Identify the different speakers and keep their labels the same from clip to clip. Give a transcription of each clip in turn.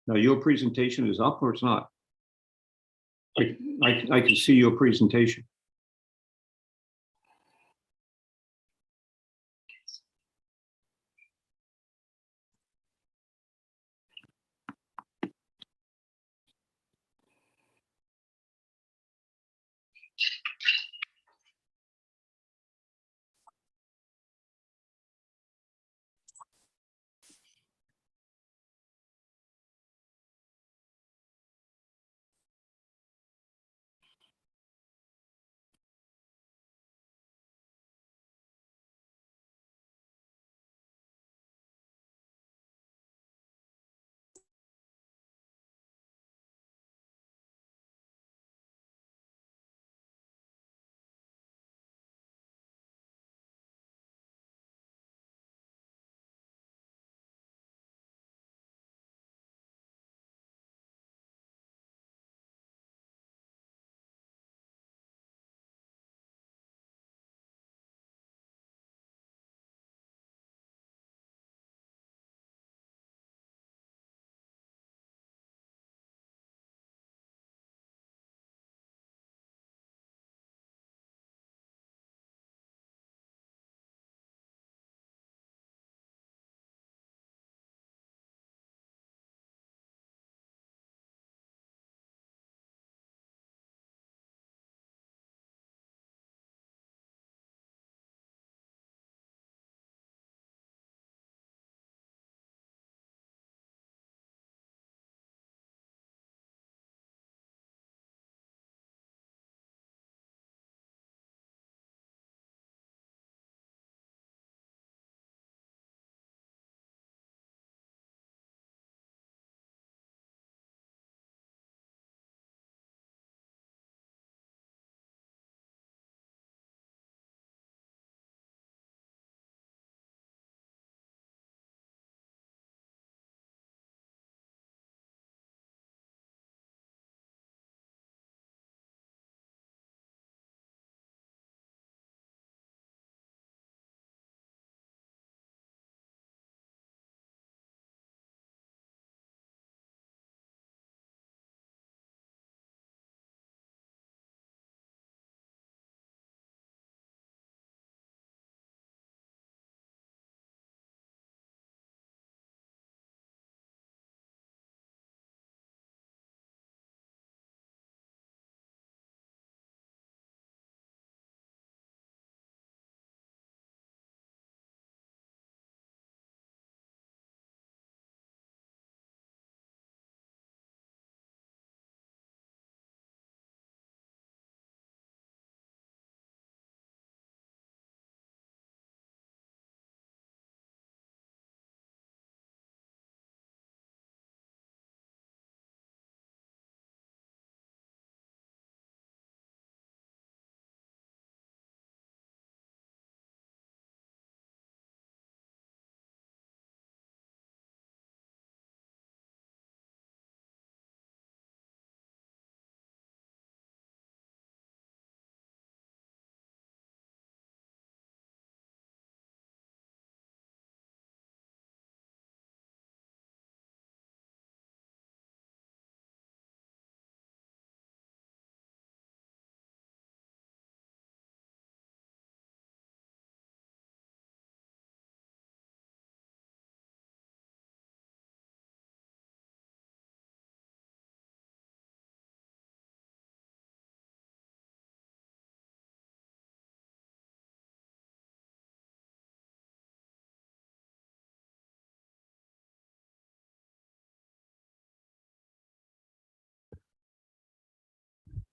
Speaker 1: Now, your presentation is up or it's not? I can see your presentation.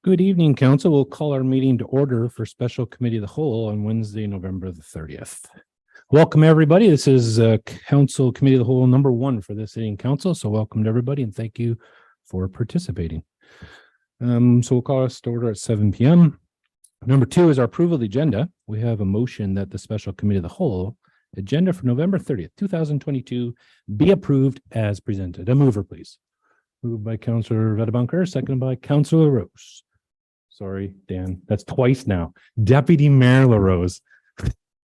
Speaker 2: Good evening, Council. We'll call our meeting to order for Special Committee of the Whole on Wednesday, November the 30th. Welcome, everybody. This is Council Committee of the Whole number 1 for this sitting council. So welcome to everybody and thank you for participating. So we'll call us to order at 7 p.m. Number 2 is our approval of the agenda. We have a motion that the Special Committee of the Whole agenda for November 30th, 2022 be approved as presented. A mover, please. Moved by Councillor Vedabunker, seconded by Councillor Rose. Sorry, Dan, that's twice now. Deputy Mayor LaRose.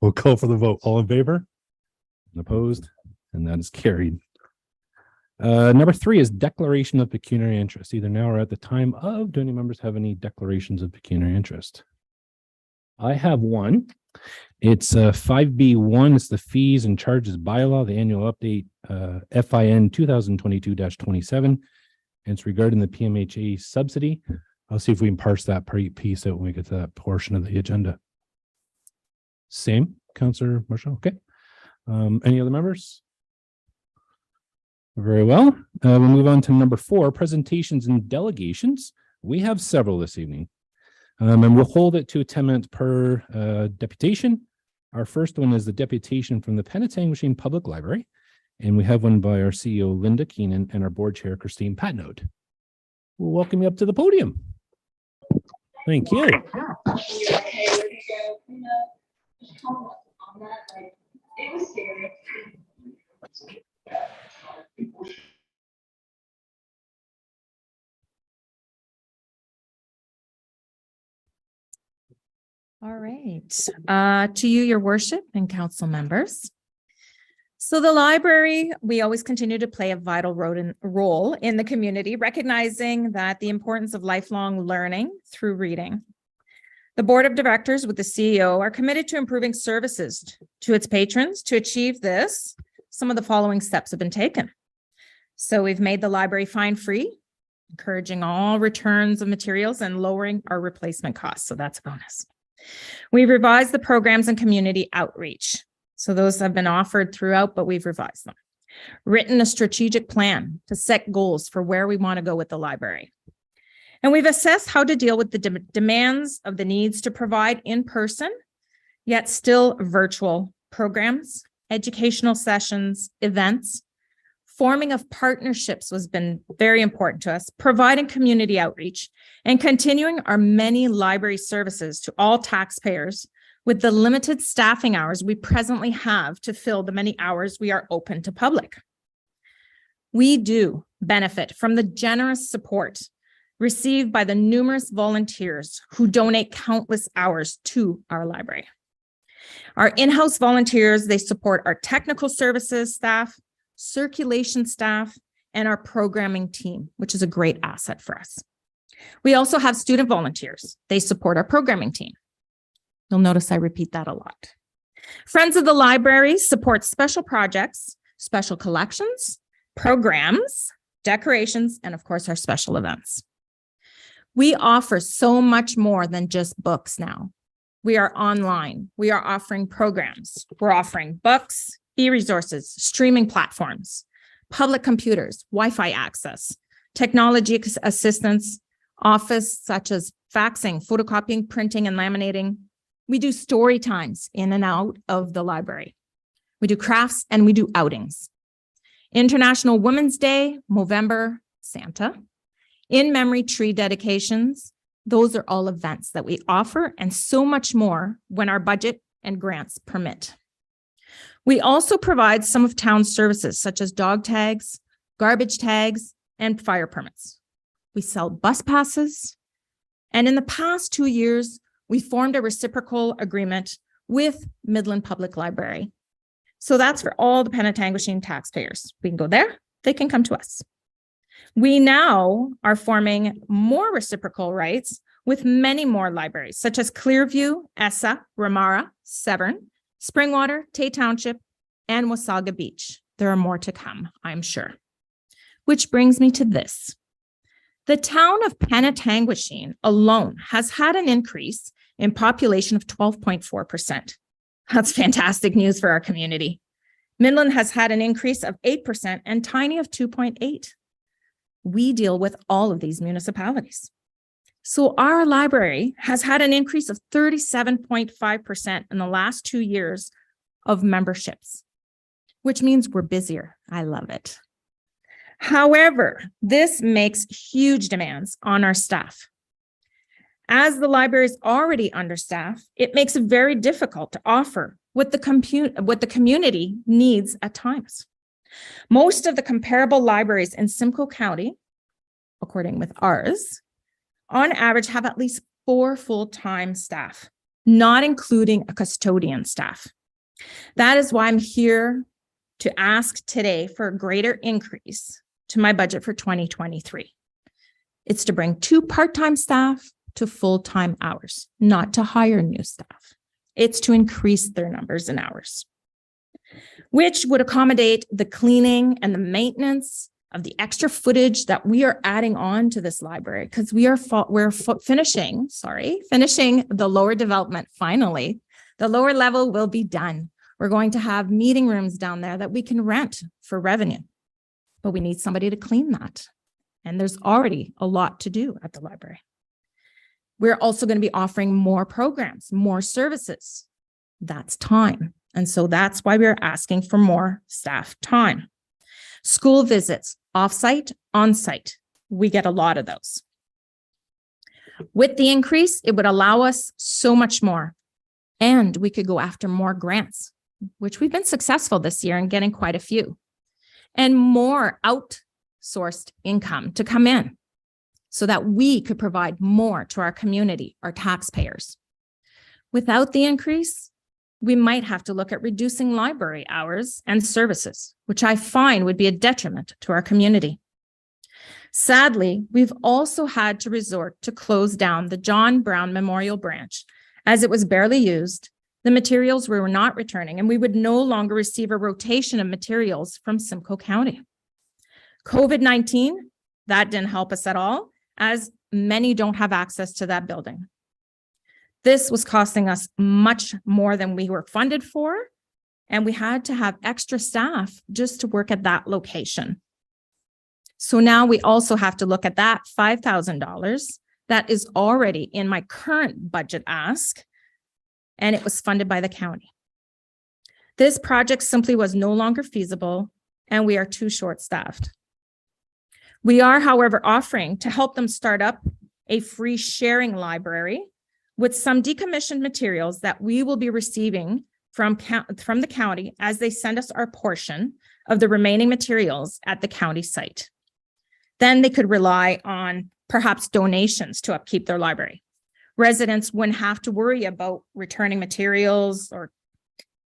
Speaker 2: We'll call for the vote. All in favor? Opposed? and that is carried. Number 3 is declaration of pecuniary interest, either now or at the time of. Do any members have any declarations of pecuniary interest? I have one. It's 5B1. It's the fees and charges bylaw, the annual update, FIN 2022-27. And it's regarding the PMHA subsidy. I'll see if we can parse that piece out when we get to that portion of the agenda. Same, Councillor Marshall. Okay. Any other members? Very well. We'll move on to number 4, presentations and delegations. We have several this evening. And we'll hold it to 10 minutes per deputation. Our first one is the deputation from the Penetanguishene Public Library. And we have one by our CEO, Linda Keenan, and our board chair, Christine Patnode. We'll welcome you up to the podium. Thank you.
Speaker 3: All right. To you, your worship and council members. So the library, we always continue to play a vital role in the community, recognizing that the importance of lifelong learning through reading. The board of directors with the CEO are committed to improving services to its patrons. To achieve this, some of the following steps have been taken. So we've made the library fine-free, encouraging all returns of materials and lowering our replacement costs. So that's a bonus. We've revised the programs and community outreach. So those have been offered throughout, but we've revised them. Written a strategic plan to set goals for where we want to go with the library. And we've assessed how to deal with the demands of the needs to provide in-person, yet still virtual programs, educational sessions, events. Forming of partnerships has been very important to us, providing community outreach, and continuing our many library services to all taxpayers with the limited staffing hours we presently have to fill the many hours we are open to public. We do benefit from the generous support received by the numerous volunteers who donate countless hours to our library. Our in-house volunteers, they support our technical services staff, circulation staff, and our programming team, which is a great asset for us. We also have student volunteers. They support our programming team. You'll notice I repeat that a lot. Friends of the Library support special projects, special collections, programs, decorations, and of course, our special events. We offer so much more than just books now. We are online. We are offering programs. We're offering books, e-resources, streaming platforms, public computers, Wi-Fi access, technology assistance, office such as faxing, photocopying, printing, and laminating. We do story times in and out of the library. We do crafts and we do outings. International Women's Day, Movember, Santa, in-memory tree dedications. Those are all events that we offer and so much more when our budget and grants permit. We also provide some of town's services such as dog tags, garbage tags, and fire permits. We sell bus passes. And in the past 2 years, we formed a reciprocal agreement with Midland Public Library. So that's for all the Penetanguishene taxpayers. We can go there, they can come to us. We now are forming more reciprocal rights with many more libraries, such as Clearview, Essa, Ramara, Severn, Springwater, Tay Township, and Wasaga Beach. There are more to come, I'm sure. Which brings me to this. The town of Penetanguishene alone has had an increase in population of 12.4%. That's fantastic news for our community. Midland has had an increase of 8% and Tiny of 2.8%. We deal with all of these municipalities. So our library has had an increase of 37.5% in the last 2 years of memberships, which means we're busier. I love it. However, this makes huge demands on our staff. As the library is already understaffed, it makes it very difficult to offer what the community needs at times. Most of the comparable libraries in Simcoe County, according with ours, on average have at least 4 full-time staff, not including a custodian staff. That is why I'm here to ask today for a greater increase to my budget for 2023. It's to bring 2 part-time staff to full-time hours, not to hire new staff. It's to increase their numbers and hours, which would accommodate the cleaning and the maintenance of the extra footage that we are adding on to this library, because we're finishing the lower development. Finally, the lower level will be done. We're going to have meeting rooms down there that we can rent for revenue, but we need somebody to clean that. And there's already a lot to do at the library. We're also going to be offering more programs, more services. That's time. And so that's why we're asking for more staff time. School visits, offsite, onsite. We get a lot of those. With the increase, it would allow us so much more. And we could go after more grants, which we've been successful this year in getting quite a few, and more outsourced income to come in so that we could provide more to our community, our taxpayers. Without the increase, we might have to look at reducing library hours and services, which I find would be a detriment to our community. Sadly, we've also had to resort to close down the John Brown Memorial Branch as it was barely used. The materials were not returning, and we would no longer receive a rotation of materials from Simcoe County. COVID-19, that didn't help us at all, as many don't have access to that building. This was costing us much more than we were funded for, and we had to have extra staff just to work at that location. So now we also have to look at that $5,000 that is already in my current budget ask, and it was funded by the county. This project simply was no longer feasible, and we are too short-staffed. We are, however, offering to help them start up a free sharing library with some decommissioned materials that we will be receiving from the county as they send us our portion of the remaining materials at the county site. Then they could rely on perhaps donations to upkeep their library. Residents wouldn't have to worry about returning materials or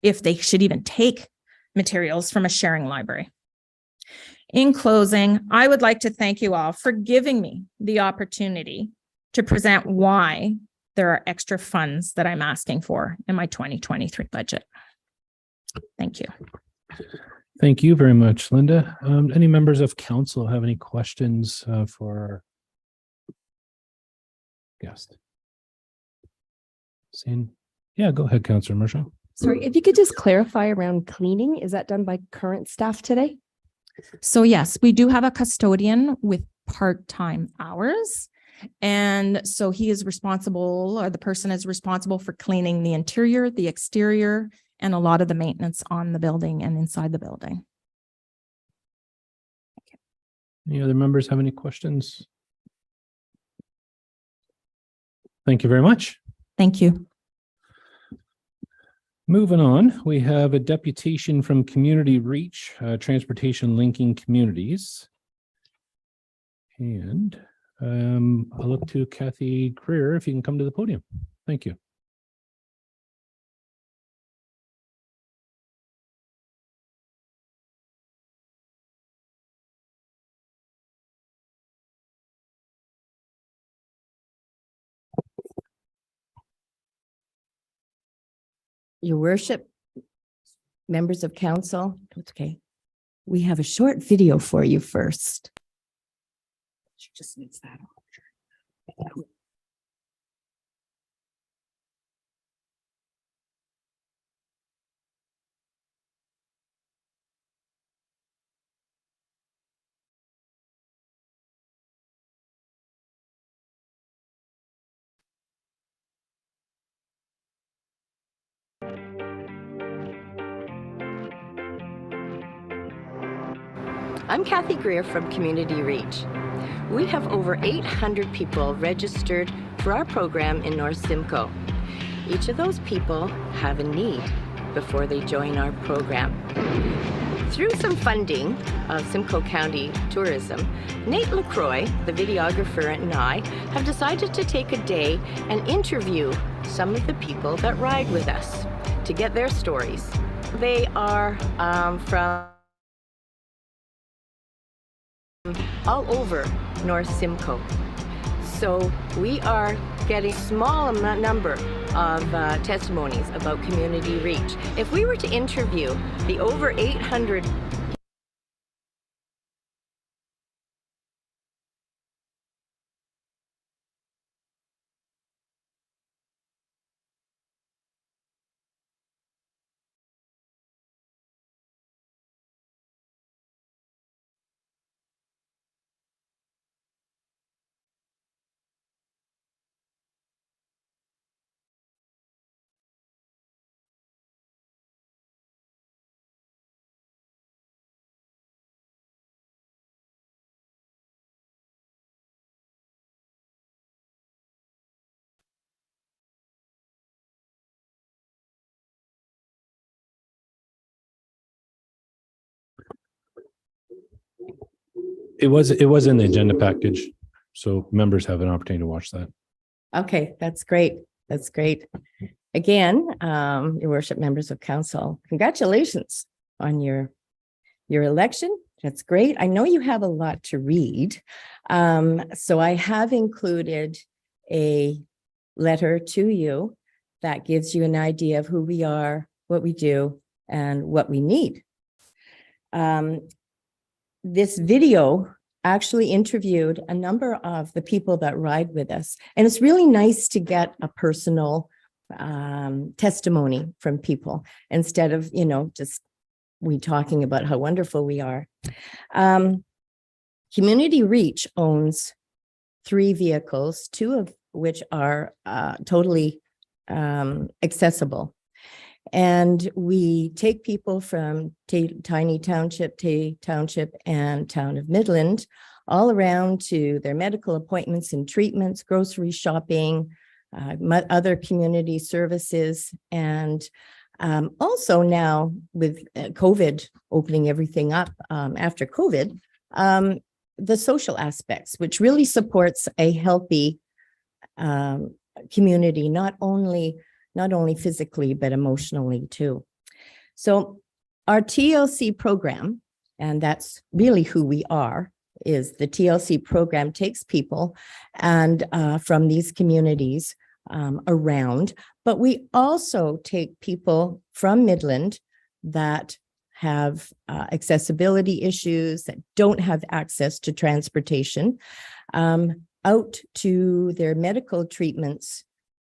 Speaker 3: if they should even take materials from a sharing library. In closing, I would like to thank you all for giving me the opportunity to present why there are extra funds that I'm asking for in my 2023 budget. Thank you.
Speaker 2: Thank you very much, Linda. Any members of council have any questions for our guest? Yeah, go ahead, Councillor Marshall.
Speaker 4: Sorry, if you could just clarify around cleaning, is that done by current staff today?
Speaker 3: So yes, we do have a custodian with part-time hours. And so he is responsible, or the person is responsible for cleaning the interior, the exterior, and a lot of the maintenance on the building and inside the building.
Speaker 2: Any other members have any questions? Thank you very much.
Speaker 3: Thank you.
Speaker 2: Moving on, we have a deputation from Community Reach, Transportation Linking Communities. And I'll look to Kathy Greer if you can come to the podium. Thank you.
Speaker 4: Your worship, members of council, it's okay. We have a short video for you first. She just needs that. I'm Kathy Greer from Community Reach. We have over 800 people registered for our program in North Simcoe. Each of those people have a need before they join our program. Through some funding of Simcoe County Tourism, Nate LaCroix, the videographer, and I have decided to take a day and interview some of the people that ride with us to get their stories. They are from all over North Simcoe. So we are getting small number of testimonies about community reach. If we were to interview the over 800
Speaker 2: It was in the agenda package, so members have an opportunity to watch that.
Speaker 4: Okay, that's great. That's great. Again, your worship, members of council, congratulations on your election. That's great. I know you have a lot to read. So I have included a letter to you that gives you an idea of who we are, what we do, and what we need. This video actually interviewed a number of the people that ride with us. And it's really nice to get a personal testimony from people instead of, just we talking about how wonderful we are. Community Reach owns 3 vehicles, 2 of which are totally accessible. And we take people from Tiny Township, Tay Township, and Town of Midland all around to their medical appointments and treatments, grocery shopping, other community services, and also now with COVID opening everything up after COVID, the social aspects, which really supports a healthy community, not only physically, but emotionally too. So our TLC program, and that's really who we are, is the TLC program takes people and from these communities around, but we also take people from Midland that have accessibility issues, that don't have access to transportation, out to their medical treatments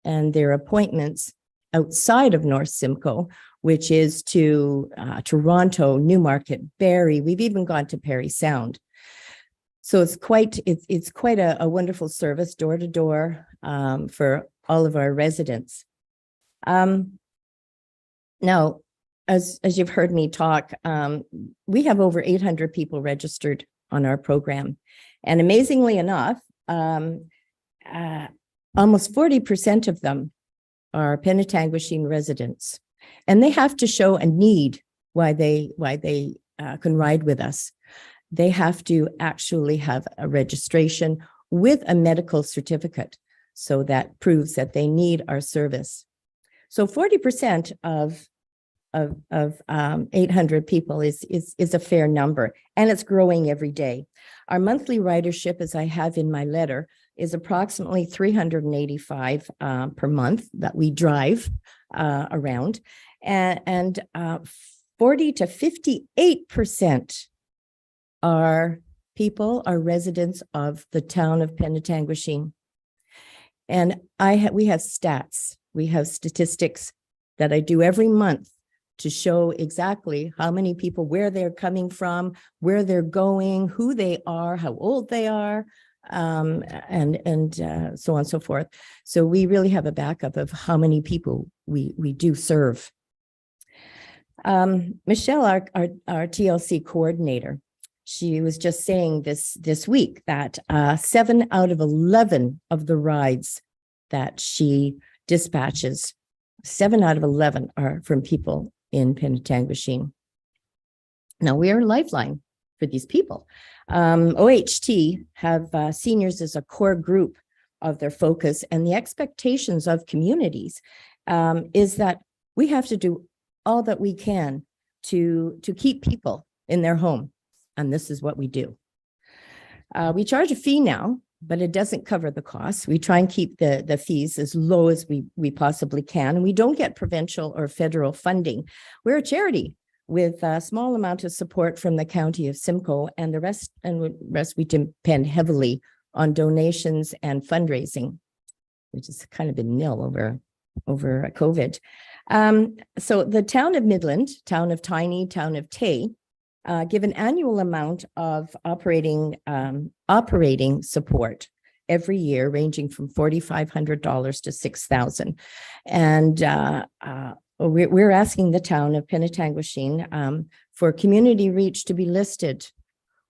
Speaker 4: and their appointments outside of North Simcoe, which is to Toronto, Newmarket, Barrie. We've even gone to Parry Sound. So it's quite a wonderful service, door to door, for all of our residents. Now, as you've heard me talk, we have over 800 people registered on our program, and amazingly enough, almost 40% of them are Penetanguishene residents, and they have to show a need why they can ride with us. They have to actually have a registration with a medical certificate, so that proves that they need our service. So 40% of 800 people is a fair number, and it's growing every day. Our monthly ridership, as I have in my letter, is approximately 385 per month that we drive around, and 40 to 58% are residents of the town of Penetanguishene. And we have stats, we have statistics that I do every month to show exactly how many people, where they're coming from, where they're going, who they are, how old they are, and so on and so forth. So we really have a backup of how many people we do serve. Michelle, our TLC coordinator, she was just saying this week that 7 out of 11 of the rides that she dispatches, 7 out of 11 are from people in Penetanguishene. Now, we are a lifeline for these people. OHT have seniors as a core group of their focus, and the expectations of communities is that we have to do all that we can to keep people in their home. And this is what we do. We charge a fee now, but it doesn't cover the costs. We try and keep the fees as low as we possibly can. And we don't get provincial or federal funding. We're a charity with a small amount of support from the county of Simcoe, and the rest we depend heavily on donations and fundraising, which has kind of been nil over COVID. So the town of Midland, town of Tiny, town of Tay, give an annual amount of operating support every year, ranging from $4,500 to $6,000. And we're asking the town of Penetanguishene for Community Reach to be listed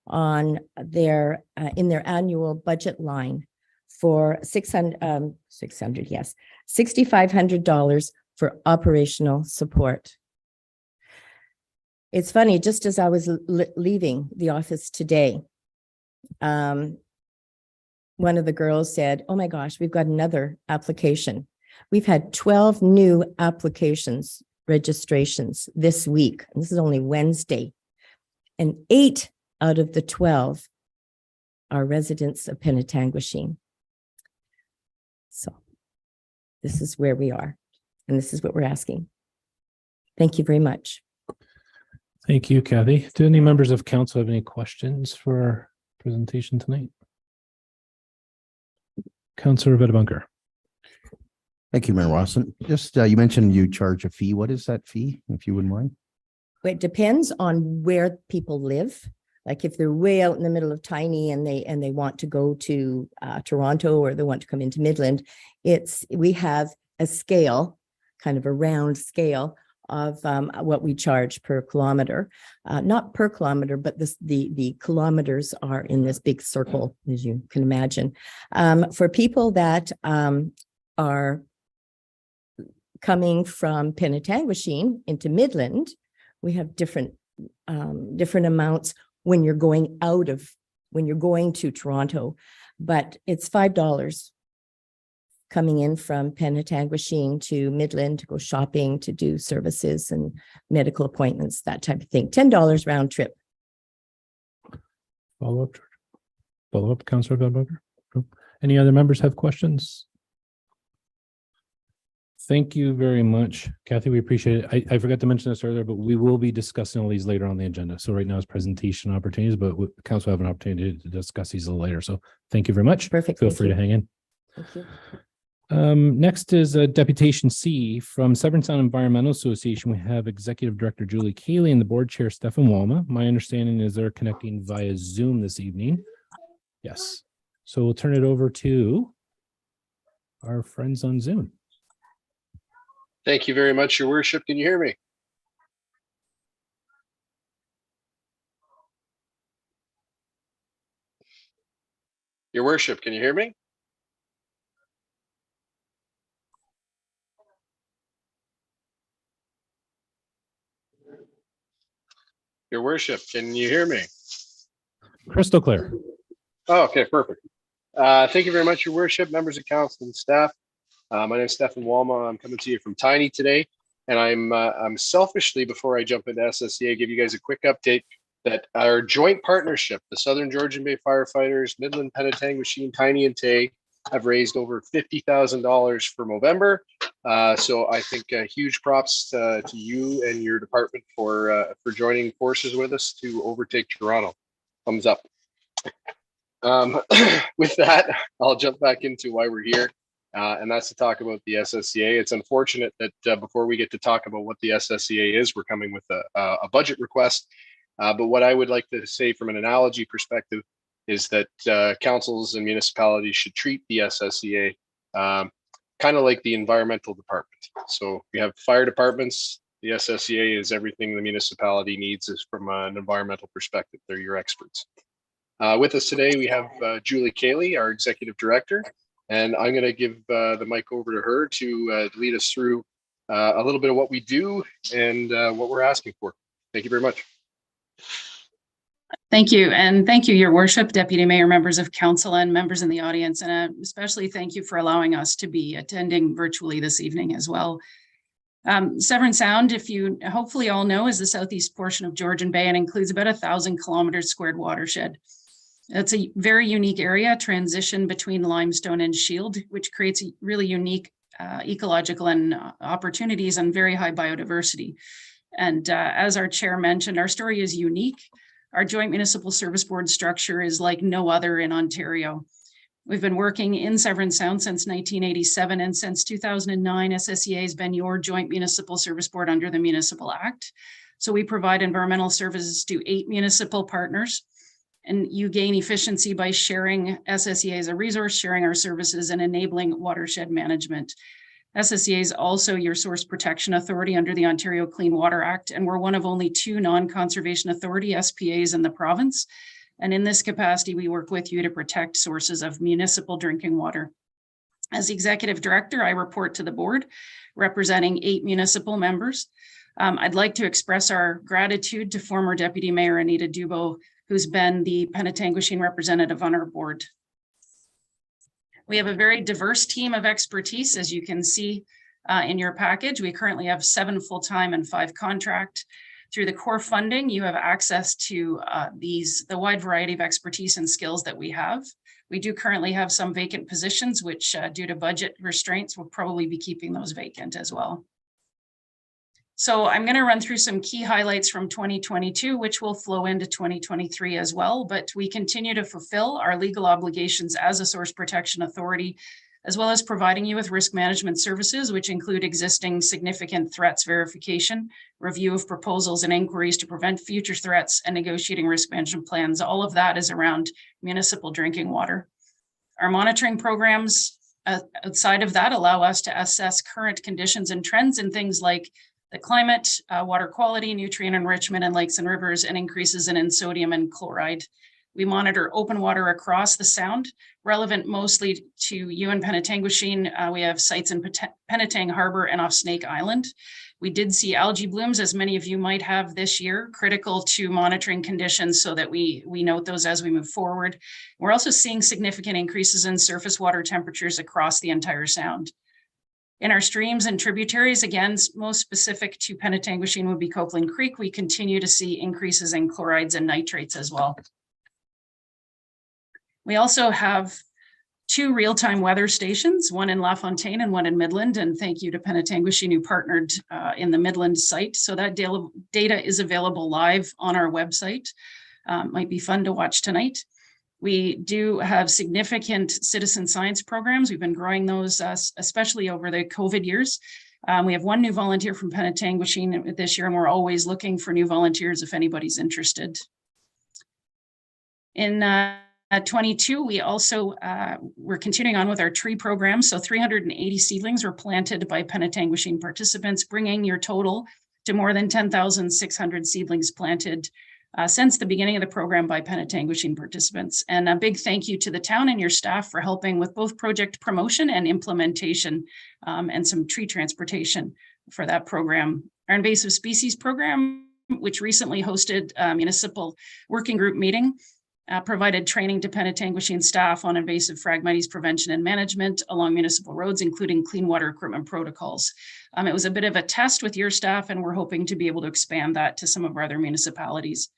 Speaker 4: on their in their annual budget line for $6,500 for operational support. It's funny, just as I was leaving the office today, one of the girls said, "Oh my gosh, we've got another application." We've had 12 new applications, registrations this week. And this is only Wednesday. And 8 out of the 12 are residents of Penetanguishene. So this is where we are. And this is what we're asking. Thank you very much.
Speaker 2: Thank you, Kathy. Do any members of council have any questions for our presentation tonight? Councillor Vedabunker.
Speaker 5: Thank you, Mayor Watson. Just, you mentioned you charge a fee. What is that fee, if you wouldn't mind?
Speaker 4: It depends on where people live. Like if they're way out in the middle of Tiny and they want to go to Toronto, or they want to come into Midland, we have a scale, kind of a round scale of what we charge per kilometer. Not per kilometer, but the kilometers are in this big circle, as you can imagine. For people that are coming from Penetanguishene into Midland, we have different amounts when you're going to Toronto, but it's $5 coming in from Penetanguishene to Midland to go shopping, to do services and medical appointments, that type of thing. $10 round trip.
Speaker 2: Follow up, Councillor Vedabunker. Any other members have questions? Thank you very much, Kathy. We appreciate it. I forgot to mention this earlier, but we will be discussing all these later on the agenda. So right now is presentation opportunities, but council have an opportunity to discuss these a little later. So thank you very much.
Speaker 4: Perfect.
Speaker 2: Feel free to hang in.
Speaker 4: Thank you.
Speaker 2: Next is Deputation C from Severn Sound Environmental Association. We have Executive Director Julie Cayley and the Board Chair Stefan Walma. My understanding is they're connecting via Zoom this evening. Yes. So we'll turn it over to our friends on Zoom.
Speaker 6: Thank you very much, Your Worship. Can you hear me? Your Worship, can you hear me? Your Worship, can you hear me?
Speaker 2: Crystal clear.
Speaker 6: Oh, okay, perfect. Thank you very much, Your Worship, members of council and staff. My name is Stefan Walma. I'm coming to you from Tiny today, and I'm selfishly, before I jump into SSCA, give you guys a quick update that our joint partnership, the Southern Georgian Bay Firefighters, Midland, Penetanguishene, Tiny, and Tay, have raised over $50,000 for Movember. So I think huge props to you and your department for joining forces with us to overtake Toronto. Thumbs up. With that, I'll jump back into why we're here. And that's to talk about the SSCA. It's unfortunate that before we get to talk about what the SSCA is, we're coming with a budget request. But what I would like to say from an analogy perspective is that councils and municipalities should treat the SSCA kind of like the environmental department. So we have fire departments. The SSCA is everything the municipality needs is from an environmental perspective. They're your experts. With us today, we have Julie Cayley, our Executive Director. And I'm going to give the mic over to her to lead us through a little bit of what we do and what we're asking for. Thank you very much.
Speaker 7: Thank you. And thank you, Your Worship, Deputy Mayor, members of council, and members in the audience. And especially thank you for allowing us to be attending virtually this evening as well. Severn Sound, if you hopefully all know, is the southeast portion of Georgian Bay and includes about 1,000 kilometers squared watershed. It's a very unique area, transition between limestone and shield, which creates a really unique ecological and opportunities and very high biodiversity. And as our chair mentioned, our story is unique. Our joint municipal service board structure is like no other in Ontario. We've been working in Severn Sound since 1987, and since 2009, SSEA has been your joint municipal service board under the Municipal Act. So we provide environmental services to 8 municipal partners, and you gain efficiency by sharing SSEA as a resource, sharing our services and enabling watershed management. SSEA is also your source protection authority under the Ontario Clean Water Act, and we're one of only 2 non-conservation authority SPAs in the province. And in this capacity, we work with you to protect sources of municipal drinking water. As executive director, I report to the board representing 8 municipal members. I'd like to express our gratitude to former Deputy Mayor Anita Dubo, who's been the Penetanguishene representative on our board. We have a very diverse team of expertise, as you can see in your package. We currently have 7 full-time and 5 contract. Through the core funding, you have access to the wide variety of expertise and skills that we have. We do currently have some vacant positions, which due to budget restraints, will probably be keeping those vacant as well. So I'm going to run through some key highlights from 2022, which will flow into 2023 as well. But we continue to fulfill our legal obligations as a source protection authority, as well as providing you with risk management services, which include existing significant threats verification, review of proposals and inquiries to prevent future threats, and negotiating risk management plans. All of that is around municipal drinking water. Our monitoring programs outside of that allow us to assess current conditions and trends in things like the climate, water quality, nutrient enrichment in lakes and rivers, and increases in sodium and chloride. We monitor open water across the Sound, relevant mostly to you in Penetanguishene. We have sites in Penetang Harbor and off Snake Island. We did see algae blooms, as many of you might have this year, critical to monitoring conditions so that we note those as we move forward. We're also seeing significant increases in surface water temperatures across the entire Sound. In our streams and tributaries, again, most specific to Penetanguishene would be Copeland Creek. We continue to see increases in chlorides and nitrates as well. We also have 2 real-time weather stations, one in LaFontaine and one in Midland. And thank you to Penetanguishene who partnered in the Midland site. So that data is available live on our website. Might be fun to watch tonight. We do have significant citizen science programs. We've been growing those, especially over the COVID years. We have 1 new volunteer from Penetanguishene this year, and we're always looking for new volunteers if anybody's interested. In 22, we also, we're continuing on with our tree program. So 380 seedlings were planted by Penetanguishene participants, bringing your total to more than 10,600 seedlings planted since the beginning of the program by Penetanguishene participants. And a big thank you to the town and your staff for helping with both project promotion and implementation and some tree transportation for that program. Our invasive species program, which recently hosted a municipal working group meeting, provided training to Penetanguishene staff on invasive Phragmites prevention and management along municipal roads, including clean water equipment protocols. It was a bit of a test with your staff, and we're hoping to be able to expand that to some of our other municipalities.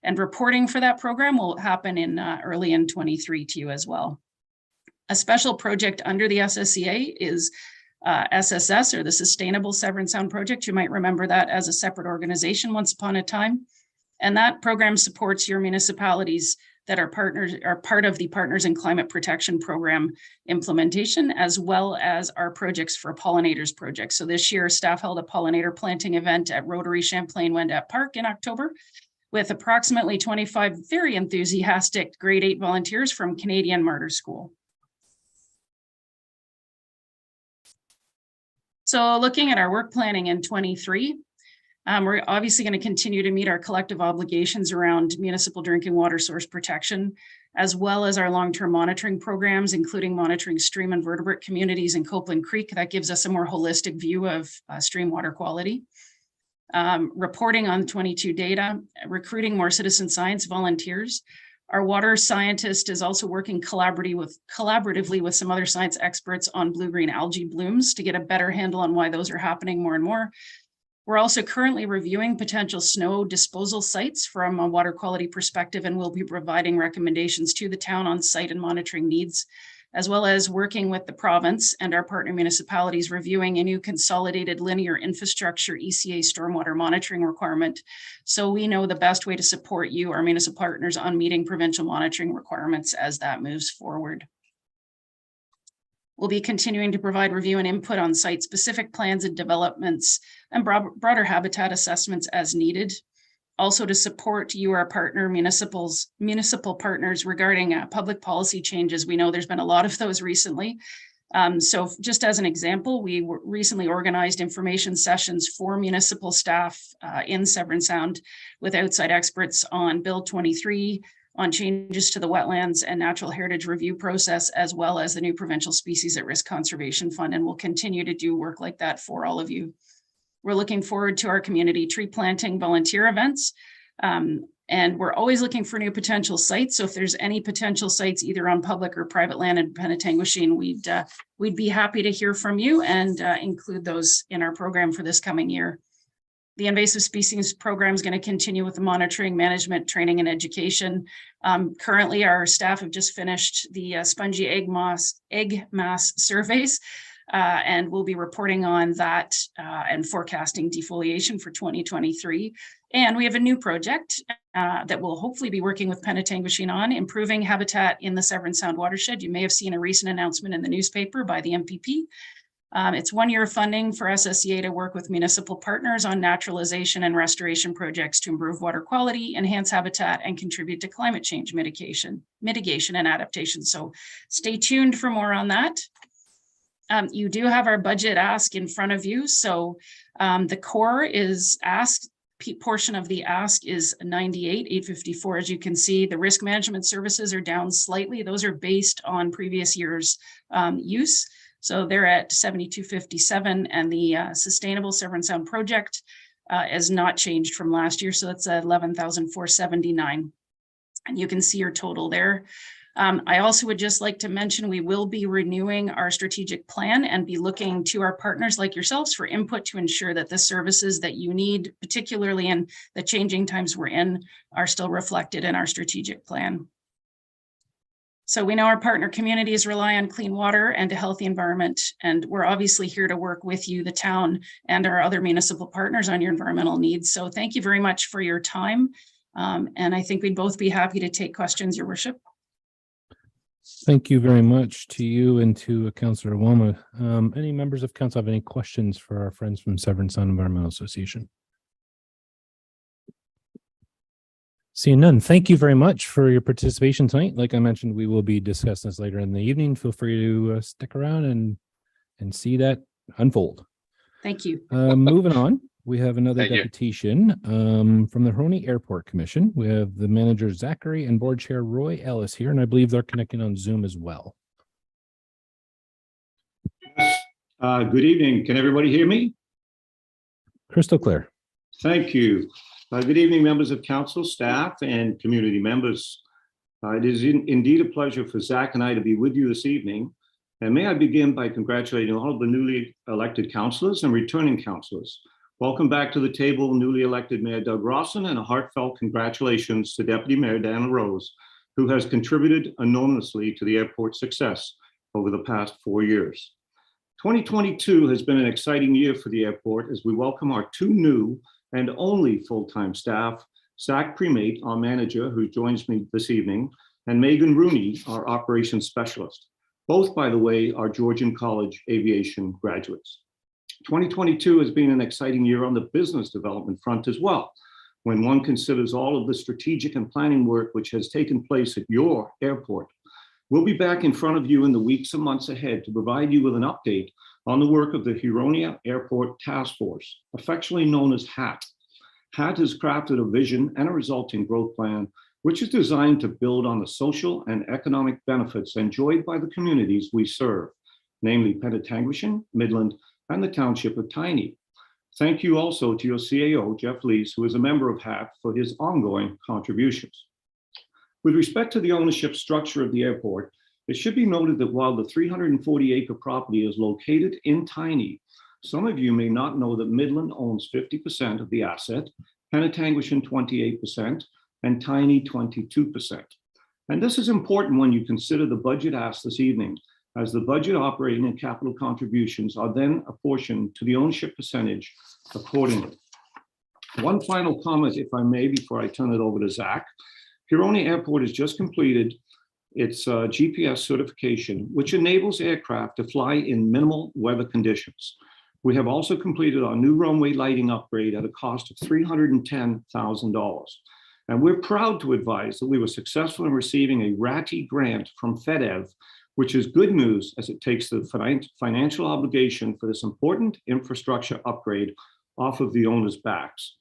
Speaker 7: And reporting for that program will happen in early in 23 to you as well. A special project under the SSEA is SSS, or the Sustainable Severn Sound Project. You might remember that as a separate organization once upon a time. And that program supports your municipalities that are part of the Partners in Climate Protection Program implementation, as well as our projects for pollinators projects. So this year, staff held a pollinator planting event at Rotary Champlain Wendat Park in October, with approximately 25 very enthusiastic grade 8 volunteers from Canadian Martyr School. So looking at our work planning in 23, we're obviously going to continue to meet our collective obligations around municipal drinking water source protection, as well as our long-term monitoring programs, including monitoring stream and vertebrate communities in Copeland Creek. That gives us a more holistic view of stream water quality. Reporting on 22 data, recruiting more citizen science volunteers, Our water scientist is also working collaboratively with some other science experts on blue-green algae blooms to get a better handle on why those are happening more and more. We're also currently reviewing potential snow disposal sites from a water quality perspective, and we'll be providing recommendations to the town on site and monitoring needs, as well as working with the province and our partner municipalities reviewing a new consolidated linear infrastructure ECA stormwater monitoring requirement. So we know the best way to support you, our municipal partners, on meeting provincial monitoring requirements as that moves forward. We'll be continuing to provide review and input on site-specific plans and developments and broader habitat assessments as needed. Also to support you, our partner municipal partners regarding public policy changes. We know there's been a lot of those recently. So just as an example, we recently organized information sessions for municipal staff in Severn Sound with outside experts on Bill 23, on changes to the wetlands and natural heritage review process, as well as the new provincial species at risk conservation fund. And we'll continue to do work like that for all of you. We're looking forward to our community tree planting volunteer events. And we're always looking for new potential sites. So if there's any potential sites either on public or private land in Penetanguishene, we'd be happy to hear from you and include those in our program for this coming year. The invasive species program is going to continue with the monitoring, management, training, and education. Currently, our staff have just finished the spongy egg mass surveys, and we'll be reporting on that and forecasting defoliation for 2023. And we have a new project that we'll hopefully be working with Penetanguishene on, improving habitat in the Severn Sound watershed. You may have seen a recent announcement in the newspaper by the MPP. It's 1 year of funding for SSEA to work with municipal partners on naturalization and restoration projects to improve water quality, enhance habitat, and contribute to climate change mitigation and adaptation. So stay tuned for more on that. You do have our budget ask in front of you. So the core is asked, portion of the ask is 98,854. As you can see, the risk management services are down slightly. Those are based on previous year's use. So they're at 7,257, and the Sustainable Severn Sound project has not changed from last year. So that's 11,479. And you can see your total there. I also would just like to mention we will be renewing our strategic plan and be looking to our partners like yourselves for input to ensure that the services that you need, particularly in the changing times we're in, are still reflected in our strategic plan. So we know our partner communities rely on clean water and a healthy environment, and we're obviously here to work with you, the town, and our other municipal partners on your environmental needs. So thank you very much for your time. And I think we'd both be happy to take questions, Your Worship.
Speaker 2: Thank you very much to you and to Councillor Awama. Any members of council have any questions for our friends from Severn Sound Environmental Association? Seeing none, thank you very much for your participation tonight. Like I mentioned, we will be discussing this later in the evening. Feel free to stick around and see that unfold.
Speaker 7: Thank you.
Speaker 2: Moving on, we have another
Speaker 6: Thank you.
Speaker 2: deputation from the Huroney Airport Commission. We have the manager Zachary and board chair Roy Ellis here, and I believe they're connecting on Zoom as well.
Speaker 1: Good evening. Can everybody hear me?
Speaker 2: Crystal clear.
Speaker 1: Thank you. Good evening, members of council, staff, and community members. It is indeed a pleasure for Zach and I to be with you this evening. And may I begin by congratulating all of the newly elected councillors and returning councillors. Welcome back to the table, newly elected Mayor Doug Rawson, and a heartfelt congratulations to Deputy Mayor Dana Rose, who has contributed enormously to the airport's success over the past 4 years. 2022 has been an exciting year for the airport as we welcome our two new and only full-time staff, Zach Premate, our manager, who joins me this evening, and Megan Rooney, our operations specialist. Both, by the way, are Georgian College aviation graduates. 2022 has been an exciting year on the business development front as well, when one considers all of the strategic and planning work which has taken place at your airport. We'll be back in front of you in the weeks and months ahead to provide you with an update on the work of the Huronia Airport Task Force, affectionately known as HAT. HAT has crafted a vision and a resulting growth plan, which is designed to build on the social and economic benefits enjoyed by the communities we serve, namely Penetanguishene, Midland, and the township of Tiny. Thank you also to your CAO, Jeff Lees, who is a member of HAT, for his ongoing contributions. With respect to the ownership structure of the airport, it should be noted that while the 340-acre property is located in Tiny, some of you may not know that Midland owns 50% of the asset, Penetanguishene 28%, and Tiny 22%. And this is important when you consider the budget asked this evening, as the budget operating and capital contributions are then apportioned to the ownership percentage accordingly. One final comment, if I may, before I turn it over to Zach. Huronia Airport has just completed its GPS certification, which enables aircraft to fly in minimal weather conditions. We have also completed our new runway lighting upgrade at a cost of $310,000. And we're proud to advise that we were successful in receiving a RATI grant from FedEv, which is good news as it takes the financial obligation for this important infrastructure upgrade off of the owner's backs.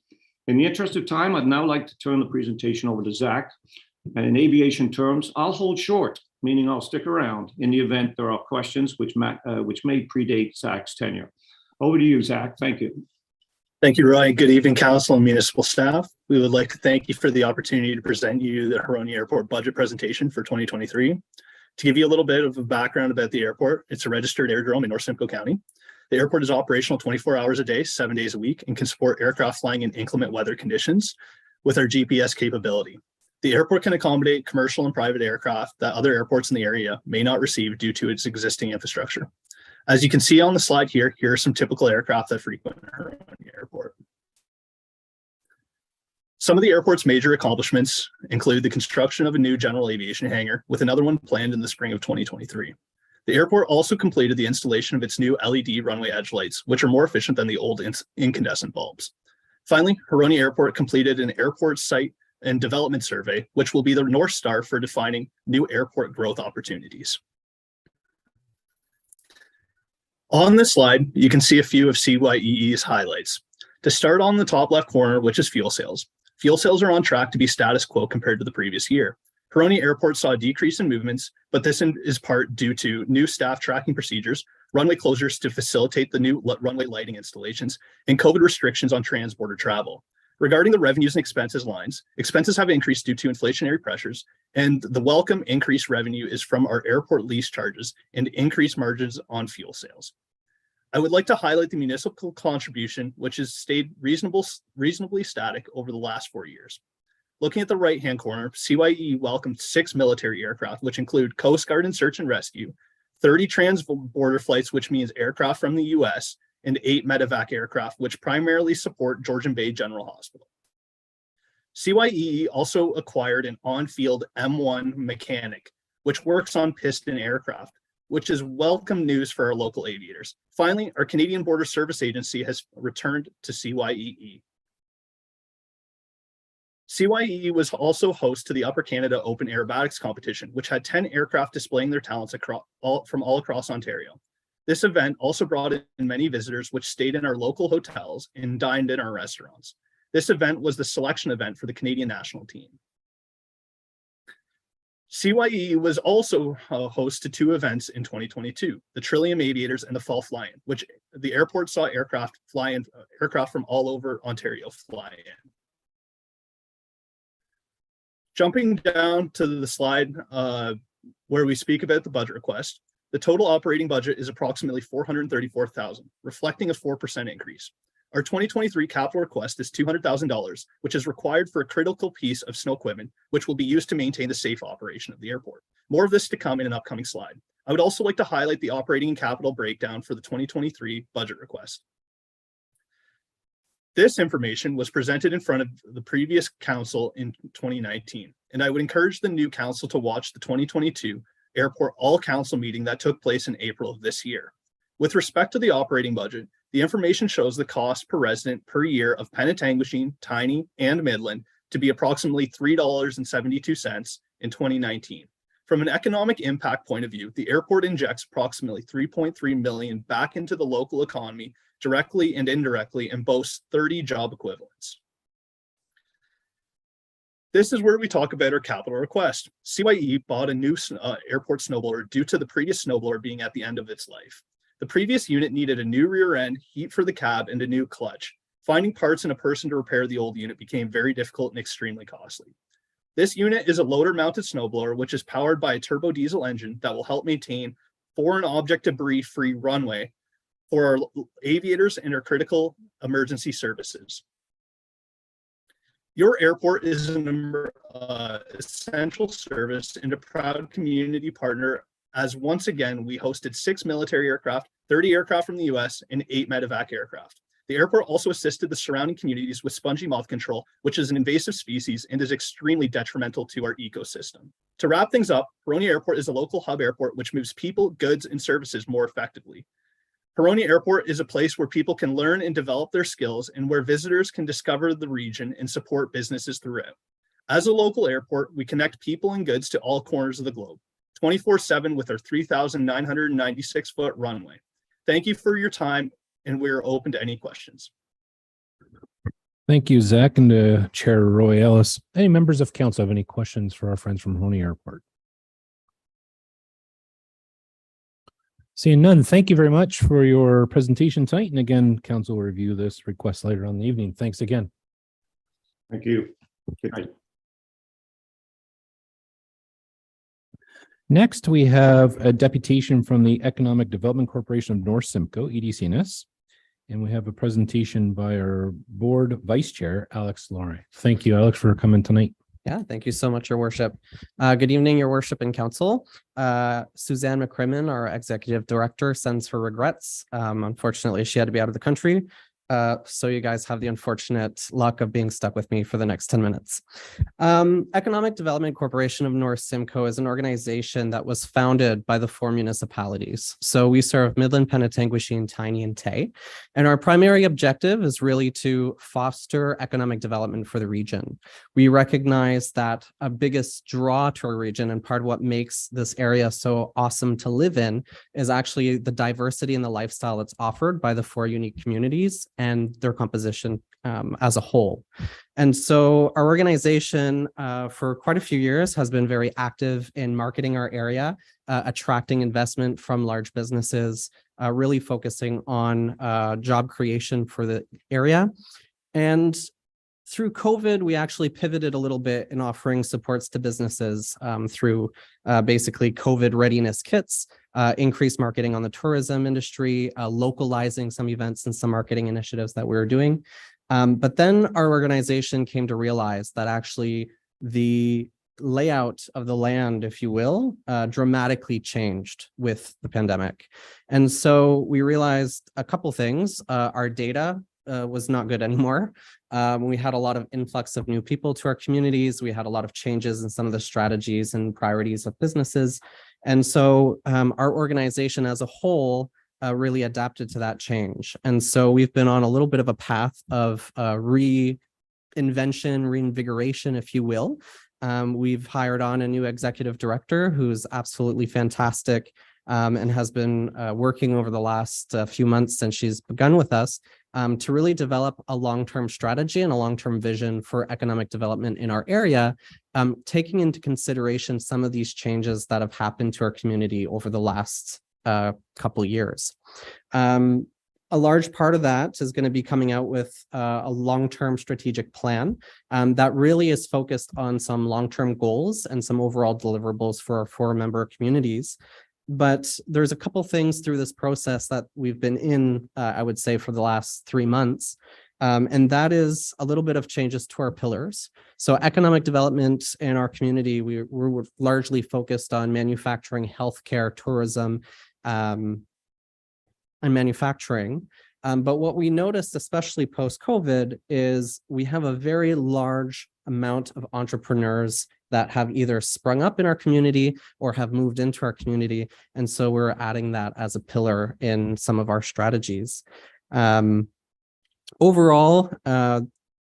Speaker 1: In the interest of time, I'd now like to turn the presentation over to Zach. And in aviation terms, I'll hold short, meaning I'll stick around in the event there are questions which may predate Zach's tenure. Over to you, Zach. Thank you.
Speaker 8: Thank you, Roy. Good evening, council and municipal staff. We would like to thank you for the opportunity to present you the Huronia Airport budget presentation for 2023. To give you a little bit of a background about the airport, it's a registered aerodrome in North Simcoe County. The airport is operational 24 hours a day, 7 days a week, and can support aircraft flying in inclement weather conditions with our GPS capability. The airport can accommodate commercial and private aircraft that other airports in the area may not receive due to its existing infrastructure. As you can see on the slide here are some typical aircraft that frequent Huronia Airport. Some of the airport's major accomplishments include the construction of a new general aviation hangar, with another one planned in the spring of 2023. The airport also completed the installation of its new LED runway edge lights, which are more efficient than the old incandescent bulbs. Finally, Huronia Airport completed an airport site and development survey, which will be the North Star for defining new airport growth opportunities. On this slide, you can see a few of CYEE's highlights. To start on the top left corner, which is fuel sales. Fuel sales are on track to be status quo compared to the previous year. Huronia Airport saw a decrease in movements, but this is part due to new staff tracking procedures, runway closures to facilitate the new runway lighting installations, and COVID restrictions on transborder travel. Regarding the revenues and expenses lines, expenses have increased due to inflationary pressures, and the welcome increased revenue is from our airport lease charges and increased margins on fuel sales. I would like to highlight the municipal contribution, which has stayed reasonably static over the last 4 years. Looking at the right-hand corner, CYE welcomed 6 military aircraft, which include Coast Guard and Search and Rescue, 30 transborder flights, which means aircraft from the US, and 8 medevac aircraft, which primarily support Georgian Bay General Hospital. CYE also acquired an on-field M1 mechanic, which works on piston aircraft, which is welcome news for our local aviators. Finally, our Canadian Border Service Agency has returned to CYEE. CYE was also host to the Upper Canada Open Aerobatics Competition, which had 10 aircraft displaying their talents from all across Ontario. This event also brought in many visitors, which stayed in our local hotels and dined in our restaurants. This event was the selection event for the Canadian national team. CYE was also host to 2 events in 2022, the Trillium Aviators and the Fall Fly-In, which the airport saw aircraft from all over Ontario fly in. Jumping down to the slide where we speak about the budget request, the total operating budget is approximately $434,000, reflecting a 4% increase. Our 2023 capital request is $200,000, which is required for a critical piece of snow equipment, which will be used to maintain the safe operation of the airport. More of this to come in an upcoming slide. I would also like to highlight the operating and capital breakdown for the 2023 budget request. This information was presented in front of the previous council in 2019, and I would encourage the new council to watch the 2022 airport all council meeting that took place in April of this year. With respect to the operating budget, the information shows the cost per resident per year of Penetanguishene, Tiny, and Midland to be approximately $3.72 in 2019. From an economic impact point of view, the airport injects approximately $3.3 million back into the local economy directly and indirectly and boasts 30 job equivalents. This is where we talk about our capital request. CYE bought a new airport snowblower due to the previous snowblower being at the end of its life. The previous unit needed a new rear end, heat for the cab, and a new clutch. Finding parts and a person to repair the old unit became very difficult and extremely costly. This unit is a loader-mounted snowblower, which is powered by a turbo diesel engine that will help maintain foreign object debris-free runway for our aviators and our critical emergency services. Your airport is an essential service and a proud community partner, as once again, we hosted 6 military aircraft, 30 aircraft from the US, and 8 medevac aircraft. The airport also assisted the surrounding communities with spongy moth control, which is an invasive species and is extremely detrimental to our ecosystem. To wrap things up, Huronia Airport is a local hub airport which moves people, goods, and services more effectively. Huronia Airport is a place where people can learn and develop their skills and where visitors can discover the region and support businesses throughout. As a local airport, we connect people and goods to all corners of the globe, 24/7 with our 3,996-foot runway. Thank you for your time, and we're open to any questions.
Speaker 2: Thank you, Zach, and Chair Roy Ellis. Any members of council have any questions for our friends from Huronia Airport? Seeing none, thank you very much for your presentation tonight. And again, council will review this request later on in the evening. Thanks again.
Speaker 1: Thank you. Good night.
Speaker 2: Next, we have a deputation from the Economic Development Corporation of North Simcoe, EDCNS. And we have a presentation by our board vice chair, Alex Laurie. Thank you, Alex, for coming tonight.
Speaker 9: Yeah, thank you so much, Your Worship. Good evening, Your Worship and Council. Suzanne McCrimmon, our Executive Director, sends her regrets. Unfortunately, she had to be out of the country. So you guys have the unfortunate luck of being stuck with me for the next 10 minutes. Economic Development Corporation of North Simcoe is an organization that was founded by the 4 municipalities. So we serve Midland, Penetanguishene, Tiny, and Tay. And our primary objective is really to foster economic development for the region. We recognize that a biggest draw to our region and part of what makes this area so awesome to live in is actually the diversity and the lifestyle that's offered by the 4 unique communities and their composition as a whole. And so our organization for quite a few years has been very active in marketing our area, attracting investment from large businesses, really focusing on job creation for the area. And through COVID, we actually pivoted a little bit in offering supports to businesses through basically COVID readiness kits, increased marketing on the tourism industry, localizing some events and some marketing initiatives that we were doing. But then our organization came to realize that actually the layout of the land, if you will, dramatically changed with the pandemic. And so we realized a couple things. Our data was not good anymore. We had a lot of influx of new people to our communities. We had a lot of changes in some of the strategies and priorities of businesses. And so our organization as a whole really adapted to that change. And so we've been on a little bit of a path of reinvention, reinvigoration, if you will. We've hired on a new executive director who's absolutely fantastic and has been working over the last few months since she's begun with us to really develop a long-term strategy and a long-term vision for economic development in our area, taking into consideration some of these changes that have happened to our community over the last couple years. A large part of that is going to be coming out with a long-term strategic plan that really is focused on some long-term goals and some overall deliverables for our 4 member communities. But there's a couple things through this process that we've been in, I would say, for the last 3 months. And that is a little bit of changes to our pillars. So economic development in our community, we're largely focused on manufacturing, healthcare, tourism, and manufacturing. But what we noticed, especially post-COVID, is we have a very large amount of entrepreneurs that have either sprung up in our community or have moved into our community. And so we're adding that as a pillar in some of our strategies. Overall,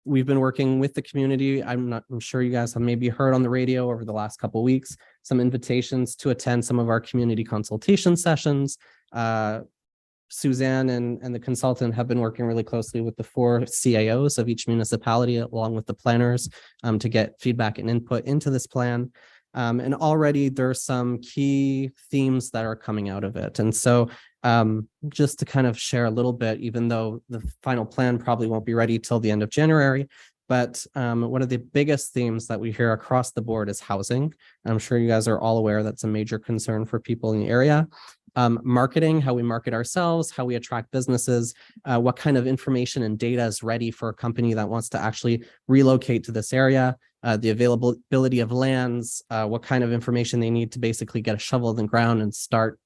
Speaker 9: we've been working with the community. I'm sure you guys have maybe heard on the radio over the last couple of weeks, some invitations to attend some of our community consultation sessions. Suzanne and the consultant have been working really closely with the 4 CAOs of each municipality, along with the planners, to get feedback and input into this plan. And already there's some key themes that are coming out of it. And so just to kind of share a little bit, even though the final plan probably won't be ready till the end of January, But one of the biggest themes that we hear across the board is housing. I'm sure you guys are all aware that's a major concern for people in the area. Marketing, how we market ourselves, how we attract businesses, what kind of information and data is ready for a company that wants to actually relocate to this area, the availability of lands, what kind of information they need to basically get a shovel in the ground and start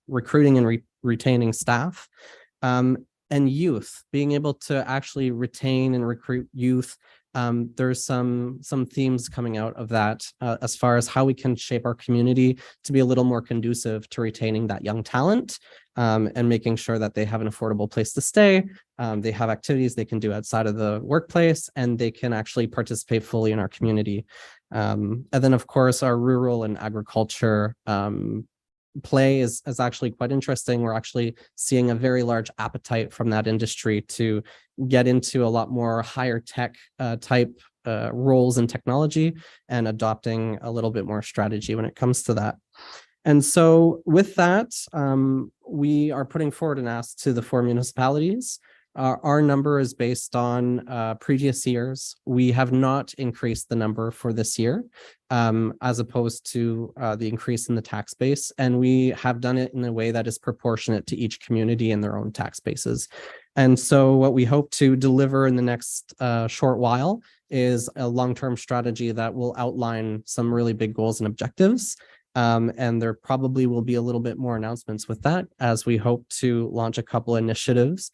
Speaker 9: recruiting and retaining staff. And youth, being able to actually retain and recruit youth. There's some themes coming out of that as far as how we can shape our community to be a little more conducive to retaining that young talent and making sure that they have an affordable place to stay. They have activities they can do outside of the workplace, and they can actually participate fully in our community. And then, of course, our rural and agriculture play is actually quite interesting. We're actually seeing a very large appetite from that industry to get into a lot more higher tech type roles in technology and adopting a little bit more strategy when it comes to that. And so with that, we are putting forward an ask to the 4 municipalities. Our number is based on previous years. We have not increased the number for this year, as opposed to the increase in the tax base. And we have done it in a way that is proportionate to each community and their own tax bases. And so what we hope to deliver in the next short while is a long-term strategy that will outline some really big goals and objectives. And there probably will be a little bit more announcements with that as we hope to launch a couple initiatives,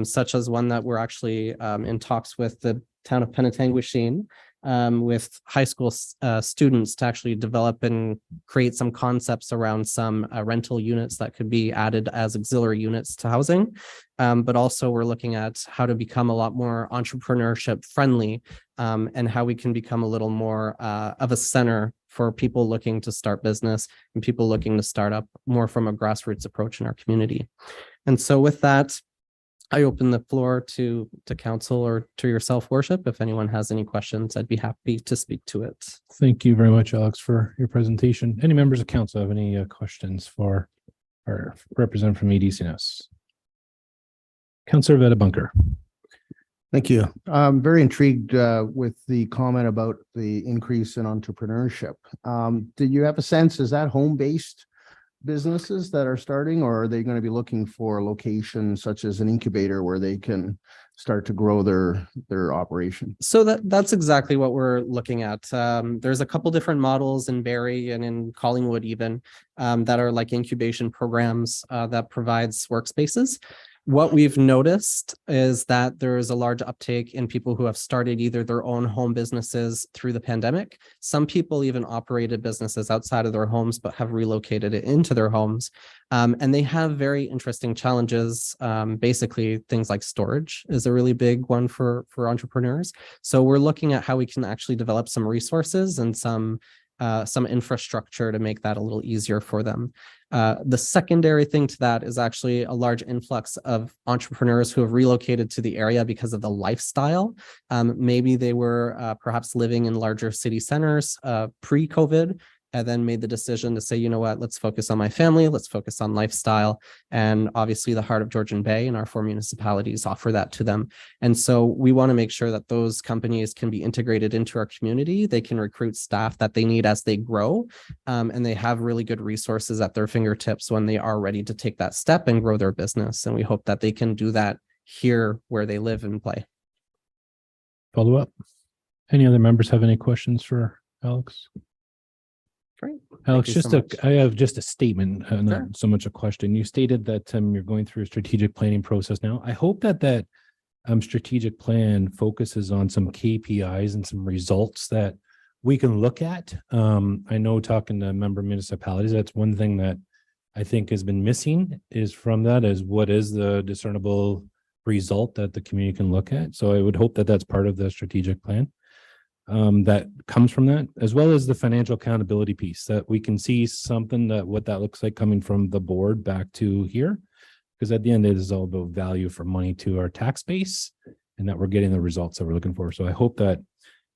Speaker 9: such as one that we're actually in talks with the town of Penetanguishene, with high school students to actually develop and create some concepts around some rental units that could be added as auxiliary units to housing. But also we're looking at how to become a lot more entrepreneurship friendly and how we can become a little more of a center for people looking to start business and people looking to start up more from a grassroots approach in our community. And so with that, I open the floor to council or to yourself, worship. If anyone has any questions, I'd be happy to speak to it.
Speaker 2: Thank you very much, Alex, for your presentation. Any members of council have any questions for our representative from EDCNS? Councillor Veta Bunker.
Speaker 5: Thank you. I'm very intrigued with the comment about the increase in entrepreneurship. Do you have a sense, is that home-based businesses that are starting, or are they going to be looking for locations such as an incubator where they can start to grow their operation?
Speaker 9: So that's exactly what we're looking at. There's a couple different models in Barrie and in Collingwood even that are like incubation programs that provides workspaces. What we've noticed is that there is a large uptake in people who have started either their own home businesses through the pandemic. Some people even operated businesses outside of their homes, but have relocated it into their homes. And they have very interesting challenges. Basically, things like storage is a really big one for entrepreneurs. So we're looking at how we can actually develop some resources and some infrastructure to make that a little easier for them. The secondary thing to that is actually a large influx of entrepreneurs who have relocated to the area because of the lifestyle. Maybe they were perhaps living in larger city centers pre-COVID, and then made the decision to say, you know what, let's focus on my family, let's focus on lifestyle. And obviously the Heart of Georgian Bay and our 4 municipalities offer that to them. And so we want to make sure that those companies can be integrated into our community. They can recruit staff that they need as they grow. And they have really good resources at their fingertips when they are ready to take that step and grow their business. And we hope that they can do that here where they live and play.
Speaker 2: Follow up. Any other members have any questions for Alex?
Speaker 9: Great.
Speaker 2: Alex,
Speaker 9: Thank you so much.
Speaker 2: I have just a statement, not
Speaker 9: Sure.
Speaker 2: so much a question. You stated that you're going through a strategic planning process now. I hope that strategic plan focuses on some KPIs and some results that we can look at. I know talking to member municipalities, that's one thing that I think has been missing is from that is what is the discernible result that the community can look at. So I would hope that that's part of the strategic plan. That comes from that, as well as the financial accountability piece, that we can see something that what that looks like coming from the board back to here. Because at the end, it is all about value for money to our tax base and that we're getting the results that we're looking for. So I hope that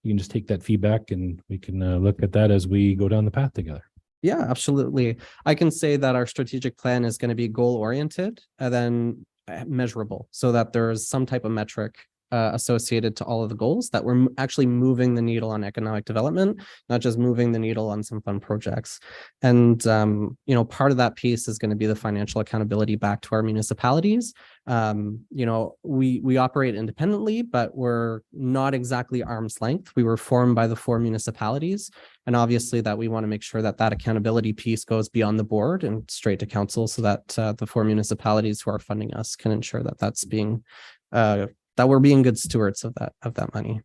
Speaker 2: you can just take that feedback and we can look at that as we go down the path together.
Speaker 9: Yeah, absolutely. I can say that our strategic plan is going to be goal oriented and then measurable so that there's some type of metric associated to all of the goals, that we're actually moving the needle on economic development, not just moving the needle on some fun projects. And, you know, part of that piece is going to be the financial accountability back to our municipalities. You know, we operate independently, but we're not exactly arm's length. We were formed by the 4 municipalities. And obviously that we want to make sure that that accountability piece goes beyond the board and straight to council, so that the 4 municipalities who are funding us can ensure that that's being, that we're being good stewards of that money.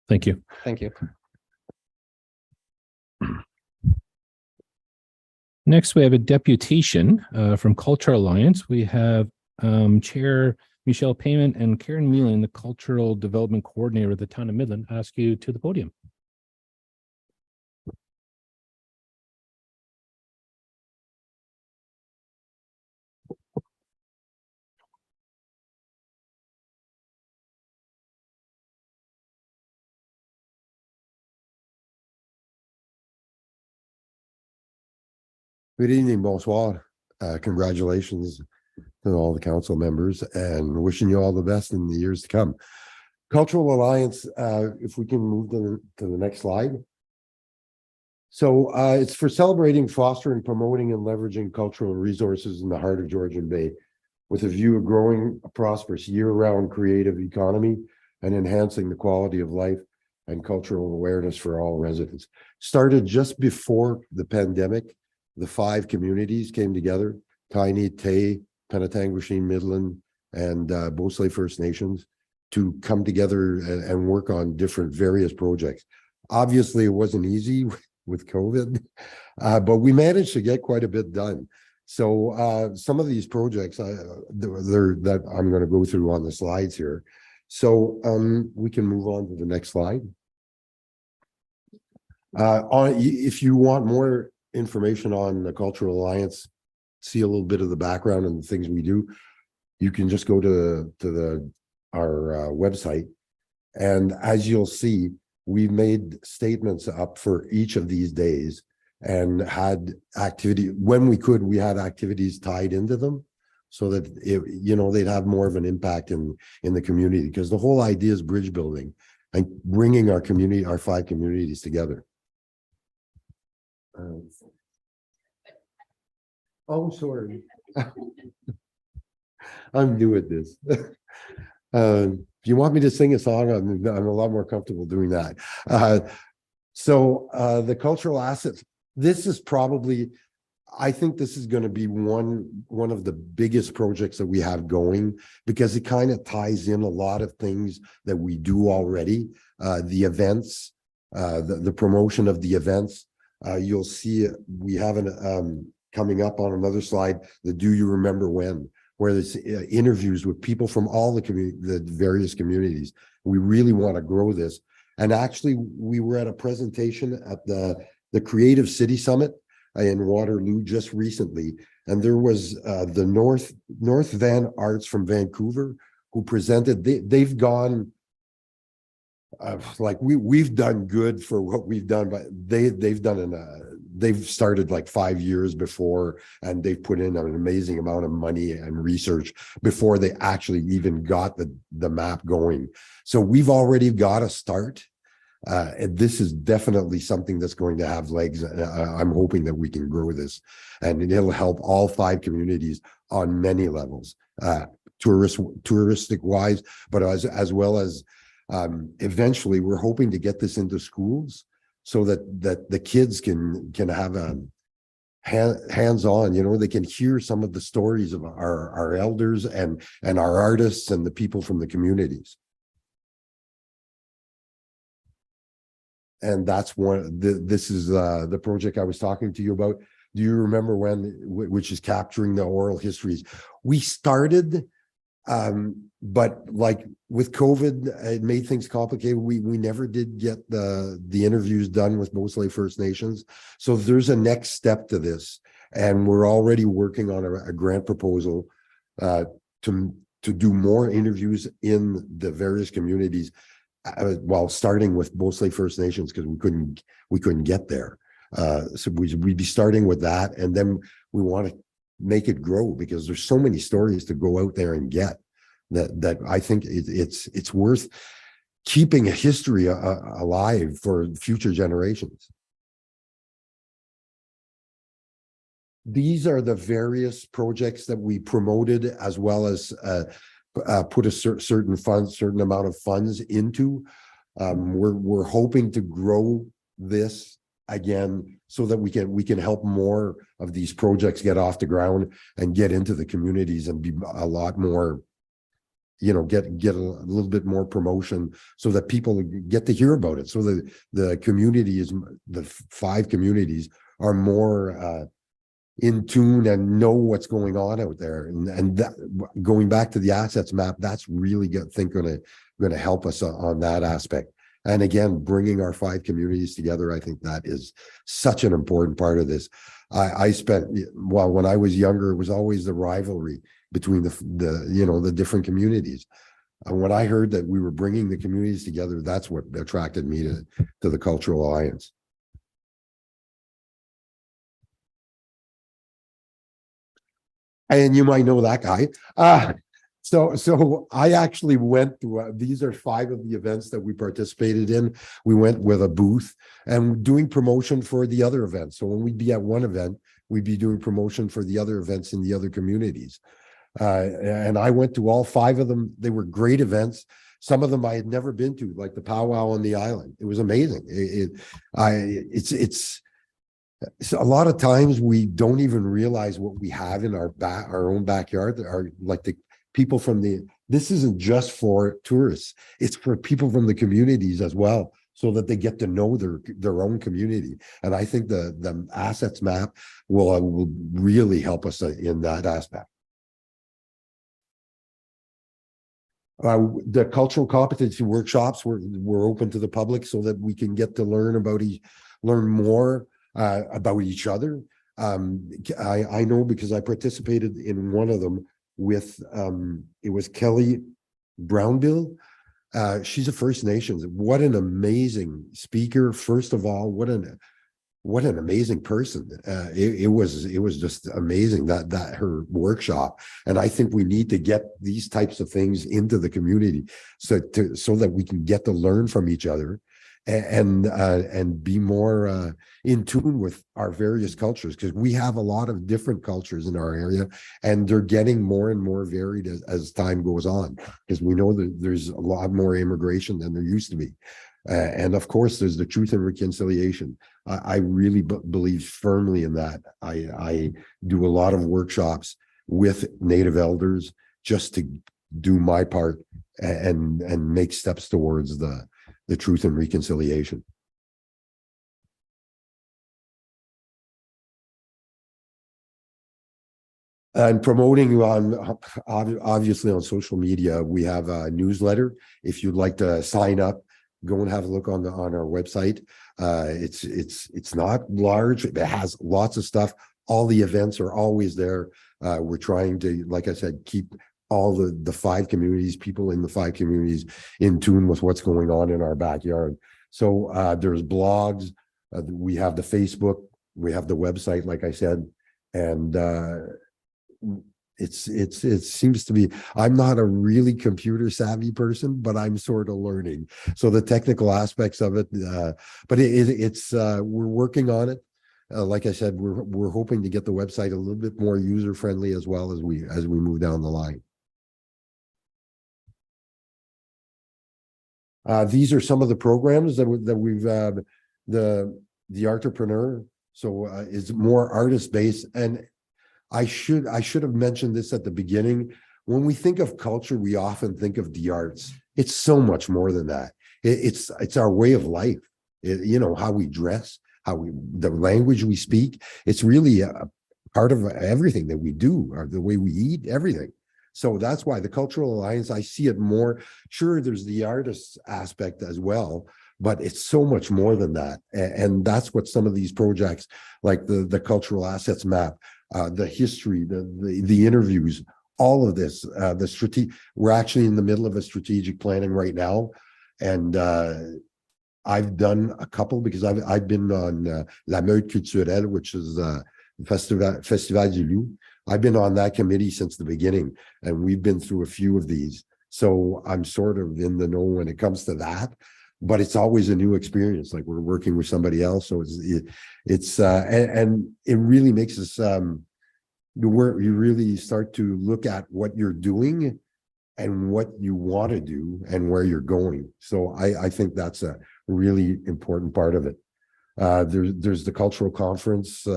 Speaker 2: Thank you.
Speaker 9: Thank you.
Speaker 2: Next, we have a deputation from Cultural Alliance. We have Chair Michelle Payment and Karen Meelan, the Cultural Development Coordinator of the Town of Midland. Ask you to the podium.
Speaker 10: Good evening, bonsoir. Congratulations to all the council members and wishing you all the best in the years to come. Cultural Alliance, if we can move to the next slide. So it's for celebrating, fostering, promoting, and leveraging cultural resources in the heart of Georgian Bay, with a view of growing a prosperous year-round creative economy and enhancing the quality of life and cultural awareness for all residents. Started just before the pandemic. The 5 communities came together: Tiny, Tay, Penetanguishene, Midland, and Beausoleil First Nations, to come together and work on different various projects. Obviously, it wasn't easy with COVID, but we managed to get quite a bit done. So some of these projects that I'm going to go through on the slides here. So we can move on to the next slide. If you want more information on the Cultural Alliance, see a little bit of the background and the things we do, you can just go to our website. And as you'll see, we made statements up for each of these days and had activity when we could. We had activities tied into them so that they'd have more of an impact in the community, because the whole idea is bridge building and bringing our community, our 5 communities together. Oh, sorry. I'm new at this. If you want me to sing a song, I'm a lot more comfortable doing that. So the cultural assets, this is probably, I think this is going to be one of the biggest projects that we have going, because it kind of ties in a lot of things that we do already. The events, the promotion of the events. You'll see we have coming up on another slide, the Do You Remember When, where there's interviews with people from all the various communities. We really want to grow this. And actually, we were at a presentation at the Creative City Summit in Waterloo just recently, and there was the North Van Arts from Vancouver who presented. They've gone like we've done good for what we've done, but they've started like 5 years before, and they've put in an amazing amount of money and research before they actually even got the map going. So we've already got a start. And this is definitely something that's going to have legs. I'm hoping that we can grow this, and it'll help all 5 communities on many levels, touristic wise, but as well as eventually we're hoping to get this into schools so that the kids can have a hands-on, they can hear some of the stories of our elders and our artists and the people from the communities. And that's this is the project I was talking to you about. Do you remember when, which is capturing the oral histories? We started, but like with COVID, it made things complicated. We never did get the interviews done with Beausoleil First Nations. So there's a next step to this, and we're already working on a grant proposal to do more interviews in the various communities. While starting with Beausoleil First Nations, because we couldn't get there. So we'd be starting with that, and then we want to make it grow, because there's so many stories to go out there and get that I think it's worth keeping a history alive for future generations. These are the various projects that we promoted, as well as put a certain amount of funds into. We're hoping to grow this again so that we can help more of these projects get off the ground and get into the communities and be a lot more, get a little bit more promotion so that people get to hear about it. So the community is, the 5 communities are more in tune and know what's going on out there. And that, going back to the assets map, that's really going to help us on that aspect. And again, bringing our 5 communities together, I think that is such an important part of this. I spent, well, when I was younger, it was always the rivalry between the different communities. And when I heard that we were bringing the communities together, that's what attracted me to the Cultural Alliance. And you might know that guy. So I actually went to, these are 5 of the events that we participated in. We went with a booth and doing promotion for the other events. So when we'd be at one event, we'd be doing promotion for the other events in the other communities. And I went to all 5 of them. They were great events. Some of them I had never been to, like the powwow on the island. It was amazing. So a lot of times we don't even realize what we have in our own backyard. Are like the people from this isn't just for tourists, it's for people from the communities as well, so that they get to know their own community. And I think the assets map will really help us in that aspect. The cultural competency workshops were open to the public so that we can get to learn more about each other. I know because I participated in one of them with it was Kelly Brownbill. She's a First Nations. What an amazing speaker! First of all, what an amazing person. It was just amazing that her workshop. And I think we need to get these types of things into the community so that we can get to learn from each other and be more in tune with our various cultures, because we have a lot of different cultures in our area, and they're getting more and more varied as time goes on, because we know that there's a lot more immigration than there used to be. And of course, there's the Truth and Reconciliation. I really believe firmly in that. I do a lot of workshops with Native elders just to do my part and make steps towards the Truth and Reconciliation. And promoting obviously on social media, we have a newsletter. If you'd like to sign up, go and have a look on our website. It's not large. It has lots of stuff. All the events are always there. We're trying to, like I said, keep all the 5 communities, people in the 5 communities in tune with what's going on in our backyard. So there's blogs, we have the Facebook, we have the website, like I said, and it seems to be, I'm not a really computer savvy person, but I'm sort of learning. So the technical aspects of it, but it's we're working on it. Like I said, we're hoping to get the website a little bit more user friendly as well as we move down the line. These are some of the programs that we've the Artpreneur. So it's more artist based, and I should have mentioned this at the beginning. When we think of culture, we often think of the arts. It's so much more than that. It's our way of life. How we dress, the language we speak. It's really a part of everything that we do, or the way we eat, everything. So that's why the Cultural Alliance, I see it more. Sure, there's the artist aspect as well, but it's so much more than that. And that's what some of these projects, like the Cultural Assets Map, the history, the interviews, all of this, we're actually in the middle of a strategic planning right now. And I've done a couple, because I've been on La Meute Culturelle, which is Festival du Loup. I've been on that committee since the beginning, and we've been through a few of these. So I'm sort of in the know when it comes to that, but it's always a new experience. Like we're working with somebody else. So and it really makes us, you really start to look at what you're doing and what you want to do and where you're going. So I think that's a really important part of it. There's the cultural conference.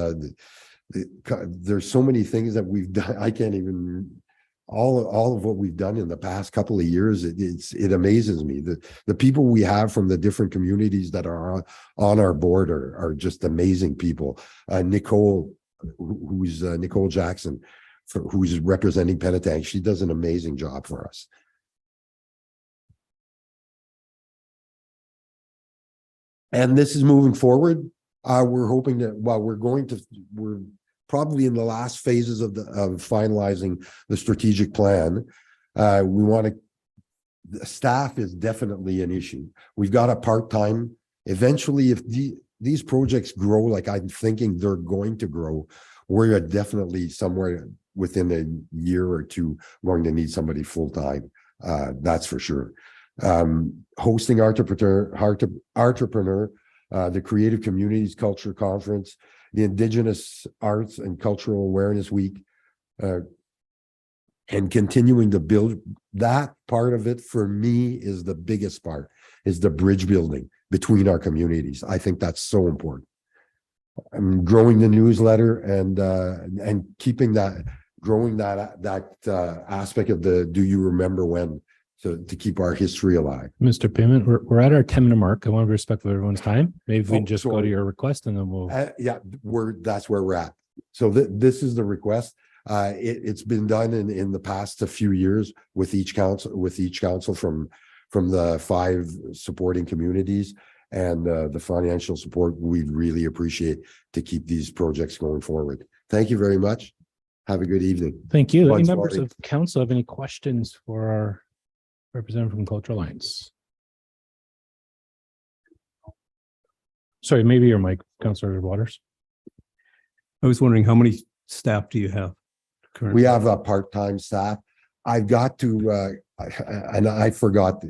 Speaker 10: There's so many things that we've done. I can't even, all of what we've done in the past couple of years. It amazes me. The people we have from the different communities that are on our board are just amazing people. Nicole, who's Nicole Jackson, who's representing Penetang. She does an amazing job for us. And this is moving forward. We're hoping that, well, we're probably in the last phases of finalizing the strategic plan. We want to, the staff is definitely an issue. We've got a part-time. Eventually, if these projects grow, like I'm thinking they're going to grow, we're definitely somewhere within a year or two going to need somebody full-time. That's for sure. Hosting entrepreneur, the Creative Communities Culture Conference, the Indigenous Arts and Cultural Awareness Week, and continuing to build that part of it. For me, is the biggest part, is the bridge building between our communities. I think that's so important. I'm growing the newsletter and keeping that, growing that aspect of the "Do you remember when?" to keep our history alive.
Speaker 2: Mr. Payment, we're at our 10-minute mark. I want to be respectful of everyone's time. Maybe if we
Speaker 10: Oh,
Speaker 2: can just go to
Speaker 10: sorry.
Speaker 2: your request and then we'll.
Speaker 10: Yeah, that's where we're at. So this is the request. It's been done in the past a few years with each council from the 5 supporting communities, and the financial support we'd really appreciate to keep these projects going forward. Thank you very much. Have a good evening.
Speaker 2: Thank you. Any
Speaker 10: Once
Speaker 2: members
Speaker 10: more.
Speaker 2: of council have any questions for our representative from Cultural Alliance? Sorry, maybe your mic, Councillor Waters.
Speaker 11: I was wondering, how many staff do you have currently?
Speaker 10: We have a part-time staff. I've got to, and I forgot.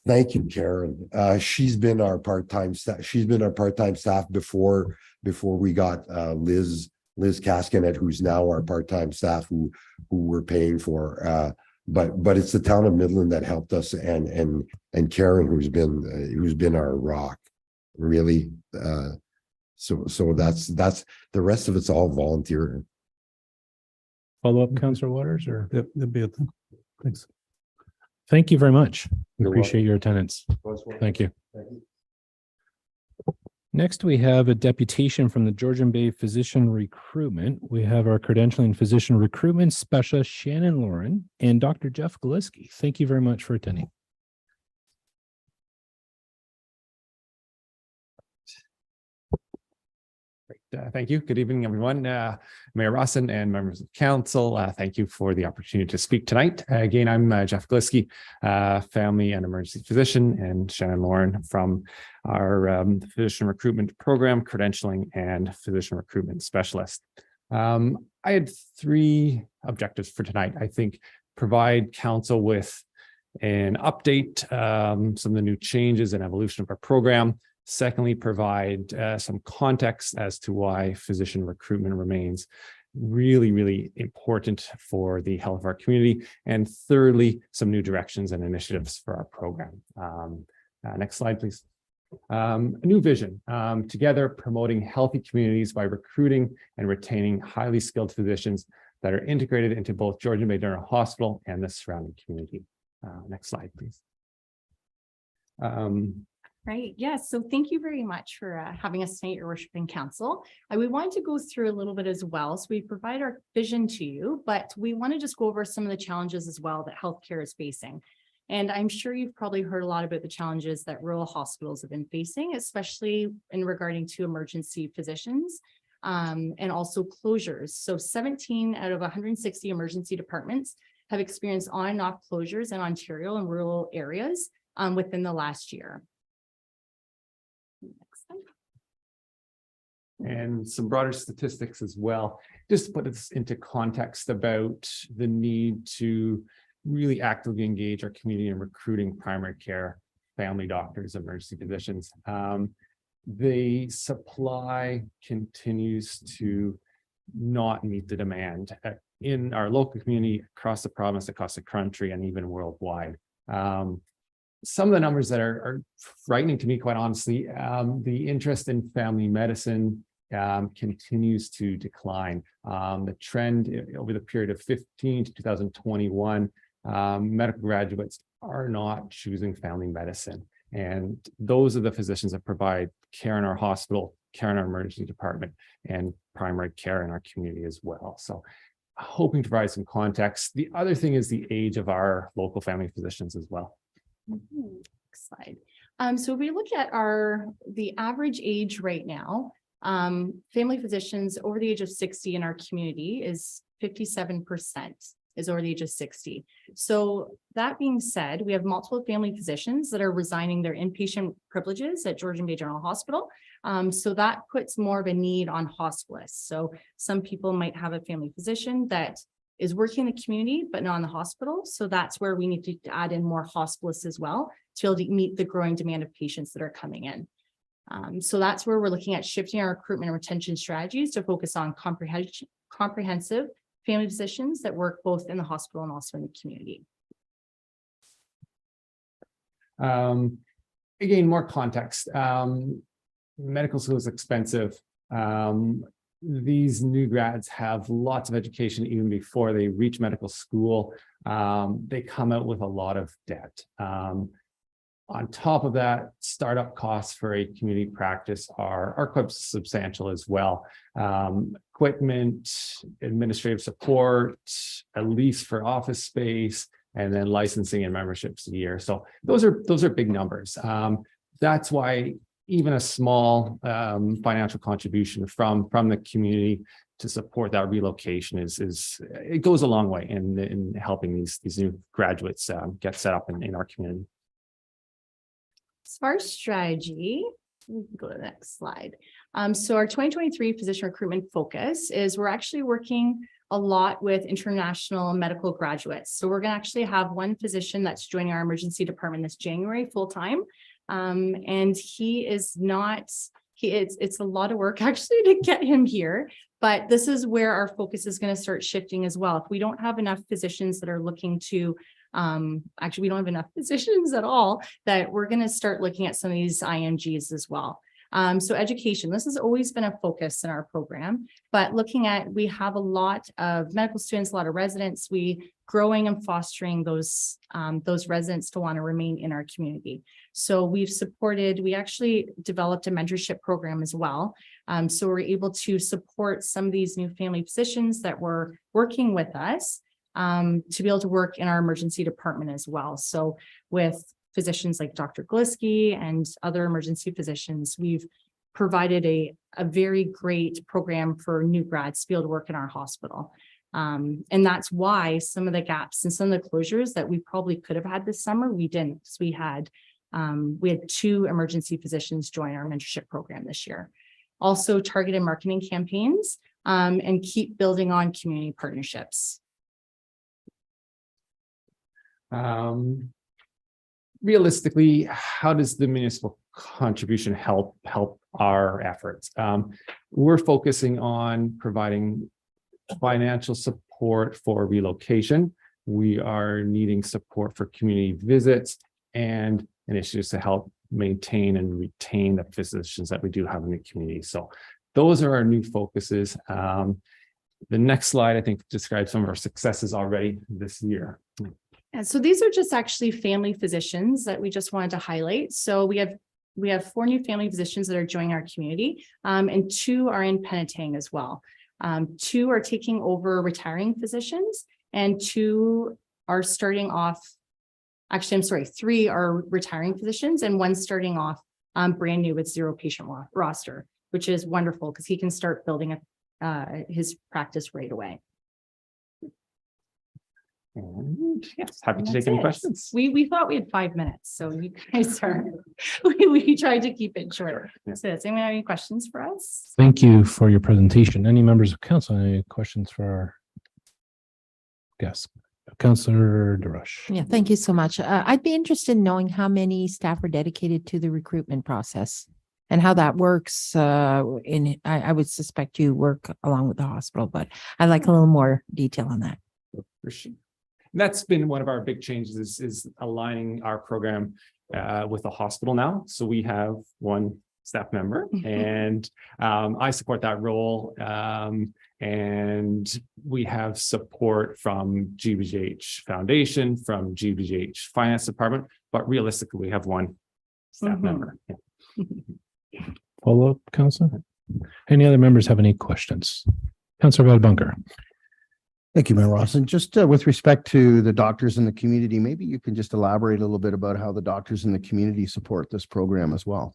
Speaker 10: Thank you, Karen. She's been our part-time staff. She's been our part-time staff before we got Liz Kaskanet, who's now our part-time staff, who we're paying for. But it's the town of Midland that helped us, and Karen, who's been our rock, really. So that's the rest of it's all volunteer.
Speaker 2: Follow up, Councillor Waters, or?
Speaker 11: Yep, that'd be it. Thanks.
Speaker 2: Thank you very much. We
Speaker 10: You're
Speaker 2: appreciate your attendance. Thank you.
Speaker 10: Thank you.
Speaker 2: Next, we have a deputation from the Georgian Bay Physician Recruitment. We have our credentialing physician recruitment specialist, Shannon Lauren, and Dr. Jeff Galiski. Thank you very much for attending.
Speaker 12: Thank you. Good evening, everyone. Mayor Rawson and members of council, thank you for the opportunity to speak tonight. Again, I'm Jeff Galiski, family and emergency physician, and Shannon Lauren from our physician recruitment program, credentialing and physician recruitment specialist. I had 3 objectives for tonight. I think provide council with an update, some of the new changes and evolution of our program. Secondly, provide some context as to why physician recruitment remains really, really important for the health of our community. And thirdly, some new directions and initiatives for our program. Next slide, please. A new vision, together promoting healthy communities by recruiting and retaining highly skilled physicians that are integrated into both Georgian Bay General Hospital and the surrounding community. Next slide, please.
Speaker 13: Right. Yes. So thank you very much for having us tonight, Your Worship and Council. We want to go through a little bit as well. So we provide our vision to you, but we want to just go over some of the challenges as well that healthcare is facing. And I'm sure you've probably heard a lot about the challenges that rural hospitals have been facing, especially in regarding to emergency physicians and also closures. So 17 out of 160 emergency departments have experienced on and off closures in Ontario and rural areas within the last year. Next slide.
Speaker 12: and some broader statistics as well, just to put this into context about the need to really actively engage our community in recruiting primary care, family doctors, emergency physicians. The supply continues to not meet the demand in our local community, across the province, across the country, and even worldwide. Some of the numbers that are frightening to me, quite honestly, the interest in family medicine continues to decline. The trend over the period of 15 to 2021, medical graduates are not choosing family medicine. And those are the physicians that provide care in our hospital, care in our emergency department, and primary care in our community as well. So hoping to provide some context. The other thing is the age of our local family physicians as well.
Speaker 13: Next slide. So if we look at the average age right now, family physicians over the age of 60 in our community is 57% is over the age of 60. So that being said, we have multiple family physicians that are resigning their inpatient privileges at Georgian Bay General Hospital. So that puts more of a need on hospitalists. So some people might have a family physician that is working in the community, but not in the hospital. So that's where we need to add in more hospitalists as well to be able to meet the growing demand of patients that are coming in. So that's where we're looking at shifting our recruitment and retention strategies to focus on comprehensive family physicians that work both in the hospital and also in the community.
Speaker 12: Again, more context. Medical school is expensive. These new grads have lots of education even before they reach medical school. They come out with a lot of debt. On top of that, startup costs for a community practice are quite substantial as well. Equipment, administrative support, a lease for office space, and then licensing and memberships a year. So those are big numbers. That's why even a small financial contribution from the community to support that relocation it goes a long way in helping these new graduates get set up in our community.
Speaker 13: As far as strategy, we can go to the next slide. So our 2023 physician recruitment focus is we're actually working a lot with international medical graduates. So we're going to actually have one physician that's joining our emergency department this January full-time. And it's a lot of work actually to get him here, but this is where our focus is going to start shifting as well. If we don't have enough physicians that are looking to actually, we don't have enough physicians at all, that we're going to start looking at some of these IMGs as well. So education, this has always been a focus in our program, but we have a lot of medical students, a lot of residents, growing and fostering those residents to want to remain in our community. So we actually developed a mentorship program as well. So we're able to support some of these new family physicians that were working with us to be able to work in our emergency department as well. So with physicians like Dr. Gliski and other emergency physicians, we've provided a very great program for new grads to be able to work in our hospital. And that's why some of the gaps and some of the closures that we probably could have had this summer, we didn't. So we had 2 emergency physicians join our mentorship program this year. Also targeted marketing campaigns and keep building on community partnerships.
Speaker 12: Realistically, how does the municipal contribution help our efforts? We're focusing on providing financial support for relocation. We are needing support for community visits and initiatives to help maintain and retain the physicians that we do have in the community. So those are our new focuses. The next slide, I think, describes some of our successes already this year.
Speaker 13: And so these are just actually family physicians that we just wanted to highlight. So we have 4 new family physicians that are joining our community, and 2 are in Penetang as well. 2 are taking over retiring physicians, and 2 are starting off. Actually, I'm sorry, 3 are retiring physicians, and 1 starting off brand new with 0 patient roster, which is wonderful because he can start building his practice right away.
Speaker 12: And yes, happy to
Speaker 13: That's
Speaker 12: take any
Speaker 13: it.
Speaker 12: questions.
Speaker 13: We thought we had 5 minutes, so you guys are, we tried to keep it short.
Speaker 12: Yeah.
Speaker 13: So does anyone have any questions for us?
Speaker 2: Thank you for your presentation. Any members of council, any questions for our guests? Councillor DeRush.
Speaker 14: Yeah, thank you so much. I'd be interested in knowing how many staff are dedicated to the recruitment process and how that works. I would suspect you work along with the hospital, but I'd like a little more detail on that.
Speaker 12: For sure. That's been one of our big changes is aligning our program with the hospital now. So we have one staff member and I support that role. And we have support from GBGH Foundation, from GBGH Finance Department, but realistically, we have one staff member. Yeah.
Speaker 2: Follow up, Councillor? Any other members have any questions? Councillor Bunker.
Speaker 5: Thank you, Mayor Rawson. Just with respect to the doctors in the community, maybe you can just elaborate a little bit about how the doctors in the community support this program as well.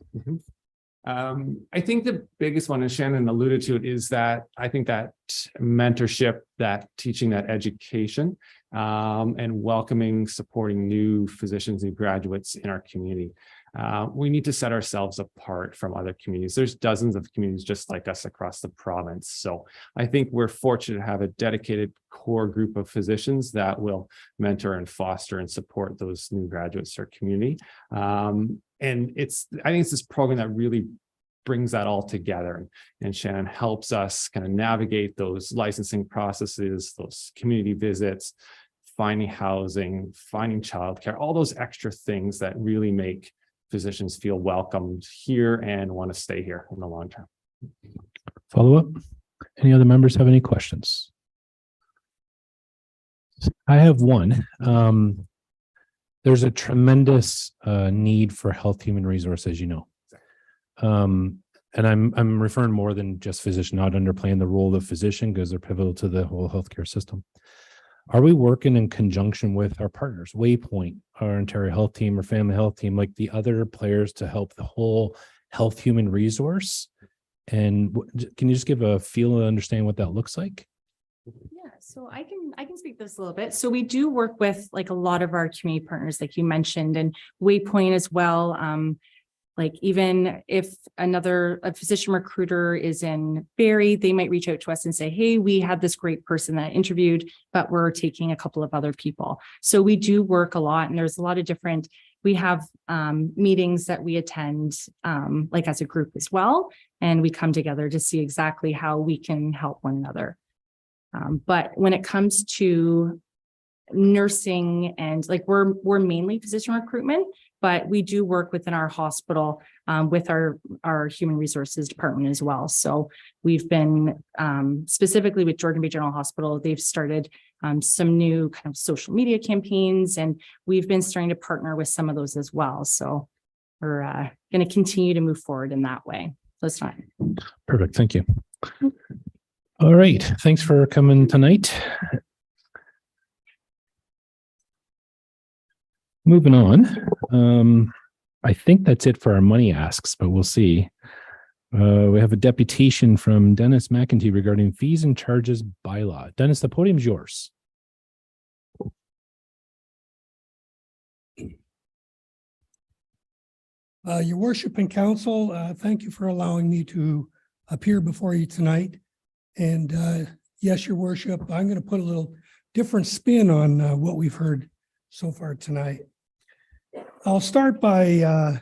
Speaker 12: I think the biggest one, and Shannon alluded to it, is that I think that mentorship, that teaching, that education, and welcoming, supporting new physicians and graduates in our community. We need to set ourselves apart from other communities. There's dozens of communities just like us across the province. So I think we're fortunate to have a dedicated core group of physicians that will mentor and foster and support those new graduates to our community. And I think it's this program that really brings that all together. And Shannon helps us kind of navigate those licensing processes, those community visits, finding housing, finding childcare, all those extra things that really make physicians feel welcomed here and want to stay here in the long term.
Speaker 2: Follow up? Any other members have any questions? I have one. There's a tremendous need for health human resources, you know. And I'm referring more than just physician, not underplaying the role of physician because they're pivotal to the whole healthcare system. Are we working in conjunction with our partners, Waypoint, our Ontario Health Team, or Family Health Team, like the other players to help the whole health human resource? And can you just give a feel and understand what that looks like?
Speaker 13: Yeah, so I can speak to this a little bit. So we do work with like a lot of our community partners, like you mentioned, and Waypoint as well. Like even if a physician recruiter is in Barrie, they might reach out to us and say, hey, we had this great person that interviewed, but we're taking a couple of other people. So we do work a lot, and there's a lot of different, we have meetings that we attend like as a group as well. And we come together to see exactly how we can help one another. But when it comes to nursing and like we're mainly physician recruitment, but we do work within our hospital with our human resources department as well. So we've been specifically with Georgian Bay General Hospital, they've started some new kind of social media campaigns, and we've been starting to partner with some of those as well. So we're going to continue to move forward in that way. So it's fine.
Speaker 2: Perfect. Thank you. All right. Thanks for coming tonight. Moving on. I think that's it for our money asks, but we'll see. We have a deputation from Dennis McEntee regarding fees and charges bylaw. Dennis, the podium's yours.
Speaker 15: Your worship and council, thank you for allowing me to appear before you tonight. And yes, your worship, I'm going to put a little different spin on what we've heard so far tonight. I'll start by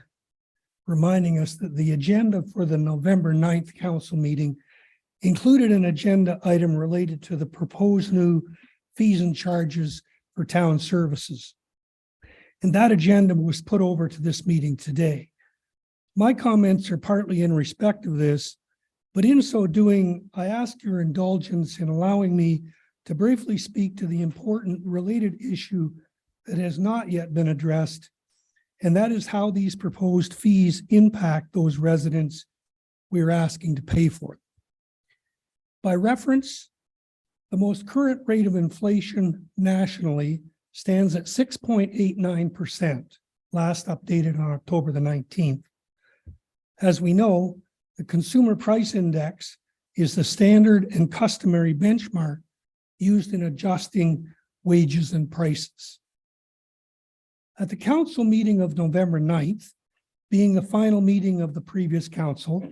Speaker 15: reminding us that the agenda for the November 9th council meeting included an agenda item related to the proposed new fees and charges for town services. And that agenda was put over to this meeting today. My comments are partly in respect of this, but in so doing, I ask your indulgence in allowing me to briefly speak to the important related issue that has not yet been addressed, and that is how these proposed fees impact those residents we're asking to pay for them. By reference, the most current rate of inflation nationally stands at 6.89%, last updated on October the 19th. As we know, the Consumer Price Index is the standard and customary benchmark used in adjusting wages and prices. At the council meeting of November 9th, being the final meeting of the previous council,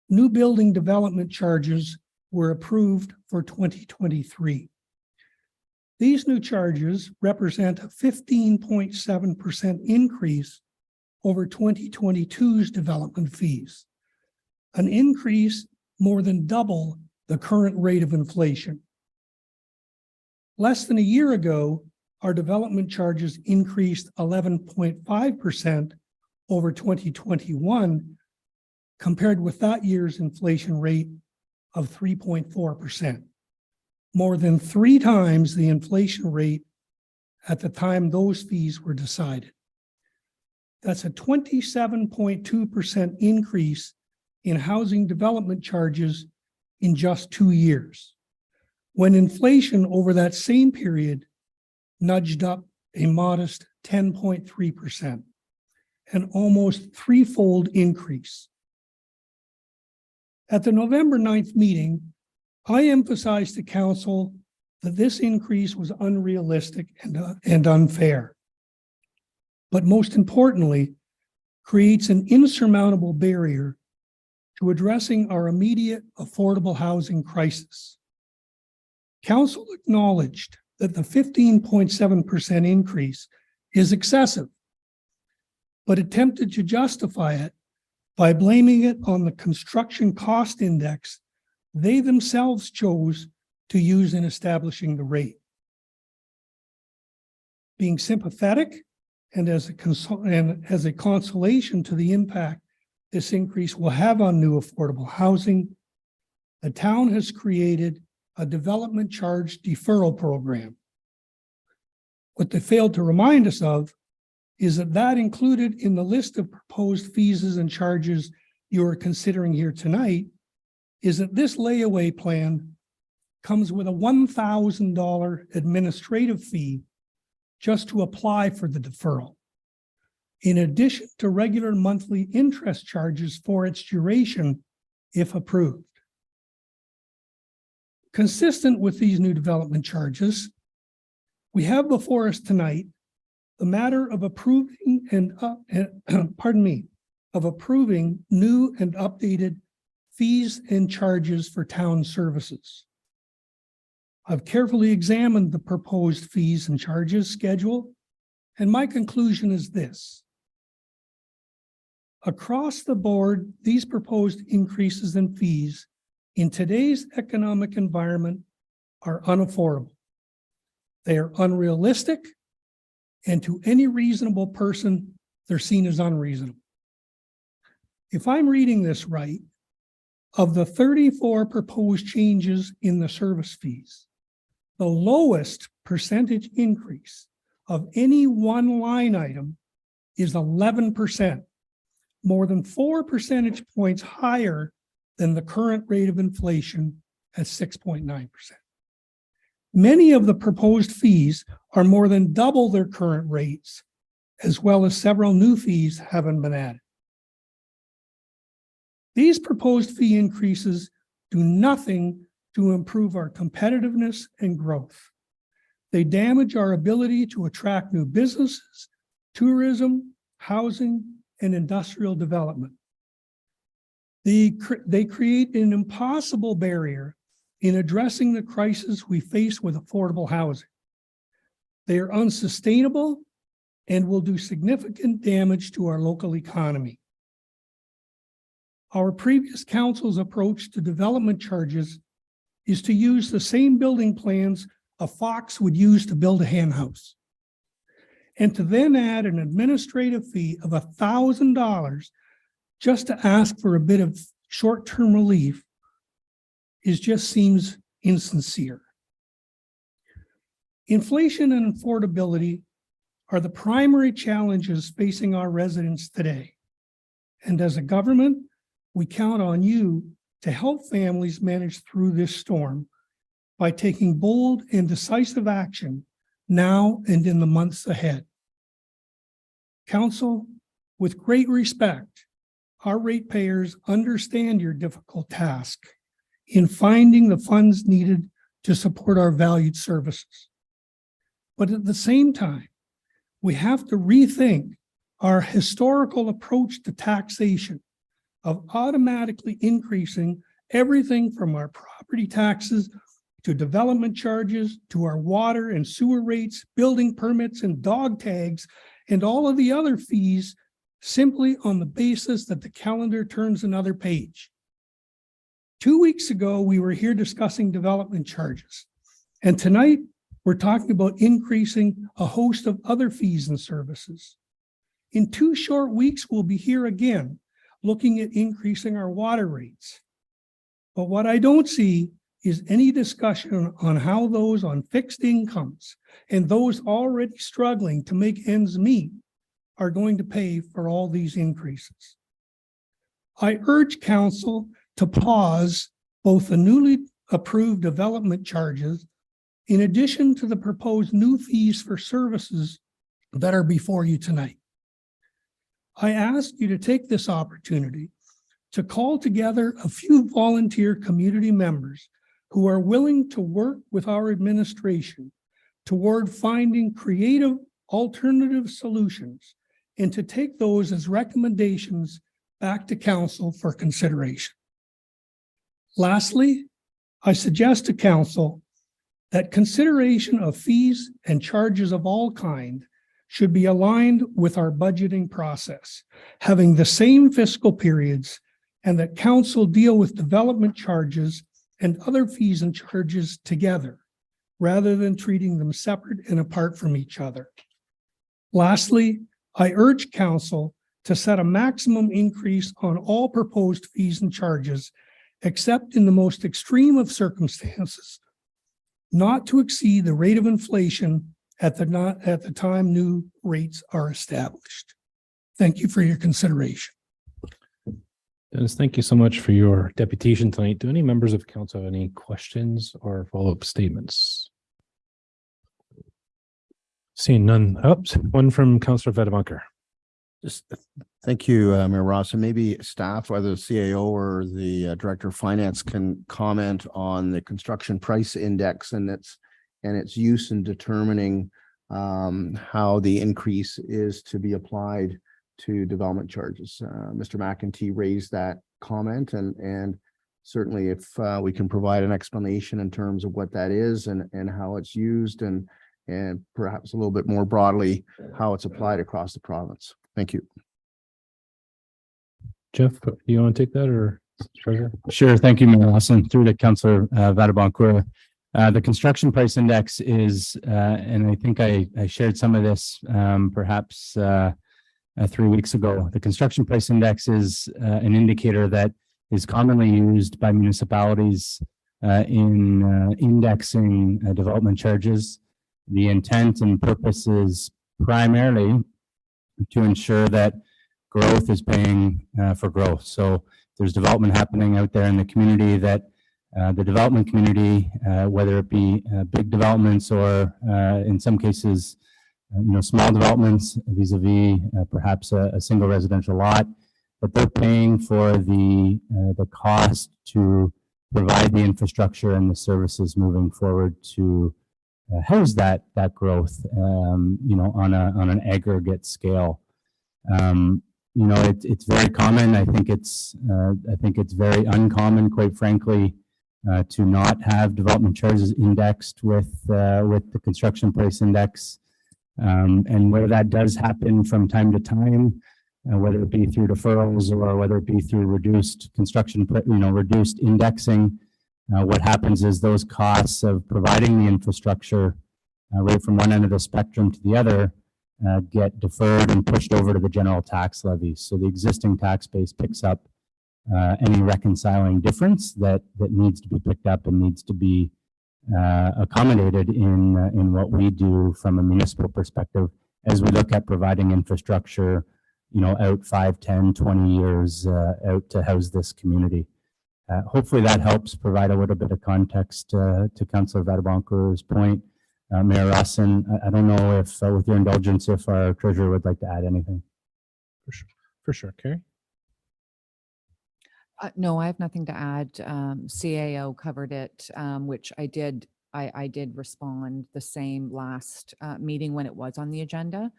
Speaker 15: new building development charges were approved for 2023. These new charges represent a 15.7% increase over 2022's development fees, an increase more than double the current rate of inflation. Less than a year ago, our development charges increased 11.5% over 2021, compared with that year's inflation rate of 3.4%, more than 3 times the inflation rate at the time those fees were decided. That's a 27.2% increase in housing development charges in just 2 years, when inflation over that same period nudged up a modest 10.3%, an almost threefold increase. At the November 9th meeting, I emphasized to council that this increase was unrealistic and unfair, but most importantly, creates an insurmountable barrier to addressing our immediate affordable housing crisis. Council acknowledged that the 15.7% increase is excessive, but attempted to justify it by blaming it on the construction cost index they themselves chose to use in establishing the rate. Being sympathetic and as a consolation to the impact this increase will have on new affordable housing, the town has created a development charge deferral program. What they failed to remind us of is that included in the list of proposed fees and charges you are considering here tonight is that this layaway plan comes with a $1,000 administrative fee just to apply for the deferral, in addition to regular monthly interest charges for its duration if approved. Consistent with these new development charges, we have before us tonight the matter of approving approving new and updated fees and charges for town services. I've carefully examined the proposed fees and charges schedule, and my conclusion is this. Across the board, these proposed increases in fees in today's economic environment are unaffordable. They are unrealistic, and to any reasonable person, they're seen as unreasonable. If I'm reading this right, of the 34 proposed changes in the service fees, the lowest percentage increase of any one line item is 11%, more than 4 percentage points higher than the current rate of inflation at 6.9%. Many of the proposed fees are more than double their current rates, as well as several new fees haven't been added. These proposed fee increases do nothing to improve our competitiveness and growth. They damage our ability to attract new businesses, tourism, housing, and industrial development. They create an impossible barrier in addressing the crisis we face with affordable housing. They are unsustainable and will do significant damage to our local economy. Our previous council's approach to development charges is to use the same building plans a fox would use to build a hen house, and to then add an administrative fee of $1,000 just to ask for a bit of short-term relief just seems insincere. Inflation and affordability are the primary challenges facing our residents today. And as a government, we count on you to help families manage through this storm by taking bold and decisive action now and in the months ahead. Council, with great respect, our ratepayers understand your difficult task in finding the funds needed to support our valued services. But at the same time, we have to rethink our historical approach to taxation of automatically increasing everything from our property taxes to development charges, to our water and sewer rates, building permits and dog tags, and all of the other fees simply on the basis that the calendar turns another page. 2 weeks ago, we were here discussing development charges. And tonight, we're talking about increasing a host of other fees and services. In 2 short weeks, we'll be here again, looking at increasing our water rates. But what I don't see is any discussion on how those on fixed incomes and those already struggling to make ends meet are going to pay for all these increases. I urge council to pause both the newly approved development charges in addition to the proposed new fees for services that are before you tonight. I ask you to take this opportunity to call together a few volunteer community members who are willing to work with our administration toward finding creative alternative solutions and to take those as recommendations back to council for consideration. Lastly, I suggest to council that consideration of fees and charges of all kind should be aligned with our budgeting process, having the same fiscal periods, and that council deal with development charges and other fees and charges together, rather than treating them separate and apart from each other. Lastly, I urge council to set a maximum increase on all proposed fees and charges, except in the most extreme of circumstances, not to exceed the rate of inflation at the time new rates are established. Thank you for your consideration.
Speaker 2: Dennis, thank you so much for your deputation tonight. Do any members of council have any questions or follow-up statements? Seeing none. Oops, one from Councillor Vedabunker.
Speaker 5: Just thank you, Mayor Ross, and maybe staff, whether the CAO or the Director of Finance, can comment on the construction price index and its use in determining how the increase is to be applied to development charges. Mr. McEntee raised that comment, and certainly if we can provide an explanation in terms of what that is and how it's used, and perhaps a little bit more broadly how it's applied across the province. Thank you.
Speaker 2: Jeff, do you want to take that, or Treasurer?
Speaker 16: Sure. Thank you, Mayor Lawson. Through to Councillor Vadaboncourt. The construction price index is, and I think I shared some of this perhaps 3 weeks ago. The construction price index is an indicator that is commonly used by municipalities in indexing development charges. The intent and purpose is primarily to ensure that growth is paying for growth. So there's development happening out there in the community that the development community, whether it be big developments or in some cases, small developments vis-a-vis perhaps a single residential lot, but they're paying for the cost to provide the infrastructure and the services moving forward to house that growth, on an aggregate scale. It's very common. I think it's very uncommon, quite frankly, to not have development charges indexed with the construction price index. And where that does happen from time to time, whether it be through deferrals or whether it be through reduced construction, reduced indexing, what happens is those costs of providing the infrastructure right from one end of the spectrum to the other get deferred and pushed over to the general tax levy. So the existing tax base picks up any reconciling difference that needs to be picked up and needs to be accommodated in what we do from a municipal perspective as we look at providing infrastructure, out 5, 10, 20 years out to house this community. Hopefully that helps provide a little bit of context to Councillor Vadaboncourt's point. Mayor Rossin, I don't know if, with your indulgence, if our treasurer would like to add anything.
Speaker 2: For sure. Carrie?
Speaker 14: No, I have nothing to add. CAO covered it, which I did I did respond the same last meeting when it was on the agenda.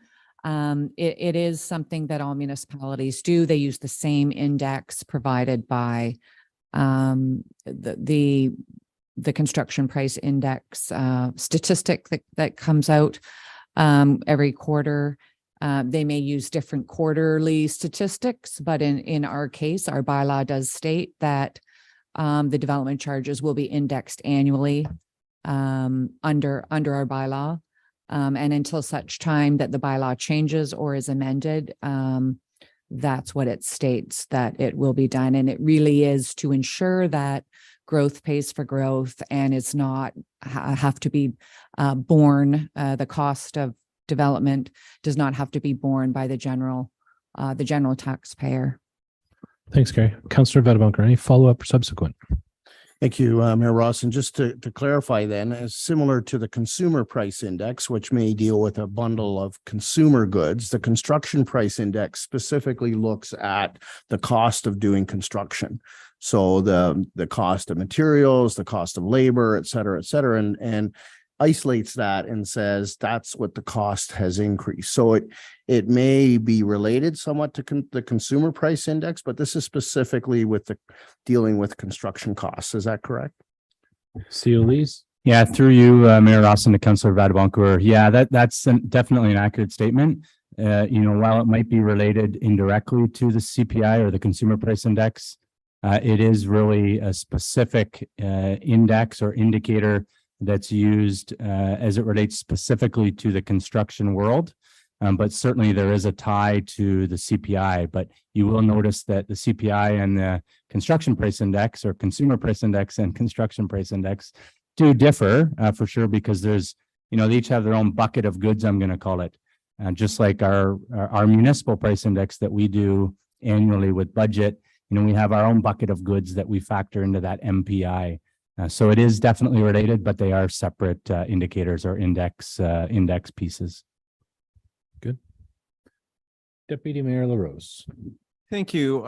Speaker 14: It is something that all municipalities do. They use the same index provided by the construction price index statistic that comes out every quarter. They may use different quarterly statistics, but in our case, our bylaw does state that the development charges will be indexed annually under our bylaw. And until such time that the bylaw changes or is amended, that's what it states that it will be done. And it really is to ensure that growth pays for growth and it's not have to be borne. The cost of development does not have to be borne by the general taxpayer.
Speaker 2: Thanks, Gary. Councillor Vadabonker, any follow-up or subsequent?
Speaker 5: Thank you, Mayor Ross. And just to clarify then, as similar to the consumer price index, which may deal with a bundle of consumer goods, the construction price index specifically looks at the cost of doing construction. So the cost of materials, the cost of labor, et cetera, and isolates that and says that's what the cost has increased. So it may be related somewhat to the consumer price index, but this is specifically with the dealing with construction costs. Is that correct?
Speaker 2: Lees?
Speaker 16: Yeah, through you, Mayor Ross and to Councillor Vadabonker. Yeah, that's definitely an accurate statement. While it might be related indirectly to the CPI or the consumer price index, it is really a specific index or indicator that's used as it relates specifically to the construction world. But certainly there is a tie to the CPI, but you will notice that the CPI and the construction price index or consumer price index and construction price index do differ for sure, because there's, they each have their own bucket of goods, I'm going to call it. Just like our municipal price index that we do annually with budget, we have our own bucket of goods that we factor into that MPI. So it is definitely related, but they are separate indicators or index pieces.
Speaker 2: Good. Deputy Mayor LaRose.
Speaker 17: Thank you.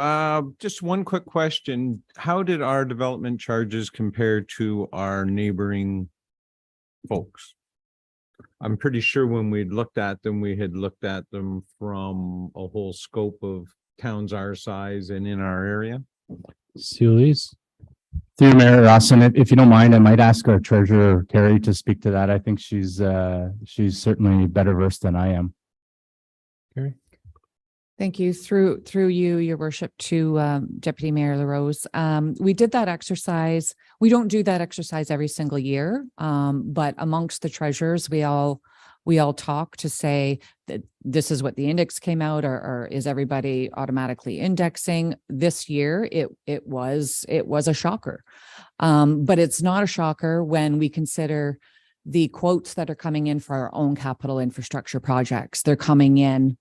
Speaker 17: Just one quick question. How did our development charges compare to our neighboring folks? I'm pretty sure when we looked at them, we had looked at them from a whole scope of towns our size and in our area.
Speaker 2: Lees?
Speaker 16: Through Mayor Ross, and if you don't mind, I might ask our treasurer, Carrie, to speak to that. I think she's certainly better versed than I am.
Speaker 2: Carrie?
Speaker 14: Thank you. Through you, your worship, to Deputy Mayor LaRose. We did that exercise. We don't do that exercise every single year, but amongst the treasurers, we all talk to say that this is what the index came out, or is everybody automatically indexing? This year, it was a shocker. But it's not a shocker when we consider the quotes that are coming in for our own capital infrastructure projects. They're coming in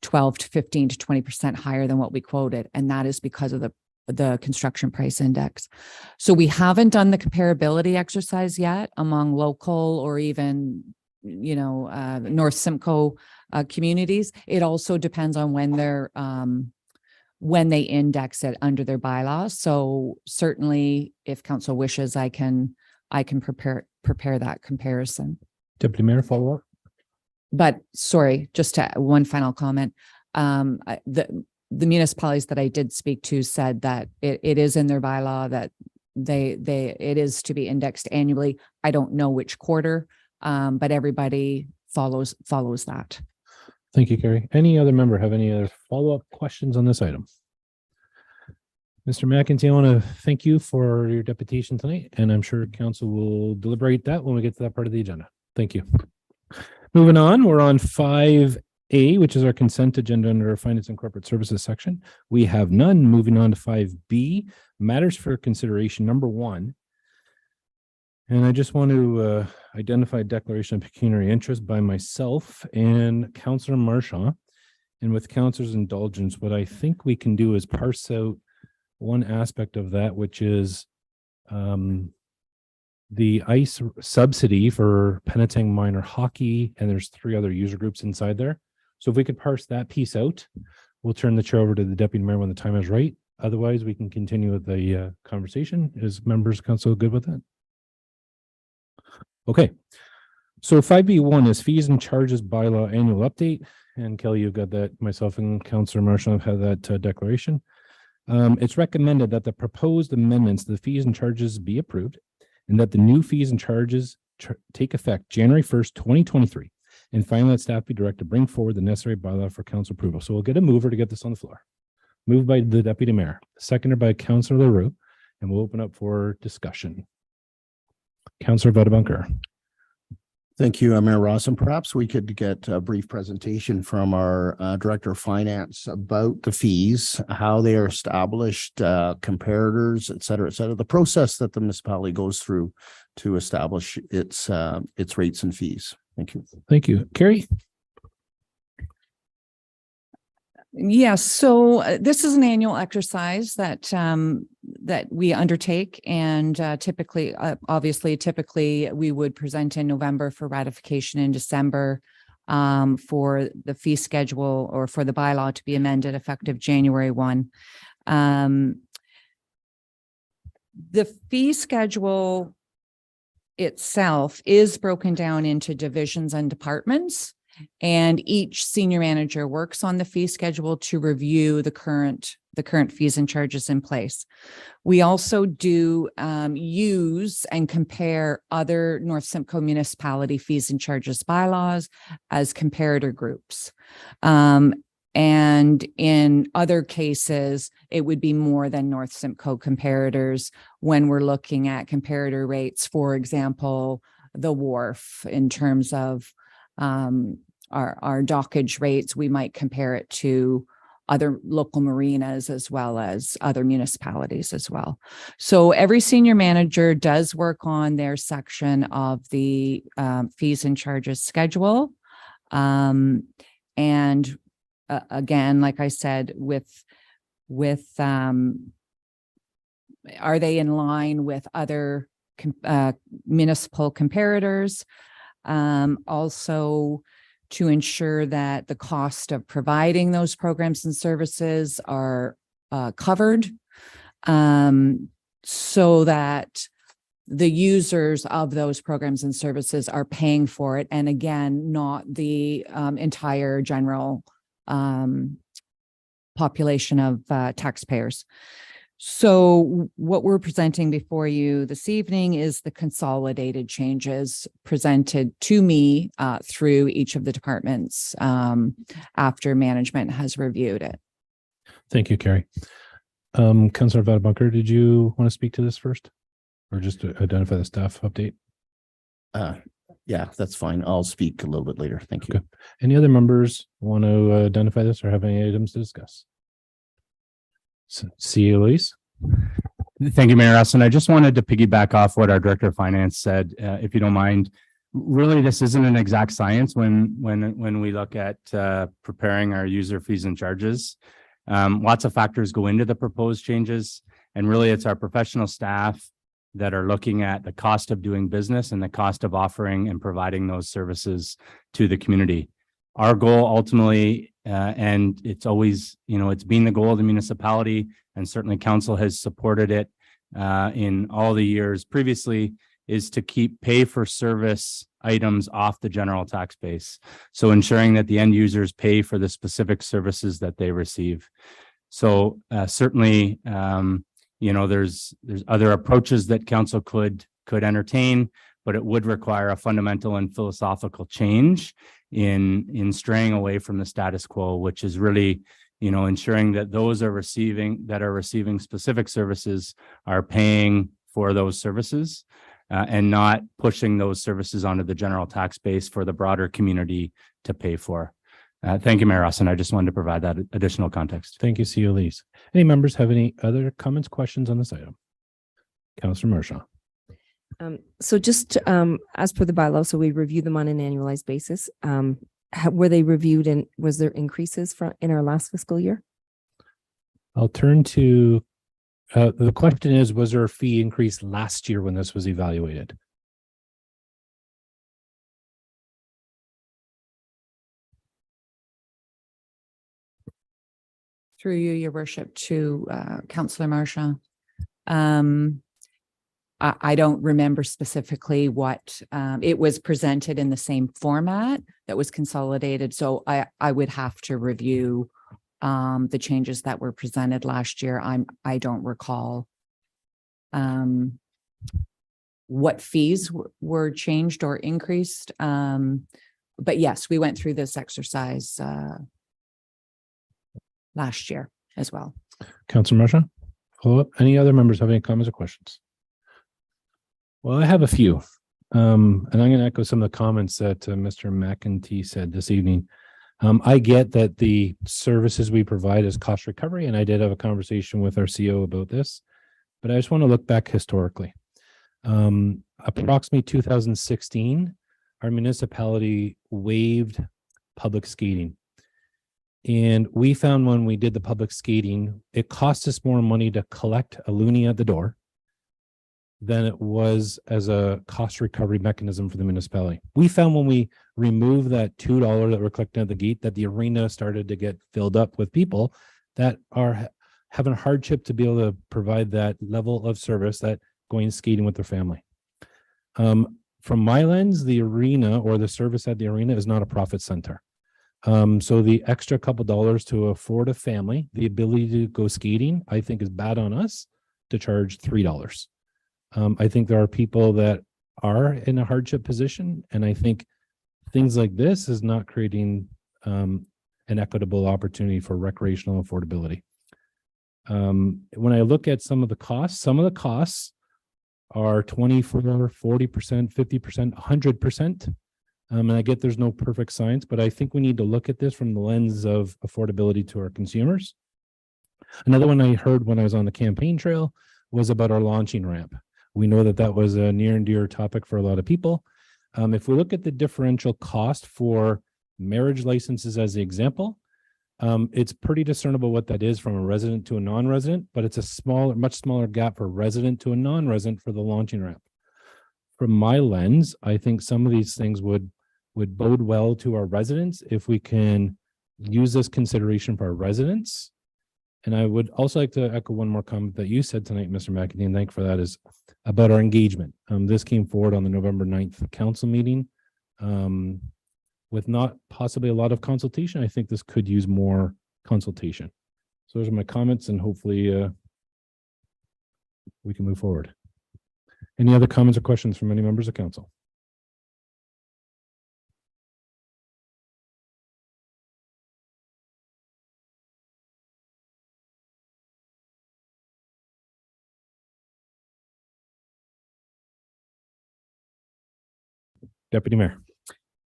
Speaker 14: 12 to 15 to 20% higher than what we quoted. And that is because of the construction price index. So we haven't done the comparability exercise yet among local or even, North Simcoe communities. It also depends on when they index it under their bylaws. So certainly if council wishes, I can prepare that comparison.
Speaker 2: Deputy Mayor, follow up.
Speaker 14: But sorry, just to one final comment. The municipalities that I did speak to said that it is in their bylaw that it is to be indexed annually. I don't know which quarter, but everybody follows that.
Speaker 2: Thank you, Carrie. Any other member have any other follow-up questions on this item? Mr. McEntee, I want to thank you for your deputation tonight, and I'm sure council will deliberate that when we get to that part of the agenda. Thank you. Moving on, we're on 5A, which is our consent agenda under our Finance and Corporate Services section. We have none. Moving on to 5B, matters for consideration, number 1. And I just want to identify a declaration of pecuniary interest by myself and Councillor Marchand. And with councillor's indulgence, what I think we can do is parse out one aspect of that, which is the ICE subsidy for Penetang minor hockey, and there's 3 other user groups inside there. So if we could parse that piece out, we'll turn the chair over to the deputy mayor when the time is right. Otherwise, we can continue with the conversation. Is members of council good with that? Okay. So 5B1 is fees and charges bylaw annual update. And Kelly, you've got that. Myself and Councillor Marshall have had that declaration. It's recommended that the proposed amendments to the fees and charges be approved and that the new fees and charges take effect January 1st, 2023. And finally, that staff be directed to bring forward the necessary bylaw for council approval. So we'll get a mover to get this on the floor. Moved by the Deputy Mayor, seconded by Councillor LaRue, and we'll open up for discussion. Councillor Vadabunker.
Speaker 5: Thank you, Mayor Ross. And perhaps we could get a brief presentation from our Director of Finance about the fees, how they are established, comparators, et cetera, the process that the municipality goes through to establish its rates and fees. Thank you.
Speaker 2: Thank you. Carrie?
Speaker 18: Yes, so this is an annual exercise that that we undertake, and typically we would present in November for ratification in December for the fee schedule or for the bylaw to be amended effective January 1. The fee schedule itself is broken down into divisions and departments. And each senior manager works on the fee schedule to review the current fees and charges in place. We also do use and compare other North Simcoe municipality fees and charges bylaws as comparator groups. And in other cases, it would be more than North Simcoe comparators when we're looking at comparator rates, for example, the wharf in terms of our dockage rates. We might compare it to other local marinas as well as other municipalities as well. So every senior manager does work on their section of the fees and charges schedule. And again, like I said, are they in line with other municipal comparators? Also, to ensure that the cost of providing those programs and services are covered, so that the users of those programs and services are paying for it. And again, not the entire general population of taxpayers. So what we're presenting before you this evening is the consolidated changes presented to me through each of the departments after management has reviewed it.
Speaker 2: Thank you, Carrie. Councillor Vadabunker, did you want to speak to this first? Or just to identify the staff update?
Speaker 5: Yeah, that's fine. I'll speak a little bit later. Thank you.
Speaker 2: Okay. Any other members want to identify this or have any items to discuss? See you, Elise.
Speaker 16: Thank you, Mayor Austin. I just wanted to piggyback off what our Director of Finance said, if you don't mind. Really, this isn't an exact science when we look at preparing our user fees and charges. Lots of factors go into the proposed changes, and really it's our professional staff that are looking at the cost of doing business and the cost of offering and providing those services to the community. Our goal ultimately, and it's always, it's been the goal of the municipality, and certainly council has supported it in all the years previously, is to keep pay for service items off the general tax base. So ensuring that the end users pay for the specific services that they receive. So certainly, there's other approaches that council could entertain, but it would require a fundamental and philosophical change in straying away from the status quo, which is really, ensuring that those are receiving specific services are paying for those services and not pushing those services onto the general tax base for the broader community to pay for. Thank you, Mayor Austin. I just wanted to provide that additional context.
Speaker 2: Thank you, CEO Elise. Any members have any other comments, questions on this item? Councillor Marshall.
Speaker 19: So just as per the bylaw, so we review them on an annualized basis. Were they reviewed and was there increases in our last fiscal year?
Speaker 2: I'll turn to, the question is, was there a fee increase last year when this was evaluated?
Speaker 18: Through you, your worship, to Councillor Marshall. I don't remember specifically what, it was presented in the same format that was consolidated. So I would have to review the changes that were presented last year. I don't recall what fees were changed or increased. But yes, we went through this exercise last year as well.
Speaker 2: Councilor Marchand, follow up. Any other members have any comments or questions? Well, I have a few. And I'm going to echo some of the comments that Mr. McEntee said this evening. I get that the services we provide is cost recovery, and I did have a conversation with our CEO about this, but I just want to look back historically. Approximately 2016, our municipality waived public skating. And we found when we did the public skating, it cost us more money to collect a loonie at the door than it was as a cost recovery mechanism for the municipality. We found when we removed that $2 that we're collecting at the gate, that the arena started to get filled up with people that are having a hardship to be able to provide that level of service, that going skating with their family. From my lens, the arena or the service at the arena is not a profit center. So the extra couple dollars to afford a family the ability to go skating, I think is bad on us to charge $3. I think there are people that are in a hardship position, and I think things like this is not creating an equitable opportunity for recreational affordability. When I look at some of the costs are 24, 40%, 50%, 100%. And I get there's no perfect science, but I think we need to look at this from the lens of affordability to our consumers. Another one I heard when I was on the campaign trail was about our launching ramp. We know that that was a near and dear topic for a lot of people. If we look at the differential cost for marriage licenses as the example, it's pretty discernible what that is from a resident to a non-resident, but it's a much smaller gap for resident to a non-resident for the launching ramp. From my lens, I think some of these things would bode well to our residents if we can use this consideration for our residents. And I would also like to echo one more comment that you said tonight, Mr. McEntee, and thank you for that, is about our engagement. This came forward on the November 9th council meeting. With not possibly a lot of consultation, I think this could use more consultation. So those are my comments, and hopefully we can move forward. Any other comments or questions from any members of council? Deputy Mayor.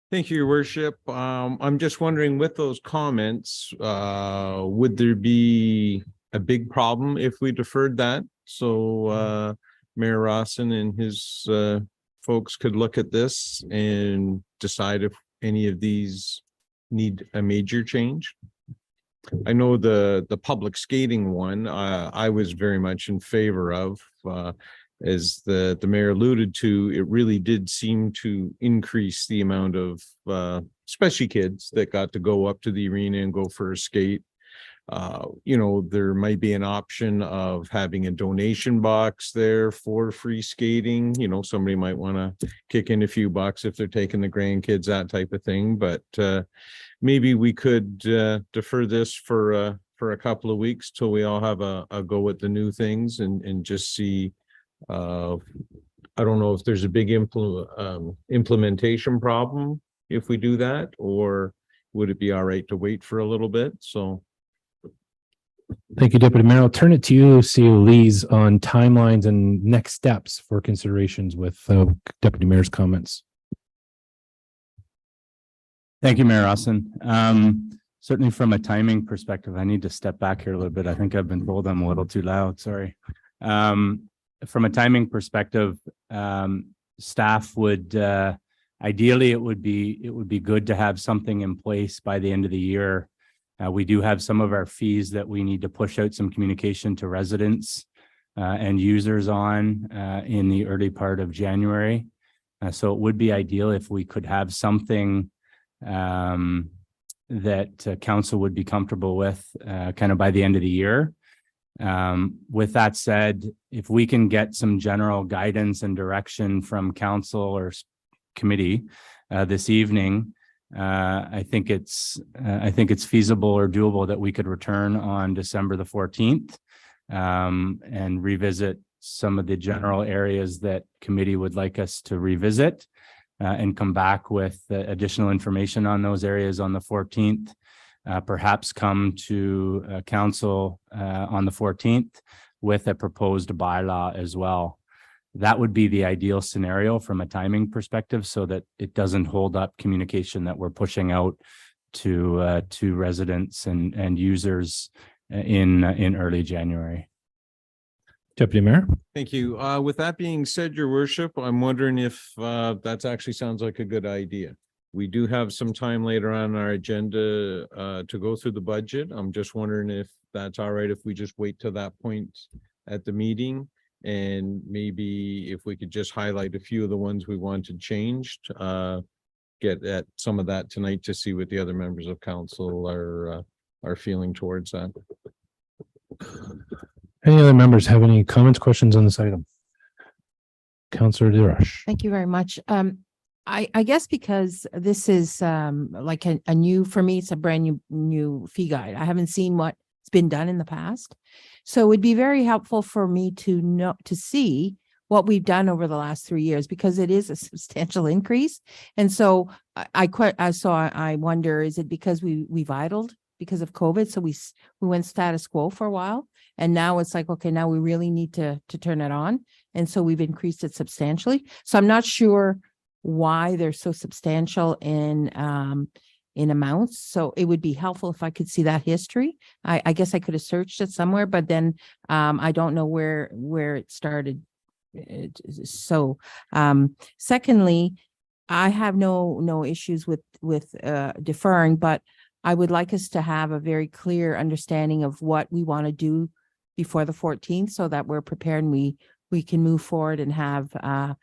Speaker 17: Thank you, Your Worship. I'm just wondering, with those comments, would there be a big problem if we deferred that? So Mayor Rawson and his folks could look at this and decide if any of these need a major change. I know the public skating one, I was very much in favor of. As the mayor alluded to, it really did seem to increase the amount of especially kids that got to go up to the arena and go for a skate. You know, there might be an option of having a donation box there for free skating. You know, somebody might want to kick in a few bucks if they're taking the grandkids, that type of thing. But maybe we could defer this for a couple of weeks till we all have a go at the new things and just see. I don't know if there's a big implementation problem if we do that, or would it be all right to wait for a little bit? So.
Speaker 2: Thank you, Deputy Mayor. I'll turn it to you, CEO Lees, on timelines and next steps for considerations with Deputy Mayor's comments.
Speaker 16: Thank you, Mayor Rawson. Certainly from a timing perspective, I need to step back here a little bit. I think I've been told I'm a little too loud. Sorry. From a timing perspective, staff would ideally it would be good to have something in place by the end of the year. We do have some of our fees that we need to push out some communication to residents and users on in the early part of January. So it would be ideal if we could have something that council would be comfortable with kind of by the end of the year. With that said, if we can get some general guidance and direction from council or committee this evening, I think it's feasible or doable that we could return on December the 14th and revisit some of the general areas that committee would like us to revisit and come back with additional information on those areas on the 14th. Perhaps come to council on the 14th with a proposed bylaw as well. That would be the ideal scenario from a timing perspective, so that it doesn't hold up communication that we're pushing out to residents and users in early January.
Speaker 2: Deputy Mayor.
Speaker 17: Thank you. With that being said, your worship, I'm wondering if that actually sounds like a good idea. We do have some time later on our agenda to go through the budget. I'm just wondering if that's all right, if we just wait to that point at the meeting, and maybe if we could just highlight a few of the ones we wanted changed, get at some of that tonight to see what the other members of council are feeling towards that.
Speaker 2: Any other members have any comments, questions on this item? Councillor DeRush.
Speaker 14: Thank you very much. I guess because this is like a new, for me, it's a brand new fee guide. I haven't seen what's been done in the past. So it would be very helpful for me to see what we've done over the last 3 years, because it is a substantial increase. And so I wonder, is it because we've idled because of COVID? So we went status quo for a while, and now it's like, okay, now we really need to turn it on. And so we've increased it substantially. So I'm not sure why they're so substantial in amounts. So it would be helpful if I could see that history. I guess I could have searched it somewhere, but then I don't know where it started. So secondly, I have no issues with deferring, but I would like us to have a very clear understanding of what we want to do before the 14th, so that we're prepared and we can move forward and have a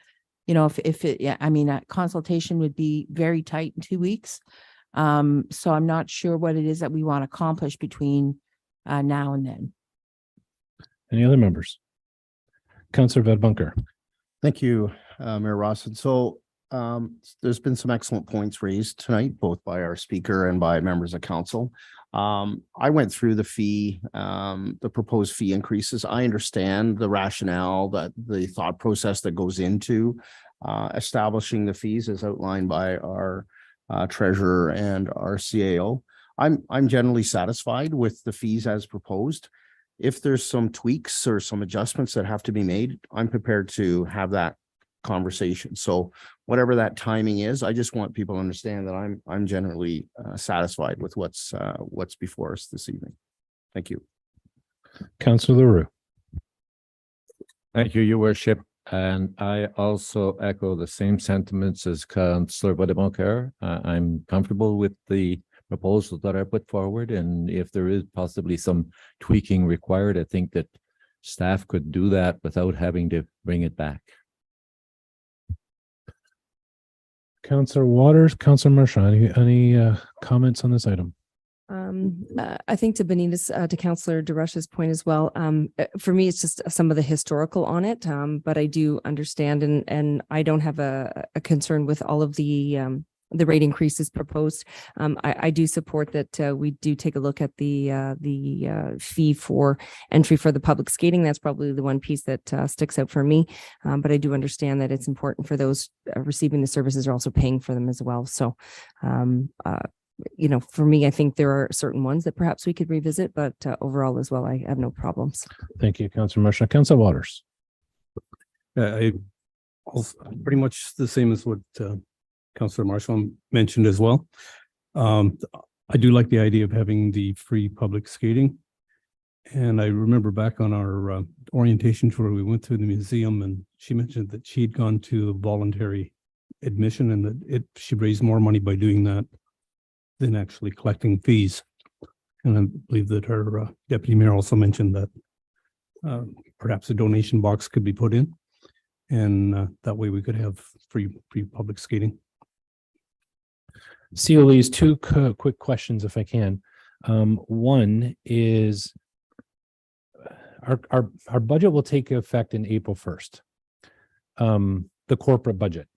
Speaker 14: consultation would be very tight in 2 weeks. So I'm not sure what it is that we want to accomplish between now and then.
Speaker 2: Any other members? Councillor Vedbunker.
Speaker 5: Thank you, Mayor Rawson. So there's been some excellent points raised tonight, both by our speaker and by members of council. I went through the proposed fee increases. I understand the rationale, that the thought process that goes into establishing the fees as outlined by our treasurer and our CAO. I'm generally satisfied with the fees as proposed. If there's some tweaks or some adjustments that have to be made, I'm prepared to have that conversation. So whatever that timing is, I just want people to understand that I'm generally satisfied with what's before us this evening. Thank you.
Speaker 2: Councillor Leroux.
Speaker 20: Thank you, Your Worship. And I also echo the same sentiments as Councillor Vedbunker. I'm comfortable with the proposal that I put forward, and if there is possibly some tweaking required, I think that staff could do that without having to bring it back.
Speaker 2: Councillor Waters, Councillor Marchand, any comments on this item?
Speaker 19: I think to Benita's, to Councillor DeRush's point as well, for me, it's just some of the historical on it, but I do understand, and I don't have a concern with all of the rate increases proposed. I do support that we do take a look at the fee for entry for the public skating. That's probably the one piece that sticks out for me. But I do understand that it's important for those receiving the services are also paying for them as well. So, for me, I think there are certain ones that perhaps we could revisit, but overall as well, I have no problems.
Speaker 2: Thank you, Councillor Marchand. Councillor Waters.
Speaker 11: I also pretty much the same as what Councillor Marshall mentioned as well. I do like the idea of having the free public skating. And I remember back on our orientation tour, we went to the museum, and she mentioned that she'd gone to voluntary admission, and that she raised more money by doing that than actually collecting fees. And I believe that her deputy mayor also mentioned that perhaps a donation box could be put in, and that way we could have free public skating.
Speaker 2: COE's two quick questions, if I can. One is, our budget will take effect in April 1st. The corporate budget.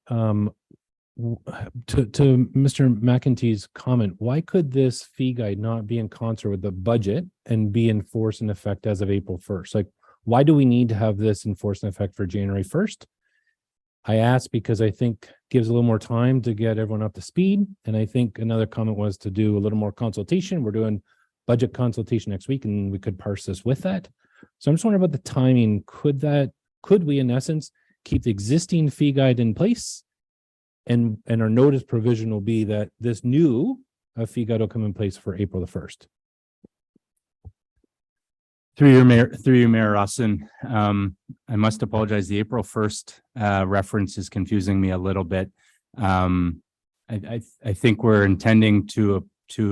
Speaker 2: To Mr. McEntee's comment, why could this fee guide not be in concert with the budget and be enforced in effect as of April 1st? Like, why do we need to have this enforced in effect for January 1st? I ask because I think gives a little more time to get everyone up to speed. And I think another comment was to do a little more consultation. We're doing budget consultation next week, and we could parse this with that. So I'm just wondering about the timing. Could we in essence keep the existing fee guide in place? And our notice provision will be that this new fee guide will come in place for April the 1st.
Speaker 16: Through your Mayor Rossin, I must apologize. The April 1st reference is confusing me a little bit. I think we're intending to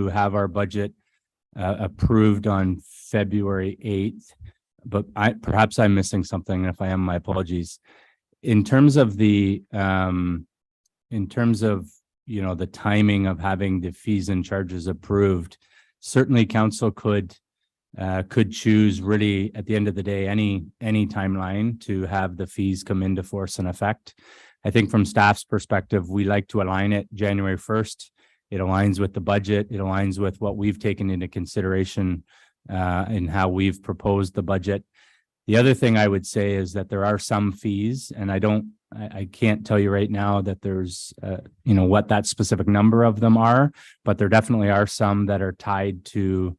Speaker 16: have our budget approved on February 8th, but perhaps I'm missing something. If I am, my apologies. In terms of the the timing of having the fees and charges approved, certainly council could choose really at the end of the day any timeline to have the fees come into force and effect. I think from staff's perspective, we like to align it January 1st. It aligns with the budget. It aligns with what we've taken into consideration in how we've proposed the budget. The other thing I would say is that there are some fees, and I can't tell you right now that there's what that specific number of them are, but there definitely are some that are tied to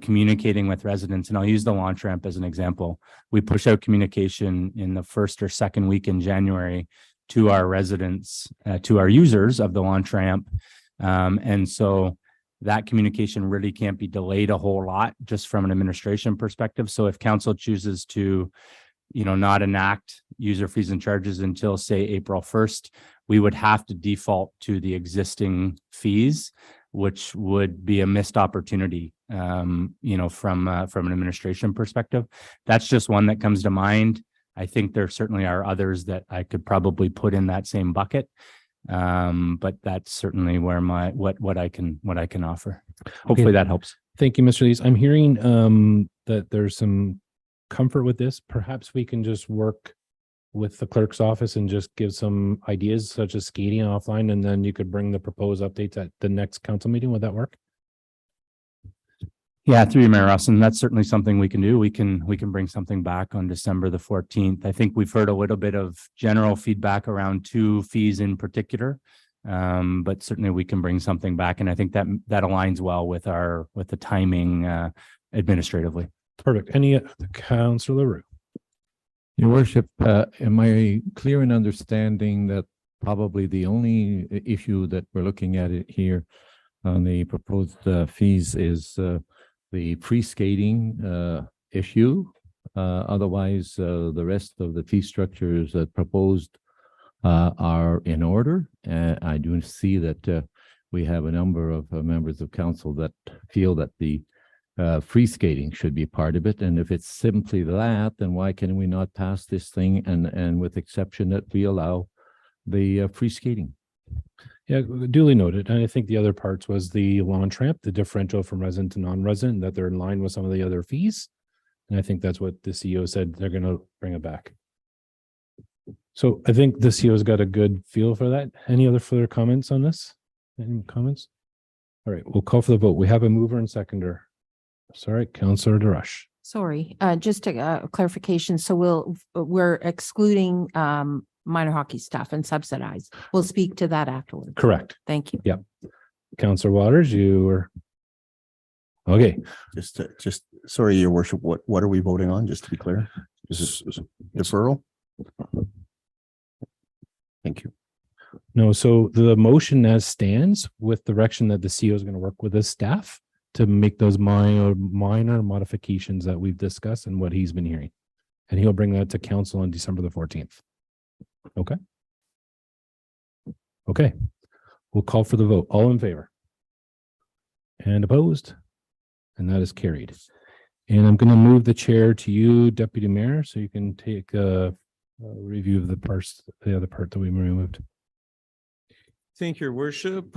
Speaker 16: communicating with residents. And I'll use the launch ramp as an example. We push out communication in the first or second week in January to our residents, to our users of the launch ramp. And so that communication really can't be delayed a whole lot just from an administration perspective. So if council chooses to, not enact user fees and charges until say April 1st, we would have to default to the existing fees, which would be a missed opportunity, from an administration perspective. That's just one that comes to mind. I think there certainly are others that I could probably put in that same bucket. But that's certainly where what I can offer. Hopefully that helps.
Speaker 2: Thank you, Mr. Lees. I'm hearing that there's some comfort with this. Perhaps we can just work with the clerk's office and just give some ideas such as skating offline, and then you could bring the proposed updates at the next council meeting. Would that work?
Speaker 16: Yeah, through you, Mayor Rossin, that's certainly something we can do. We can bring something back on December the 14th. I think we've heard a little bit of general feedback around two fees in particular, but certainly we can bring something back, and I think that aligns well with the timing administratively.
Speaker 2: Perfect. Any Councillor Leroux?
Speaker 20: Your worship, am I clear in understanding that probably the only issue that we're looking at it here on the proposed fees is the free skating issue? Otherwise, the rest of the fee structures proposed are in order. I do see that we have a number of members of council that feel that the free skating should be part of it. And if it's simply that, then why can we not pass this thing and with exception that we allow the free skating?
Speaker 2: Yeah, duly noted. And I think the other parts was the launch ramp, the differential from resident to non-resident, that they're in line with some of the other fees. And I think that's what the CEO said, they're going to bring it back. So I think the CEO's got a good feel for that. Any other further comments on this? Any comments? All right, we'll call for the vote. We have a mover and seconder. Sorry, Councillor DeRush.
Speaker 14: Sorry, just a clarification. So we're excluding minor hockey stuff and subsidized. We'll speak to that afterwards.
Speaker 2: Correct.
Speaker 14: Thank you.
Speaker 2: Yeah. Councillor Waters, you were. Okay.
Speaker 21: Just sorry, your worship, what are we voting on? Just to be clear, is this deferral? Thank you.
Speaker 2: No, so the motion as stands with direction that the CEO is going to work with his staff to make those minor modifications that we've discussed and what he's been hearing. And he'll bring that to council on December the 14th. Okay. Okay. We'll call for the vote. All in favor? And opposed? And that is carried. And I'm going to move the chair to you, Deputy Mayor, so you can take a review of the other part that we removed.
Speaker 17: Thank you, Your Worship.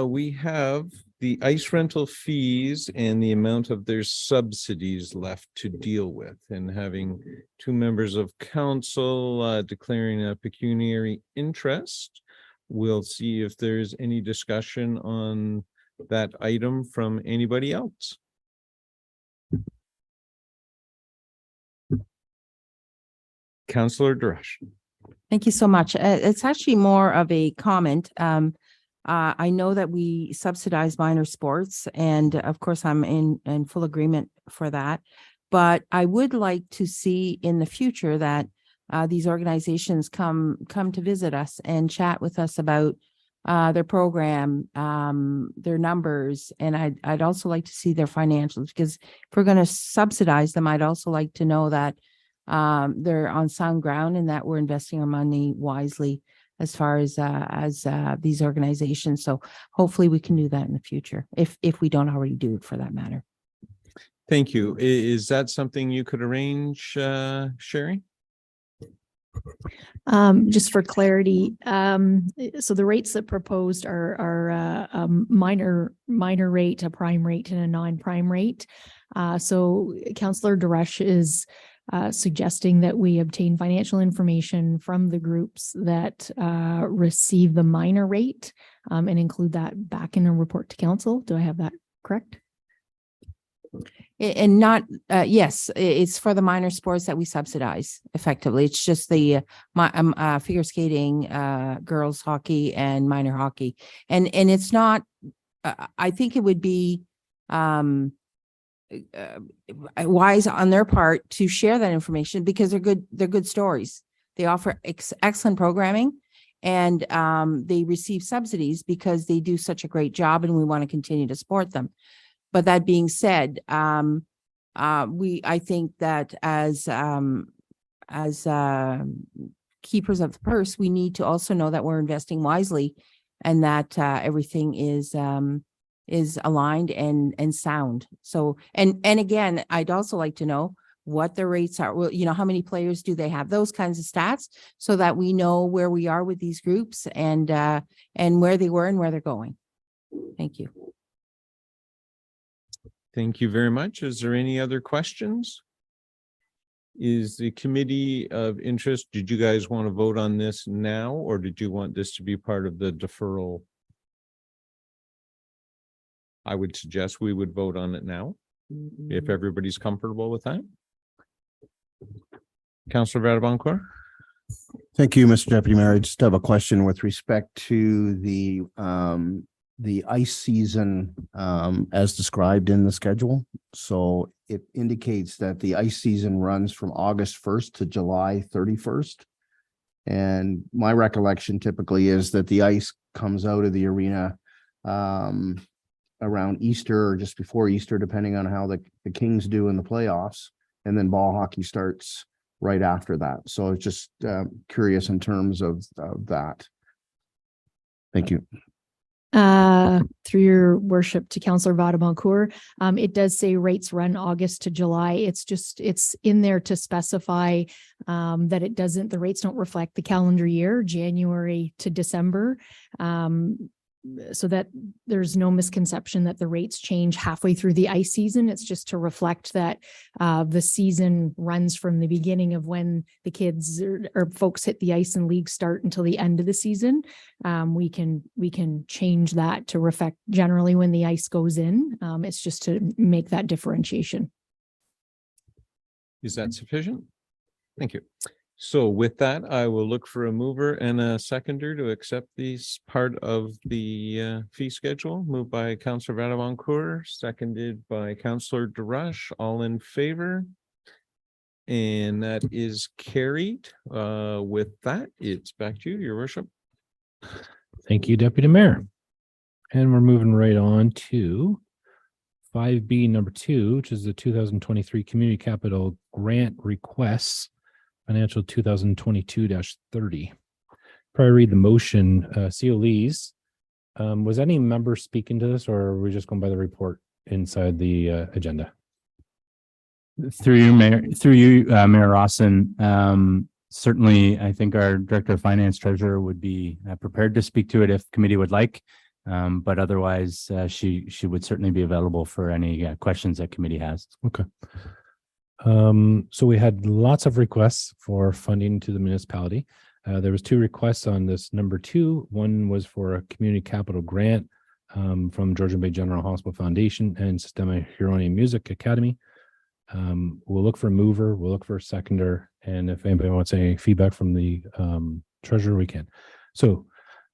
Speaker 17: We have the ice rental fees and the amount of their subsidies left to deal with, and having two members of council declaring a pecuniary interest. We'll see if there's any discussion on that item from anybody else. Councillor Drush.
Speaker 14: Thank you so much. It's actually more of a comment. I know that we subsidize minor sports, and of course, I'm in full agreement for that. But I would like to see in the future that these organizations come to visit us and chat with us about their program, their numbers, and I'd also like to see their financials, because if we're going to subsidize them, I'd also like to know that they're on sound ground and that we're investing our money wisely as far as these organizations. So hopefully we can do that in the future, if we don't already do it, for that matter.
Speaker 17: Thank you. Is that something you could arrange, Sherry?
Speaker 3: Just for clarity, so the rates that proposed are a minor rate, a prime rate, and a non-prime rate. So Councillor Drush is suggesting that we obtain financial information from the groups that receive the minor rate and include that back in a report to council. Do I have that correct?
Speaker 14: And not, yes, it's for the minor sports that we subsidize effectively. It's just the figure skating, girls hockey, and minor hockey. And it's not, I think it would be wise on their part to share that information, because they're good stories. They offer excellent programming, and they receive subsidies because they do such a great job, and we want to continue to support them. But that being said, I think that as keepers of the purse, we need to also know that we're investing wisely, and that everything is aligned and sound. So, and again, I'd also like to know what the rates are. Well, how many players do they have? Those kinds of stats, so that we know where we are with these groups, and where they were and where they're going. Thank you.
Speaker 17: Thank you very much. Is there any other questions? Is the committee of interest, did you guys want to vote on this now, or did you want this to be part of the deferral? I would suggest we would vote on it now, if everybody's comfortable with that. Councillor Vadaboncourt.
Speaker 5: Thank you, Mr. Deputy Mayor. I just have a question with respect to the ice season as described in the schedule. So it indicates that the ice season runs from August 1st to July 31st. And my recollection typically is that the ice comes out of the arena around Easter or just before Easter, depending on how the Kings do in the playoffs. And then ball hockey starts right after that. So it's just curious in terms of that. Thank you.
Speaker 3: Through your worship to Councillor Vadaboncourt, it does say rates run August to July. It's in there to specify that the rates don't reflect the calendar year, January to December. So that there's no misconception that the rates change halfway through the ice season. It's just to reflect that the season runs from the beginning of when the kids or folks hit the ice and leagues start until the end of the season. We can change that to reflect generally when the ice goes in. It's just to make that differentiation.
Speaker 17: Is that sufficient? Thank you. So with that, I will look for a mover and a seconder to accept this part of the fee schedule. Moved by Councillor Vadaboncourt, seconded by Councillor Drush. All in favor? And that is carried. With that, it's back to you, Your Worship.
Speaker 2: Thank you, Deputy Mayor. And we're moving right on to 5B number 2, which is the 2023 Community Capital Grant Requests. Financial 2022-30. Prior to read the motion, COLs, was any member speaking to this, or are we just going by the report inside the agenda?
Speaker 16: Through you, Mayor Rawson, certainly I think our Director of Finance Treasurer would be prepared to speak to it if committee would like. But otherwise, she would certainly be available for any questions that committee has.
Speaker 2: Okay. So we had lots of requests for funding to the municipality. There was 2 requests on this number 2. One was for a community capital grant from Georgian Bay General Hospital Foundation and Sistema Huronia Music Academy. We'll look for a mover, we'll look for a seconder, and if anybody wants any feedback from the treasurer, we can. So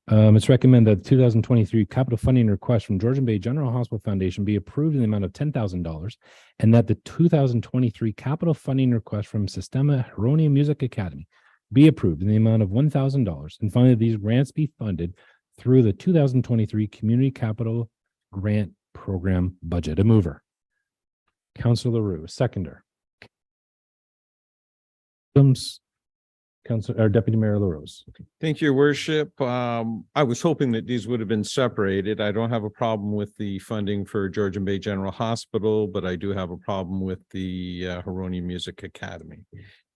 Speaker 2: it's recommended that the 2023 capital funding request from Georgian Bay General Hospital Foundation be approved in the amount of $10,000, and that the 2023 capital funding request from Sistema Huronia Music Academy be approved in the amount of $1,000. And finally, these grants be funded through the 2023 Community Capital Grant Program budget. A mover. Councilor LaRue, seconder. Council or Deputy Mayor LaRose.
Speaker 17: Thank you, Your Worship. I was hoping that these would have been separated. I don't have a problem with the funding for Georgian Bay General Hospital, but I do have a problem with the Huronia Music Academy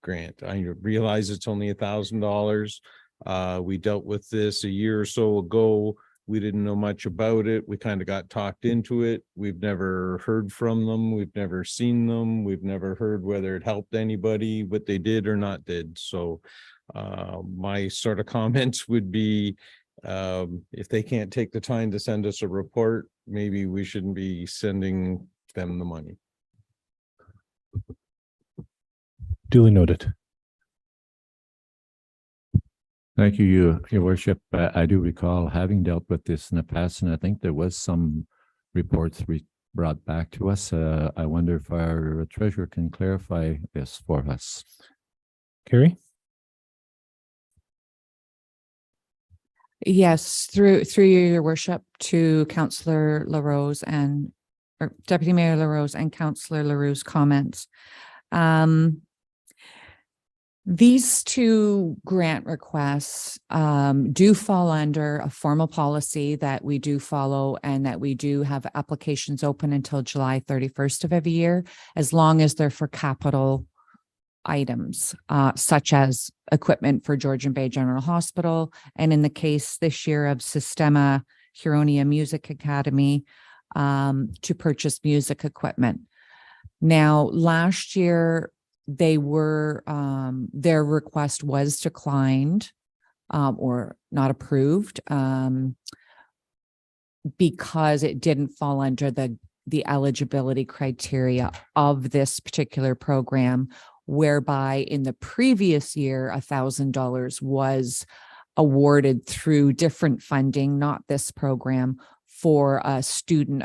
Speaker 17: grant. I realize it's only $1,000. We dealt with this a year or so ago. We didn't know much about it. We kind of got talked into it. We've never heard from them. We've never seen them. We've never heard whether it helped anybody, what they did or not did. So my sort of comments would be, if they can't take the time to send us a report, maybe we shouldn't be sending them the money.
Speaker 2: Duly noted.
Speaker 20: Thank you, Your Worship. I do recall having dealt with this in the past, and I think there was some reports brought back to us. I wonder if our treasurer can clarify this for us.
Speaker 2: Carrie?
Speaker 18: Yes, through you, Your Worship, to Councillor LaRose and or Deputy Mayor LaRose and Councillor LaRue's comments. These 2 grant requests do fall under a formal policy that we do follow, and that we do have applications open until July 31st of every year, as long as they're for capital items, such as equipment for Georgian Bay General Hospital, and in the case this year of Sistema Huronia Music Academy, to purchase music equipment. Now, last year, they were their request was declined or not approved because it didn't fall under the eligibility criteria of this particular program, whereby in the previous year $1,000 was awarded through different funding, not this program, for a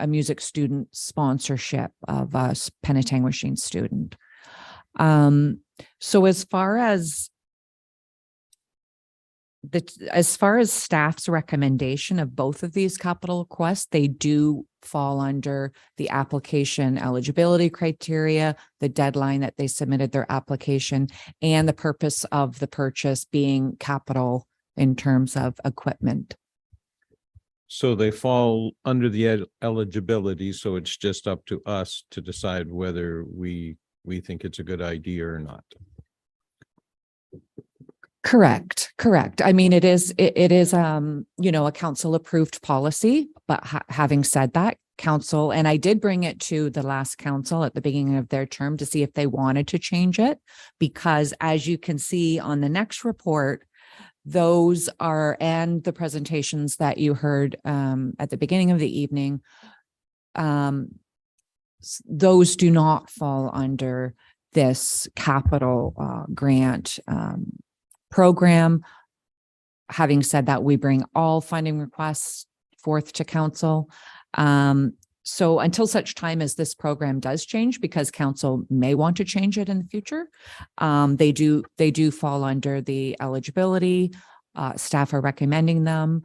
Speaker 18: music student sponsorship of a Penetanguishene student. So as far as staff's recommendation of both of these capital requests, they do fall under the application eligibility criteria, the deadline that they submitted their application, and the purpose of the purchase being capital in terms of equipment.
Speaker 17: So they fall under the eligibility, so it's just up to us to decide whether we think it's a good idea or not.
Speaker 18: Correct. I mean, it is a council approved policy, but having said that, council, and I did bring it to the last council at the beginning of their term to see if they wanted to change it, because as you can see on the next report, those are, and the presentations that you heard at the beginning of the evening, those do not fall under this capital grant program. Having said that, we bring all funding requests forth to council. So until such time as this program does change, because council may want to change it in the future, they do fall under the eligibility. Staff are recommending them.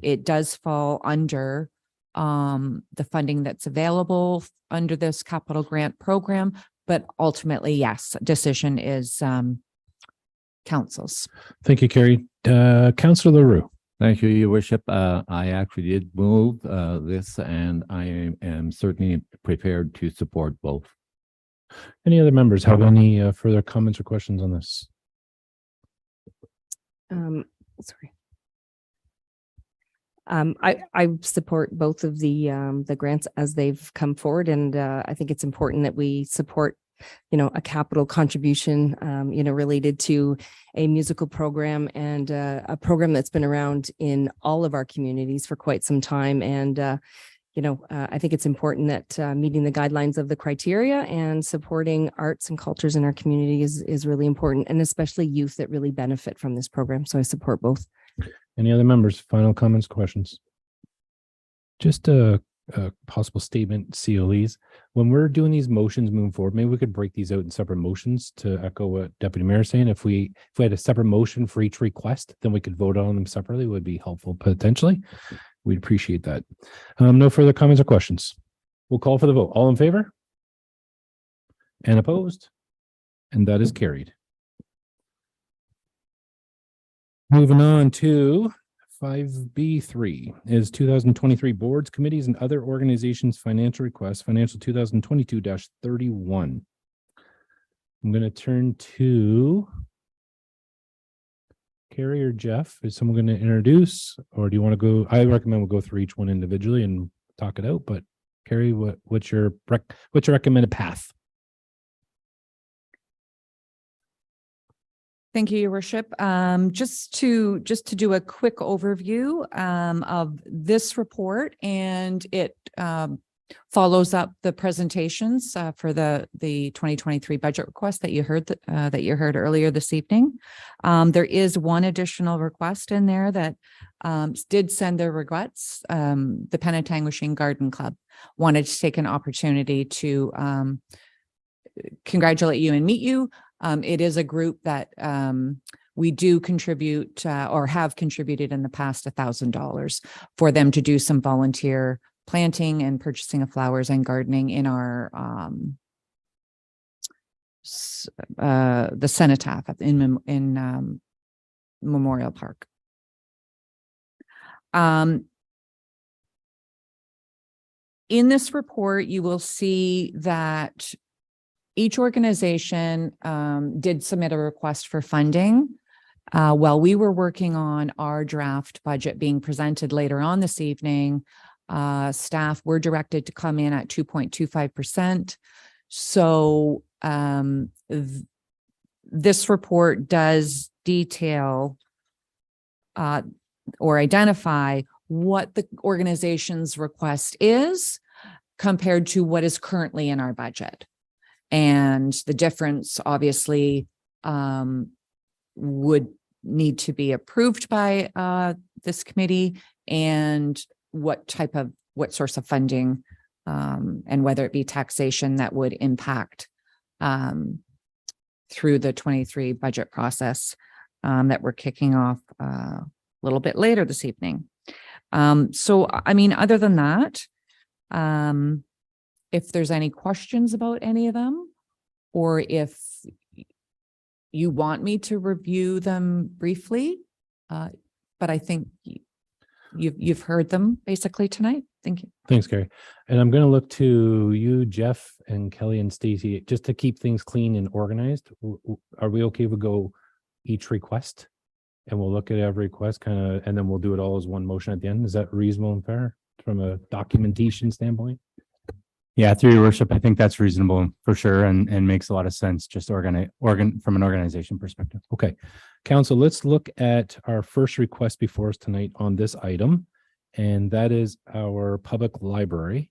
Speaker 18: It does fall under the funding that's available under this capital grant program, but ultimately, yes, decision is council's.
Speaker 2: Thank you, Carrie. Councilor LaRue.
Speaker 20: Thank you, Your Worship. I actually did move this, and I am certainly prepared to support both.
Speaker 2: Any other members have any further comments or questions on this?
Speaker 19: Sorry. I support both of the grants as they've come forward, and I think it's important that we support, a capital contribution, related to a musical program and a program that's been around in all of our communities for quite some time. And I think it's important that meeting the guidelines of the criteria and supporting arts and cultures in our community is really important, and especially youth that really benefit from this program. So I support both.
Speaker 2: Any other members? Final comments, questions? Just a possible statement, COEs. When we're doing these motions moving forward, maybe we could break these out in separate motions to echo what Deputy Mayor is saying. If we had a separate motion for each request, then we could vote on them separately. It would be helpful potentially. We'd appreciate that. No further comments or questions. We'll call for the vote. All in favor? And opposed? And that is carried. Moving on to 5B3 is 2023 boards, committees, and other organizations financial requests, financial 2022-31. I'm going to turn to Carrie or Jeff. Is someone going to introduce, or do you want to go? I recommend we'll go through each one individually and talk it out. But Carrie, what's your recommended path?
Speaker 18: Thank you, Your Worship. Just to do a quick overview of this report, and it follows up the presentations for the 2023 budget request that you heard earlier this evening. There is one additional request in there that did send their regrets. The Penetanguishene Garden Club wanted to take an opportunity to congratulate you and meet you. It is a group that we do contribute or have contributed in the past $1,000 for them to do some volunteer planting and purchasing of flowers and gardening in our the cenotaph in Memorial Park. In this report, you will see that each organization did submit a request for funding. While we were working on our draft budget being presented later on this evening, staff were directed to come in at 2.25%. So this report does detail or identify what the organization's request is compared to what is currently in our budget. And the difference obviously would need to be approved by this committee, and what source of funding and whether it be taxation that would impact through the 23 budget process that we're kicking off a little bit later this evening. So, I mean, other than that, if there's any questions about any of them, or if you want me to review them briefly, but I think you've heard them basically tonight. Thank you.
Speaker 2: Thanks, Gary. And I'm going to look to you, Jeff, and Kelly and Stacy, just to keep things clean and organized. Are we okay with go each request? And we'll look at every request and then we'll do it all as one motion at the end. Is that reasonable and fair from a documentation standpoint?
Speaker 16: Yeah, through your worship, I think that's reasonable for sure, and makes a lot of sense just from an organization perspective.
Speaker 2: Okay, Council, let's look at our first request before us tonight on this item, and that is our public library.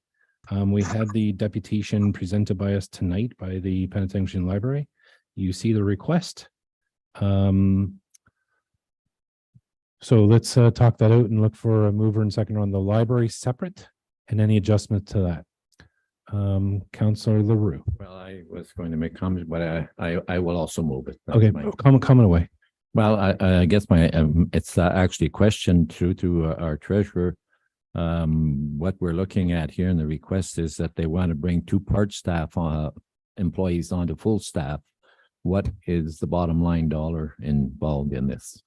Speaker 2: We had the deputation presented by us tonight by the Penetanguishene Library. You see the request. So let's talk that out and look for a mover and second on the library separate, and any adjustment to that. Councillor LaRue.
Speaker 20: Well, I was going to make comments, but I will also move it. That's
Speaker 2: okay, comment away.
Speaker 20: Well, I guess it's actually a question to our treasurer. What we're looking at here in the request is that they want to bring 2 part staff employees onto full staff. What is the bottom line dollar involved in this?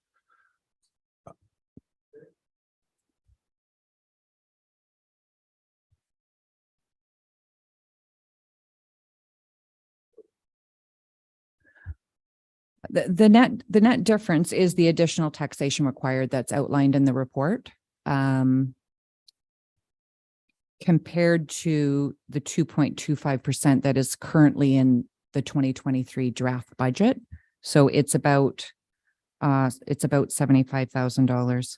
Speaker 18: The net difference is the additional taxation required that's outlined in the report. compared to the 2.25% that is currently in the 2023 draft budget. So it's about $75,000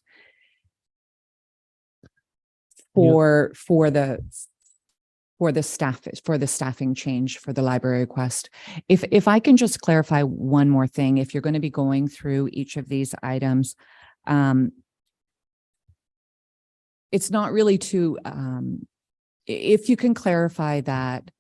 Speaker 18: for the staffing change for the library request. If I can just clarify one more thing, if you're going to be going through each of these items, it's not really to, if you can clarify that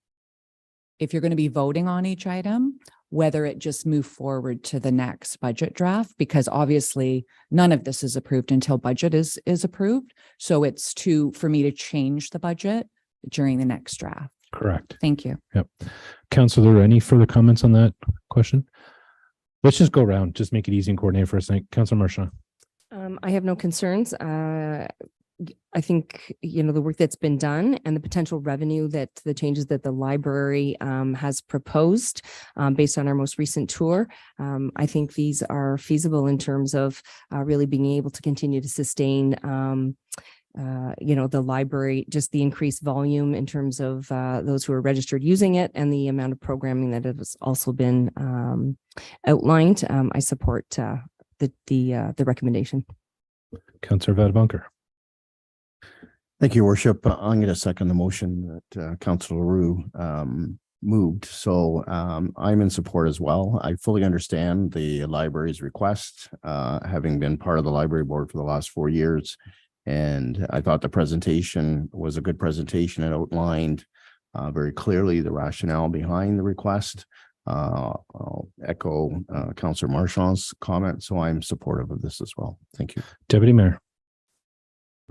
Speaker 18: if you're going to be voting on each item, whether it just move forward to the next budget draft, because obviously none of this is approved until budget is approved. So it's for me to change the budget during the next draft.
Speaker 2: Correct.
Speaker 18: Thank you.
Speaker 2: Yep. Councilor, any further comments on that question? Let's just go around, just make it easy and coordinate for a second. Councilor Marchand.
Speaker 19: I have no concerns. I think, the work that's been done and the potential revenue that the changes that the library has proposed based on our most recent tour. I think these are feasible in terms of really being able to continue to sustain the library, just the increased volume in terms of those who are registered using it and the amount of programming that has also been outlined. I support the recommendation.
Speaker 2: Councilor Vadabonker.
Speaker 21: Thank you, Worship. I'm going to second the motion that Councilor Roux moved. So I'm in support as well. I fully understand the library's request, having been part of the library board for the last 4 years. And I thought the presentation was a good presentation. It outlined very clearly the rationale behind the request. I'll echo Councilor Marchand's comment. So I'm supportive of this as well. Thank you.
Speaker 2: Deputy Mayor.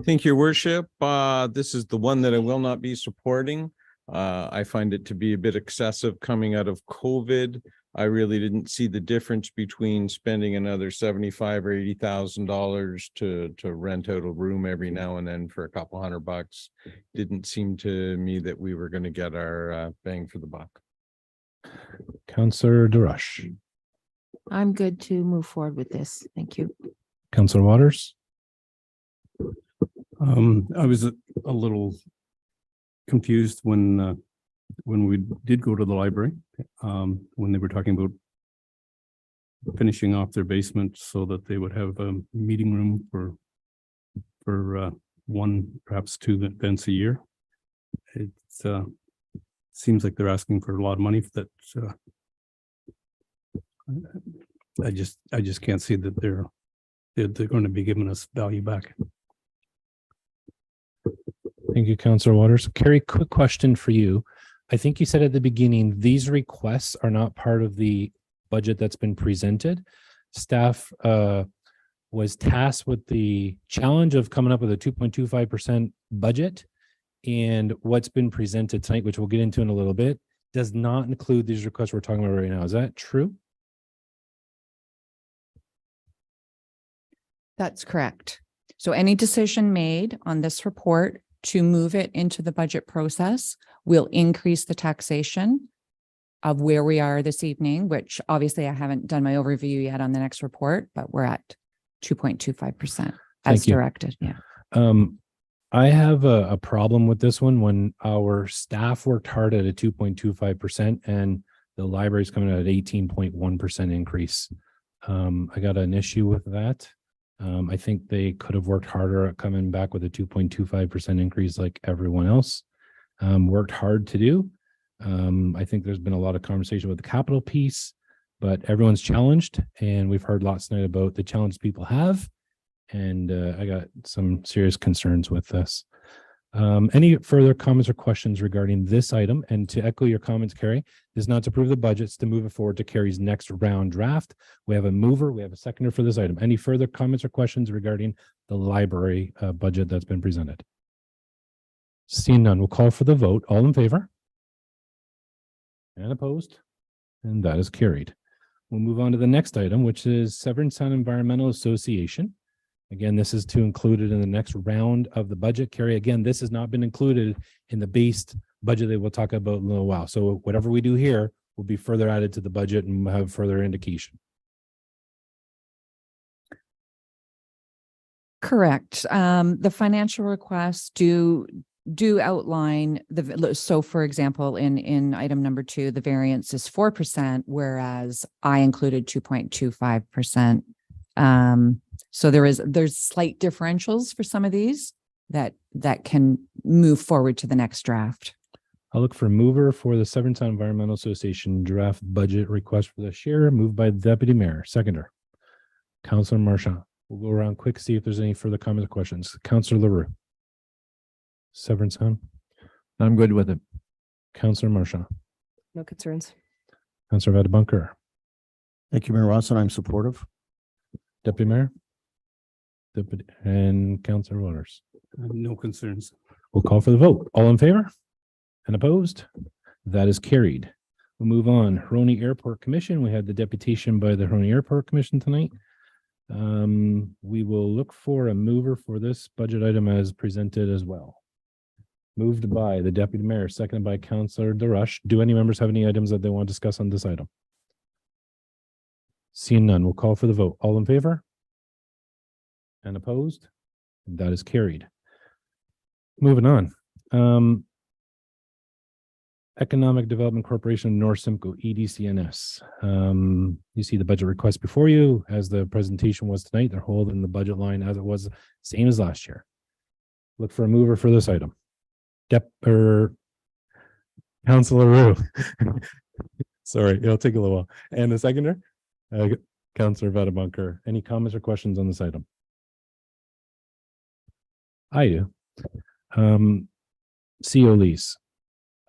Speaker 17: Thank you, Worship. This is the one that I will not be supporting. I find it to be a bit excessive coming out of COVID. I really didn't see the difference between spending another $75,000 or $80,000 to rent out a room every now and then for a couple $100. Didn't seem to me that we were going to get our bang for the buck.
Speaker 2: Councilor DeRush.
Speaker 14: I'm good to move forward with this. Thank you.
Speaker 2: Councilor Waters.
Speaker 11: I was a little confused when we did go to the library, when they were talking about finishing off their basement so that they would have a meeting room for one, perhaps 2 events a year. It seems like they're asking for a lot of money for that. I just can't see that they're going to be giving us value back.
Speaker 2: Thank you, Councilor Waters. Carrie, quick question for you. I think you said at the beginning, these requests are not part of the budget that's been presented. Staff was tasked with the challenge of coming up with a 2.25% budget, and what's been presented tonight, which we'll get into in a little bit, does not include these requests we're talking about right now. Is that true?
Speaker 18: That's correct. So any decision made on this report to move it into the budget process will increase the taxation of where we are this evening, which obviously I haven't done my overview yet on the next report, but we're at 2.25% as directed. Yeah.
Speaker 2: I have a problem with this one. When our staff worked hard at a 2.25% and the library's coming out at 18.1% increase. I got an issue with that. I think they could have worked harder at coming back with a 2.25% increase like everyone else worked hard to do. I think there's been a lot of conversation with the capital piece, but everyone's challenged, and we've heard lots tonight about the challenge people have. And I got some serious concerns with this. Any further comments or questions regarding this item? And to echo your comments, Carrie, this is not to approve the budgets, to move it forward to Carrie's next round draft. We have a mover, we have a seconder for this item. Any further comments or questions regarding the library budget that's been presented? Seeing none, we'll call for the vote. All in favor? And opposed? And that is carried. We'll move on to the next item, which is Severn Sound Environmental Association. Again, this is to include it in the next round of the budget. Carrie, again, this has not been included in the base budget that we'll talk about in a little while. So whatever we do here will be further added to the budget and have further indication.
Speaker 18: Correct. The financial requests do outline so for example, in item number 2, the variance is 4%, whereas I included 2.25%. So there's slight differentials for some of these that can move forward to the next draft.
Speaker 2: I'll look for a mover for the Severntown Environmental Association draft budget request for this year, moved by the Deputy Mayor. Seconder, Councillor Marchand. We'll go around quick, see if there's any further comments or questions. Councillor LaRue. Severntown.
Speaker 20: I'm good with it.
Speaker 2: Councillor Marchand.
Speaker 19: No concerns.
Speaker 2: Councillor Vadabunker.
Speaker 21: Thank you, Mayor Rawson. I'm supportive.
Speaker 2: Deputy Mayor. Deputy and Councillor Waters.
Speaker 11: No concerns.
Speaker 2: We'll call for the vote. All in favor? And opposed? That is carried. We'll move on. Roney Airport Commission. We had the deputation by the Roney Airport Commission tonight. We will look for a mover for this budget item as presented as well. Moved by the Deputy Mayor, seconded by Councillor DeRush. Do any members have any items that they want to discuss on this item? Seeing none, we'll call for the vote. All in favor? And opposed? That is carried. Moving on. Economic Development Corporation of North Simcoe, EDCNS. You see the budget request before you, as the presentation was tonight. They're holding the budget line as it was, same as last year. Look for a mover for this item. Councillor Roux. Sorry, it'll take a little while. And the seconder, Councillor Vadabunker. Any comments or questions on this item? I do. CO lease.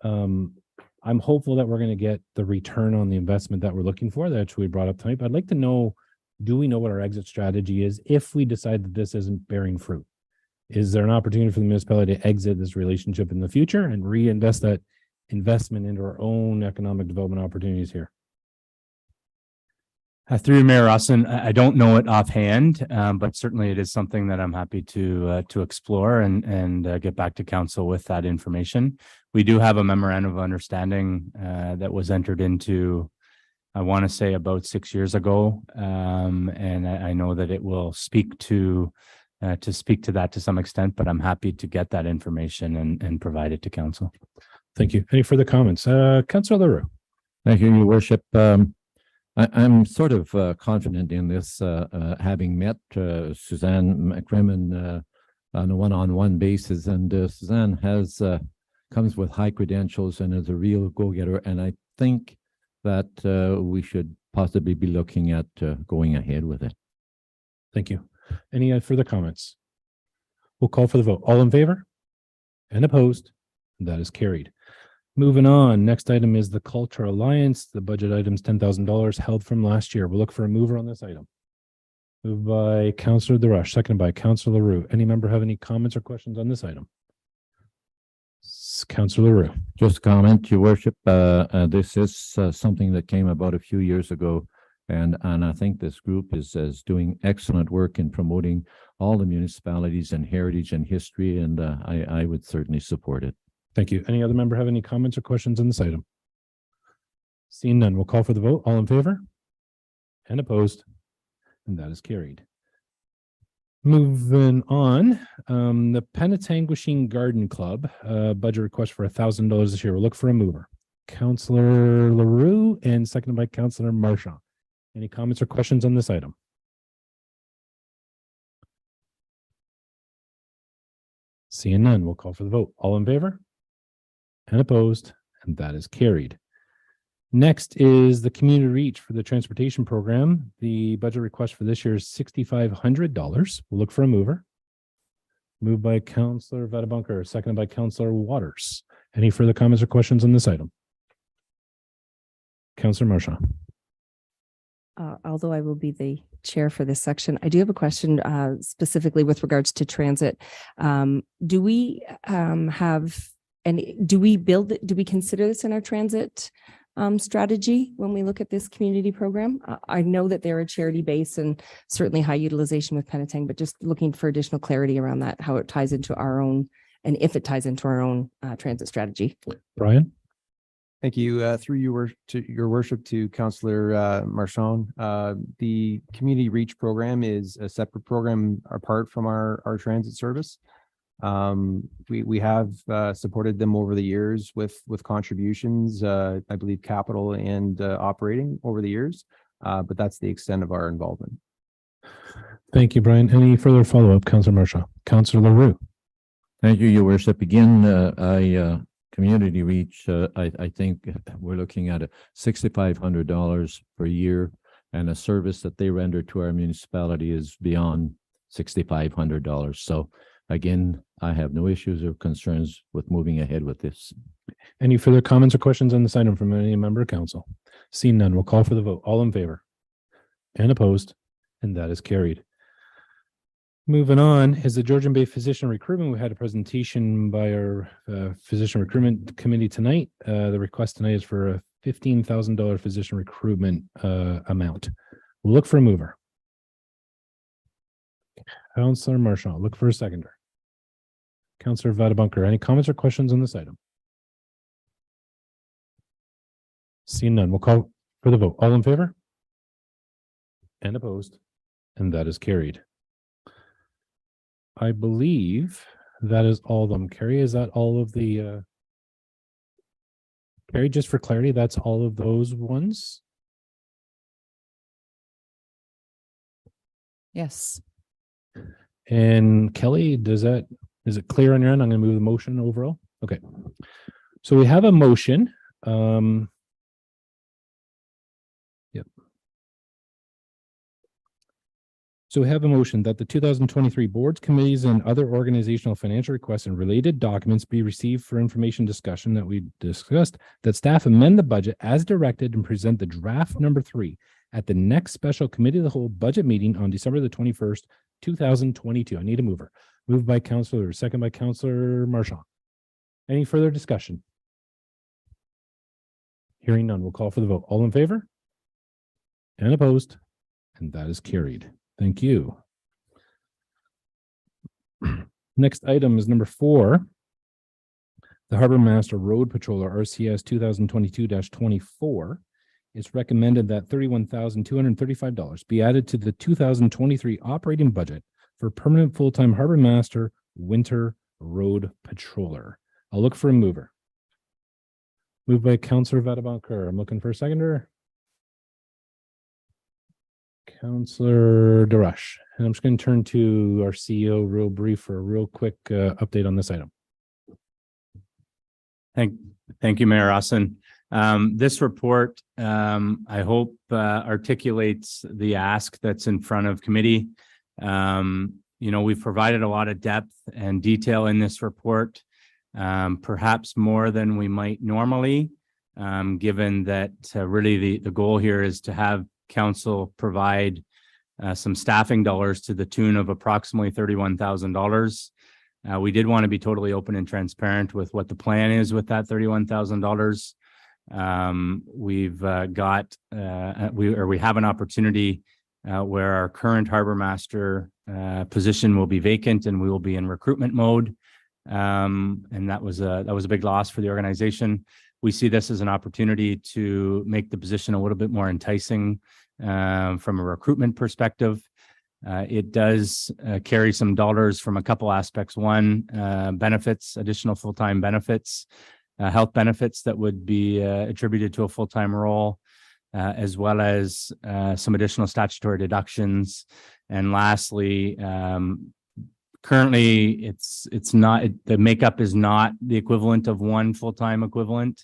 Speaker 2: I'm hopeful that we're going to get the return on the investment that we're looking for. That's what we brought up tonight. But I'd like to know, do we know what our exit strategy is if we decide that this isn't bearing fruit? Is there an opportunity for the municipality to exit this relationship in the future and reinvest that investment into our own economic development opportunities here?
Speaker 16: Through Mayor Rawson, I don't know it offhand, but certainly it is something that I'm happy to explore and get back to council with that information. We do have a memorandum of understanding that was entered into, I want to say, about 6 years ago, and I know that it will speak to that to some extent. But I'm happy to get that information and provide it to council.
Speaker 2: Thank you. Any further comments, Councillor LaRue?
Speaker 20: Thank you, Your Worship. I'm sort of confident in this, having met Suzanne McCrimmon on a one-on-one basis, and Suzanne comes with high credentials and is a real go-getter, and I think that we should possibly be looking at going ahead with it.
Speaker 2: Thank you. Any further comments? We'll call for the vote. All in favor? And opposed? That is carried. Moving on, next item is the Culture Alliance. The budget item is $10,000 held from last year. We'll look for a mover on this item. Moved by Councillor DeRush, seconded by Councillor LaRue. Any member have any comments or questions on this item? Councillor LaRue.
Speaker 20: Just a comment, Your Worship. This is something that came about a few years ago, and I think this group is doing excellent work in promoting all the municipalities and heritage and history, and I would certainly support it.
Speaker 2: Thank you. Any other member have any comments or questions on this item? Seeing none, we'll call for the vote. All in favor? And opposed? And that is carried. Moving on, the Penetanguishene Garden Club, budget request for $1,000 this year. We'll look for a mover. Councillor LaRue and seconded by Councillor Marchand. Any comments or questions on this item? Seeing none, we'll call for the vote. All in favor? And opposed? And that is carried. Next is the Community Reach for the transportation program. The budget request for this year is $6,500. We'll look for a mover. Moved by Councillor Vadabunker, seconded by Councillor Waters. Any further comments or questions on this item? Councillor Marchand.
Speaker 19: Although I will be the chair for this section, I do have a question specifically with regards to transit. Do we do we consider this in our transit strategy when we look at this community program? I know that they're a charity base and certainly high utilization with Penetang, but just looking for additional clarity around that, how it ties into our own, and if it ties into our own transit strategy.
Speaker 2: Brian?
Speaker 12: Thank you. Through your worship to Councillor Marchand. The Community Reach program is a separate program apart from our transit service. We have supported them over the years with contributions, I believe capital and operating over the years, but that's the extent of our involvement.
Speaker 2: Thank you, Brian. Any further follow-up, Councillor Marchand? Councillor LaRue.
Speaker 20: Thank you, Your Worship. Again, Community Reach, I think we're looking at $6,500 per year, and a service that they render to our municipality is beyond $6,500. So again, I have no issues or concerns with moving ahead with this.
Speaker 2: Any further comments or questions on this item from any member of council? Seeing none, we'll call for the vote. All in favor? And opposed? And that is carried. Moving on is the Georgian Bay Physician Recruitment. We had a presentation by our Physician Recruitment Committee tonight. The request tonight is for a $15,000 physician recruitment amount. We'll look for a mover. Councillor Marchand, look for a seconder. Councillor Vadabunker, any comments or questions on this item? Seeing none, we'll call for the vote. All in favor? And opposed? And that is carried. I believe that is all of them. Carrie, is that all of the Carrie, just for clarity, that's all of those ones?
Speaker 18: Yes.
Speaker 2: And Kelly, is it clear on your end? I'm going to move the motion overall. Okay. So we have a motion. Yep. So we have a motion that the 2023 boards, committees, and other organizational financial requests and related documents be received for information discussion that we discussed, that staff amend the budget as directed and present the draft number 3 at the next special committee of the whole budget meeting on December the 21st, 2022. I need a mover. Moved by Councillor, second by Councillor Marchand. Any further discussion? Hearing none, we'll call for the vote. All in favor? And opposed? And that is carried. Thank you. Next item is number 4. The Harbor Master Road Patroller RCS 2022-24. It's recommended that $31,235 be added to the 2023 operating budget for permanent full-time Harbor Master Winter Road Patroller. I'll look for a mover. Moved by Councillor Vadabunker. I'm looking for a seconder. Councillor Darash. And I'm just going to turn to our CEO real brief for a real quick update on this item.
Speaker 16: Thank you, Mayor Rossin. This report, I hope, articulates the ask that's in front of committee. We've provided a lot of depth and detail in this report, perhaps more than we might normally, given that really the goal here is to have council provide some staffing dollars to the tune of approximately $31,000. We did want to be totally open and transparent with what the plan is with that $31,000. We've we have an opportunity where our current harbor master position will be vacant and we will be in recruitment mode. And that was a big loss for the organization. We see this as an opportunity to make the position a little bit more enticing from a recruitment perspective. It does carry some dollars from a couple aspects. One, benefits, additional full-time benefits, health benefits that would be attributed to a full-time role, as well as some additional statutory deductions. And lastly, currently it's not, the makeup is not the equivalent of one full-time equivalent.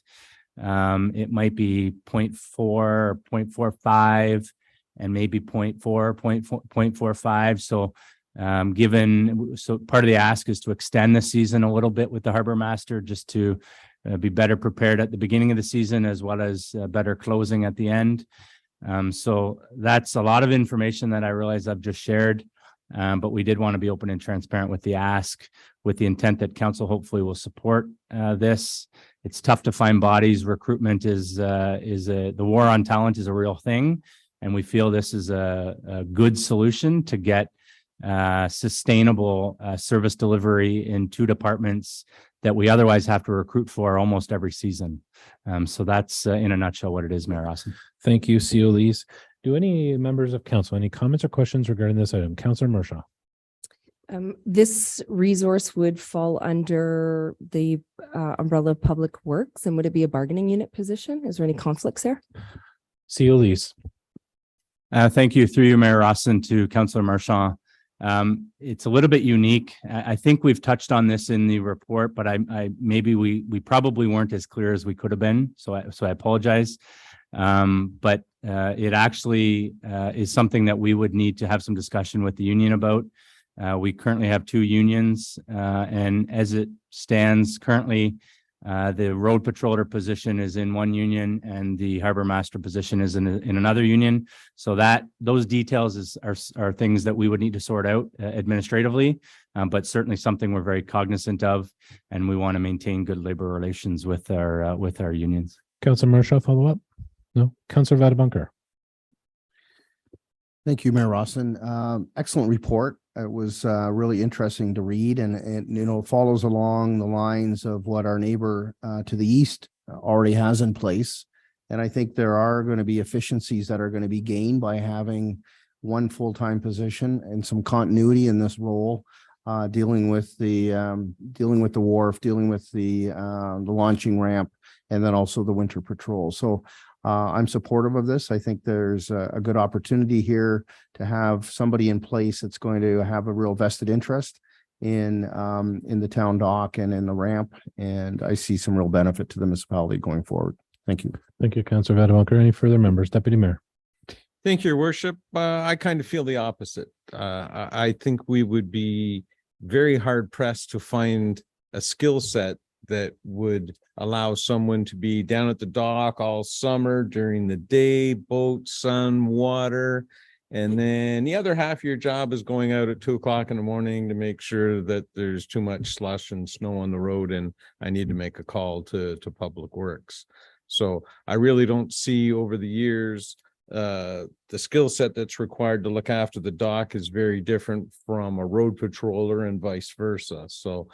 Speaker 16: It might be 0.4, 0.45, and maybe 0.4, 0.45. So part of the ask is to extend the season a little bit with the harbor master, just to be better prepared at the beginning of the season, as well as better closing at the end. So that's a lot of information that I realize I've just shared. But we did want to be open and transparent with the ask, with the intent that council hopefully will support this. It's tough to find bodies. Recruitment the war on talent is a real thing. And we feel this is a good solution to get sustainable service delivery in 2 departments that we otherwise have to recruit for almost every season. So that's in a nutshell what it is, Mayor Rossin.
Speaker 2: Thank you, Lees. Do any members of council, any comments or questions regarding this item? Councillor Mershaw.
Speaker 19: This resource would fall under the umbrella of Public Works, and would it be a bargaining unit position? Is there any conflicts there?
Speaker 2: Lees.
Speaker 16: Thank you through you, Mayor Rossin, to Councillor Marchand. It's a little bit unique. I think we've touched on this in the report, but maybe we probably weren't as clear as we could have been. So I apologize. But it actually is something that we would need to have some discussion with the union about. We currently have 2 unions, and as it stands currently, the road patroller position is in one union and the harbor master position is in another union. So those details are things that we would need to sort out administratively, but certainly something we're very cognizant of, and we want to maintain good labor relations with our unions.
Speaker 2: Councillor Mershaw, follow up? No. Councillor Vadabunker.
Speaker 5: Thank you, Mayor Rossin. Excellent report. It was really interesting to read, and it follows along the lines of what our neighbor to the east already has in place. And I think there are going to be efficiencies that are going to be gained by having one full-time position and some continuity in this role, dealing with the wharf, dealing with the launching ramp, and then also the winter patrol. So I'm supportive of this. I think there's a good opportunity here to have somebody in place that's going to have a real vested interest in the town dock and in the ramp. And I see some real benefit to the municipality going forward. Thank you.
Speaker 2: Thank you, Councillor Vadabunker. Any further members? Deputy Mayor.
Speaker 17: Thank you, Your Worship. I kind of feel the opposite. I think we would be very hard pressed to find a skill set that would allow someone to be down at the dock all summer during the day, boat, sun, water. And then the other half of your job is going out at 2 o'clock in the morning to make sure that there's too much slush and snow on the road and I need to make a call to Public Works. So I really don't see over the years, the skill set that's required to look after the dock is very different from a road patroller and vice versa. So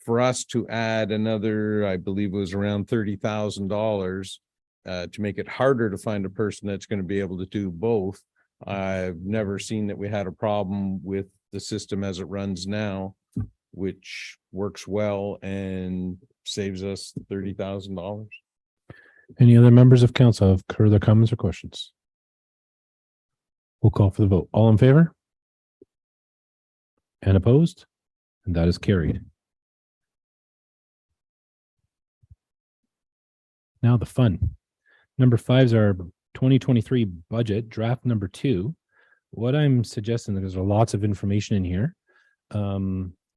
Speaker 17: for us to add another, I believe it was around $30,000 to make it harder to find a person that's going to be able to do both. I've never seen that we had a problem with the system as it runs now, which works well and saves us $30,000.
Speaker 2: Any other members of council have further comments or questions? We'll call for the vote. All in favor? And opposed? And that is carried. Now the fun. Number 5 is our 2023 budget, draft number 2. What I'm suggesting, there's lots of information in here.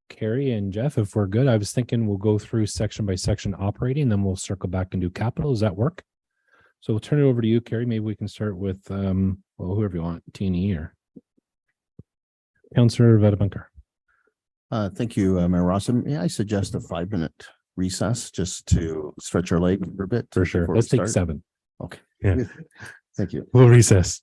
Speaker 2: Carrie and Jeff, if we're good, I was thinking we'll go through section by section operating, then we'll circle back and do capital. Does that work? So we'll turn it over to you, Carrie. Maybe we can start with, well, whoever you want, T&E or Councillor Vadabunker.
Speaker 5: Thank you, Mayor Rossin. May I suggest a 5-minute recess just to stretch our leg for a bit?
Speaker 2: For sure. Let's take 7.
Speaker 5: Okay.
Speaker 2: Yeah.
Speaker 5: Thank you.
Speaker 2: We'll recess.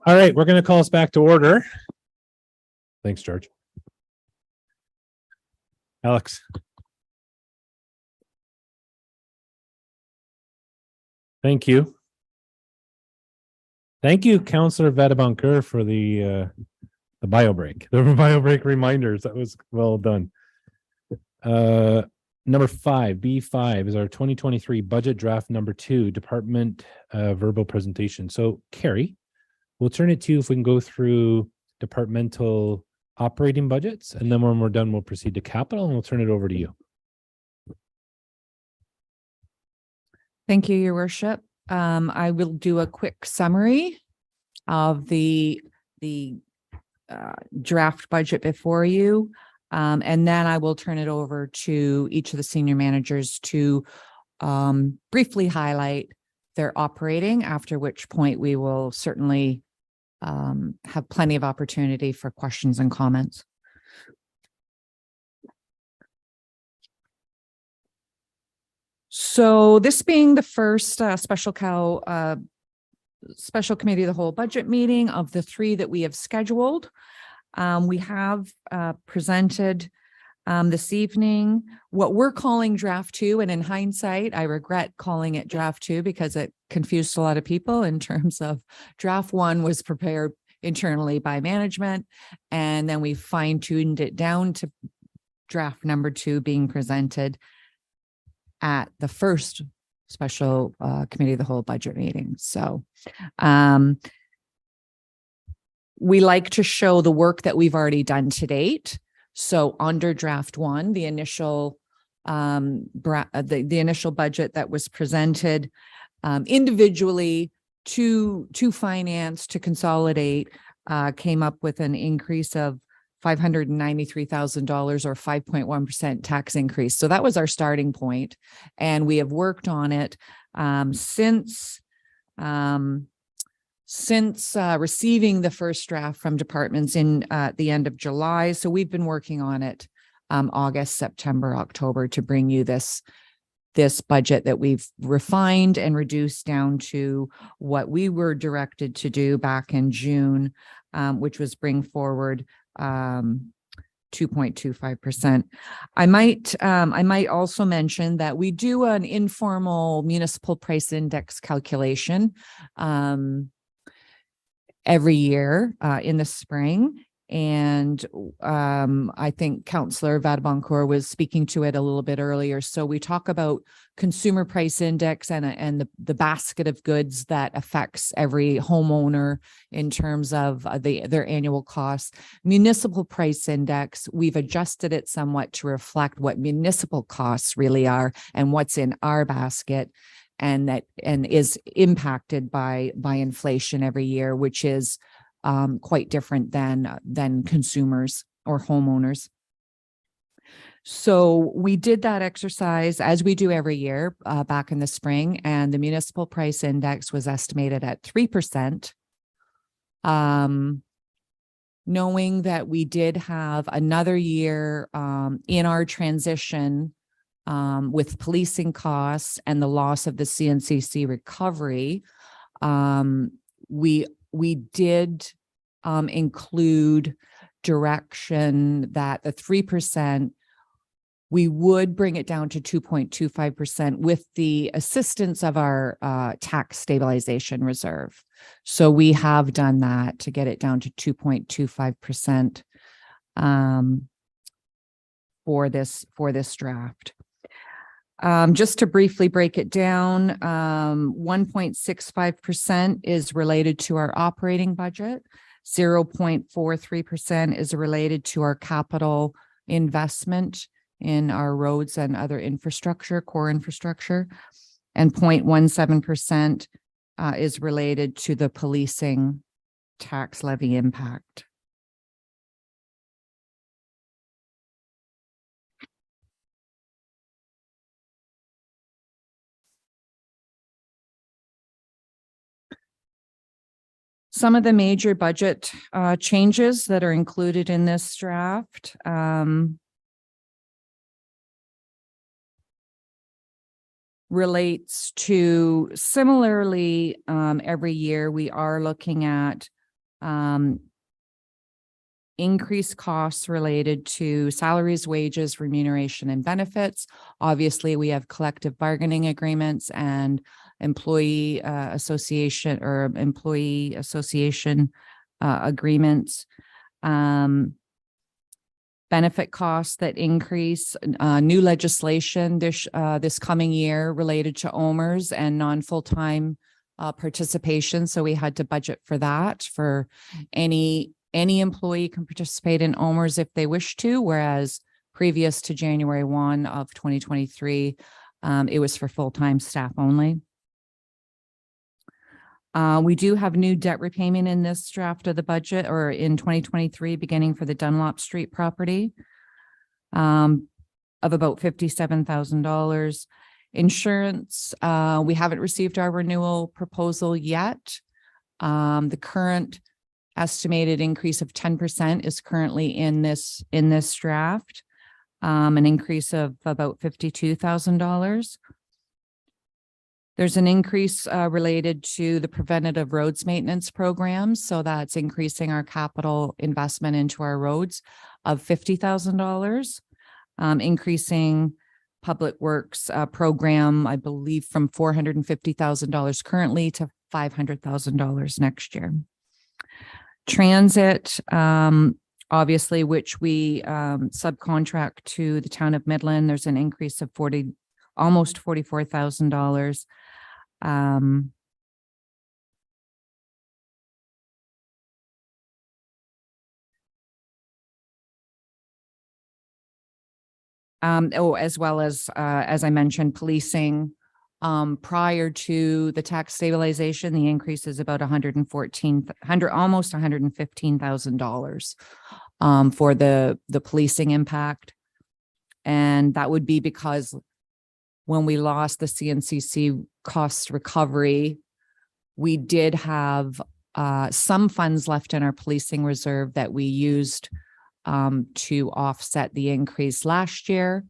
Speaker 2: All right, we're going to call us back to order. Thanks, George. Alex. Thank you. Thank you, Councillor Vadaboncoeur, for the bio break, the bio break reminders. That was well done. Number 5, B5 is our 2023 budget draft number 2, department verbal presentation. So Carrie, we'll turn it to you if we can go through departmental operating budgets, and then when we're done, we'll proceed to capital, and we'll turn it over to you.
Speaker 18: Thank you, Your Worship. I will do a quick summary of the draft budget before you. And then I will turn it over to each of the senior managers to briefly highlight their operating, after which point we will certainly have plenty of opportunity for questions and comments. So this being the first special committee of the whole budget meeting of the 3 that we have scheduled, we have presented this evening what we're calling draft 2. And in hindsight, I regret calling it draft 2 because it confused a lot of people in terms of draft 1 was prepared internally by management. And then we fine-tuned it down to draft number 2 being presented at the first special committee of the whole budget meeting. So we like to show the work that we've already done to date. So under draft 1, the initial the initial budget that was presented individually to finance to consolidate came up with an increase of $593,000 or 5.1% tax increase. So that was our starting point, and we have worked on it since receiving the first draft from departments in the end of July. So we've been working on it August, September, October to bring you this budget that we've refined and reduced down to what we were directed to do back in June, which was bring forward 2.25%. I might also mention that we do an informal municipal price index calculation every year in the spring. And I think Councillor Vadaboncoeur was speaking to it a little bit earlier. So we talk about consumer price index and the basket of goods that affects every homeowner in terms of their annual costs. Municipal price index, we've adjusted it somewhat to reflect what municipal costs really are and what's in our basket, and is impacted by inflation every year, which is quite different than consumers or homeowners. So we did that exercise as we do every year back in the spring, and the municipal price index was estimated at 3%. Knowing that we did have another year in our transition with policing costs and the loss of the CNCC recovery, we did include direction that the 3%, we would bring it down to 2.25% with the assistance of our tax stabilization reserve. So we have done that to get it down to 2.25% for this draft. Just to briefly break it down, 1.65% is related to our operating budget. 0.43% is related to our capital investment in our roads and other infrastructure, core infrastructure. And 0.17% is related to the policing tax levy impact. Some of the major budget changes that are included in this draft. Relates to similarly, every year we are looking at Increased costs related to salaries, wages, remuneration, and benefits. Obviously, we have collective bargaining agreements and employee association agreements. Benefit costs that increase, new legislation this coming year related to OMERS and non-full-time participation. So we had to budget for that. For any employee can participate in OMERS if they wish to, whereas previous to January 1 of 2023, it was for full-time staff only. We do have new debt repayment in this draft of the budget, or in 2023, beginning for the Dunlop Street property, of about $57,000. Insurance, we haven't received our renewal proposal yet. The current estimated increase of 10% is currently in this draft, an increase of about $52,000. There's an increase related to the preventative roads maintenance program. So that's increasing our capital investment into our roads of $50,000, increasing public works program, I believe, from $450,000 currently to $500,000 next year. Transit, obviously, which we subcontract to the town of Midland, there's an increase of almost $44,000. As well as I mentioned, policing. Prior to the tax stabilization, the increase is about almost $115,000 for the policing impact. And that would be because when we lost the CNCC cost recovery, we did have some funds left in our policing reserve that we used to offset the increase last year.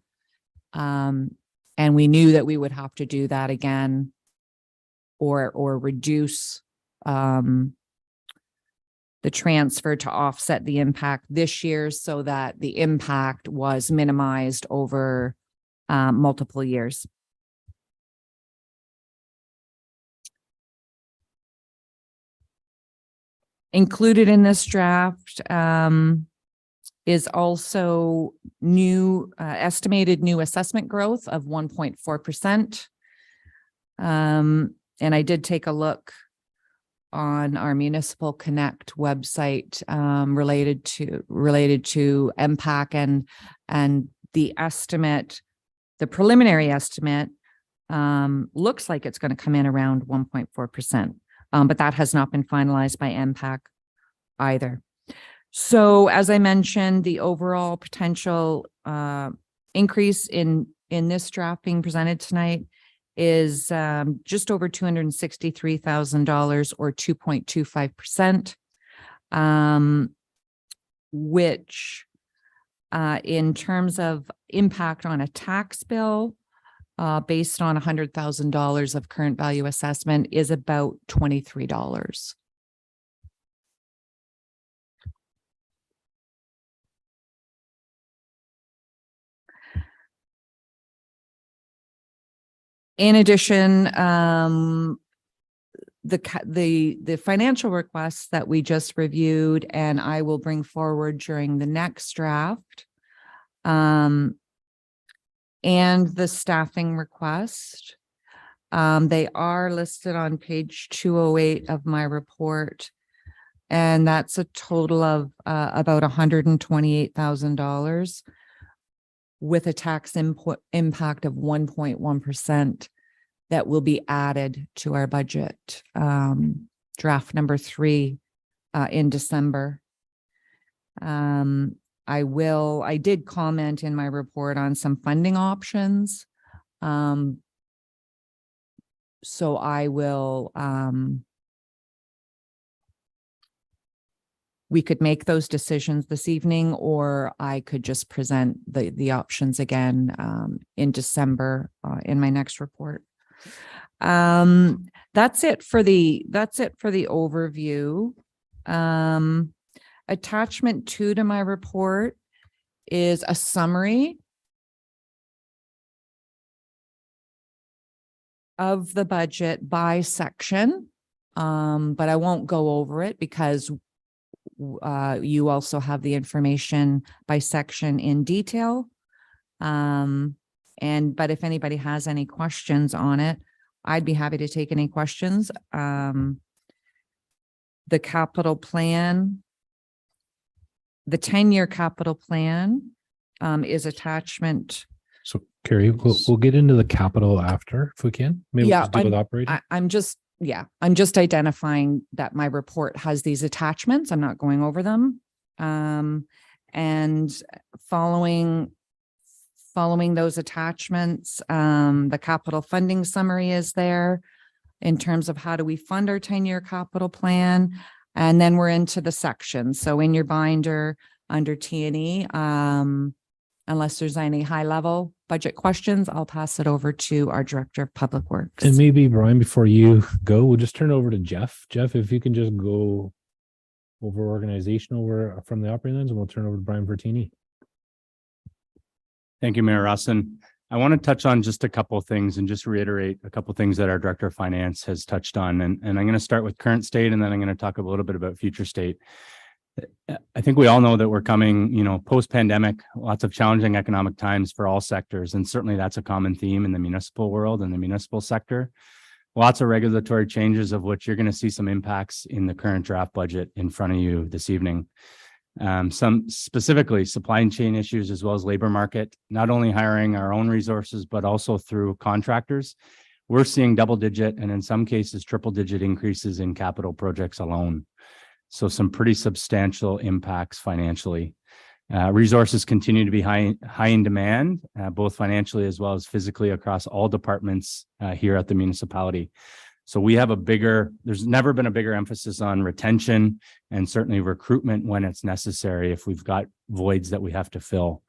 Speaker 18: And we knew that we would have to do that again or reduce the transfer to offset the impact this year so that the impact was minimized over multiple years. Included in this draft is also new estimated new assessment growth of 1.4%. And I did take a look on our Municipal Connect website related to MPAC and the estimate, the preliminary estimate looks like it's going to come in around 1.4%. But that has not been finalized by MPAC either. So as I mentioned, the overall potential increase in this draft being presented tonight is just over $263,000 or 2.25%, which in terms of impact on a tax bill, based on $100,000 of current value assessment, is about $23. In addition, the financial requests that we just reviewed, and I will bring forward during the next draft, and the staffing request, they are listed on page 208 of my report, and that's a total of about $128,000. With a tax impact of 1.1% that will be added to our budget, draft number 3 in December. I did comment in my report on some funding options. So I will, we could make those decisions this evening, or I could just present the options again in December in my next report. That's it for the overview. Attachment 2 to my report is a summary of the budget by section. But I won't go over it because you also have the information by section in detail. But if anybody has any questions on it, I'd be happy to take any questions. The capital plan, the 10-year capital plan is attachment.
Speaker 2: So Carrie, we'll get into the capital after if we can. Maybe we'll just deal with operating.
Speaker 18: I'm just identifying that my report has these attachments. I'm not going over them. And following those attachments, the capital funding summary is there in terms of how do we fund our 10-year capital plan. And then we're into the sections. So in your binder under T&E, unless there's any high level budget questions, I'll pass it over to our Director of Public Works.
Speaker 2: And maybe Brian, before you go, we'll just turn it over to Jeff. Jeff, if you can just go over organization over from the operating lines, and we'll turn over to Brian Vertini.
Speaker 16: Thank you, Mayor Rossin. I want to touch on just a couple of things and just reiterate a couple of things that our Director of Finance has touched on. And I'm going to start with current state, and then I'm going to talk a little bit about future state. I think we all know that we're coming, post-pandemic, lots of challenging economic times for all sectors. And certainly that's a common theme in the municipal world and the municipal sector. Lots of regulatory changes of which you're going to see some impacts in the current draft budget in front of you this evening. Some specifically supply chain issues as well as labor market, not only hiring our own resources, but also through contractors. We're seeing double-digit and in some cases triple-digit increases in capital projects alone. So some pretty substantial impacts financially. Resources continue to be high in demand, both financially as well as physically across all departments here at the municipality. So we have there's never been a bigger emphasis on retention and certainly recruitment when it's necessary if we've got voids that we have to fill.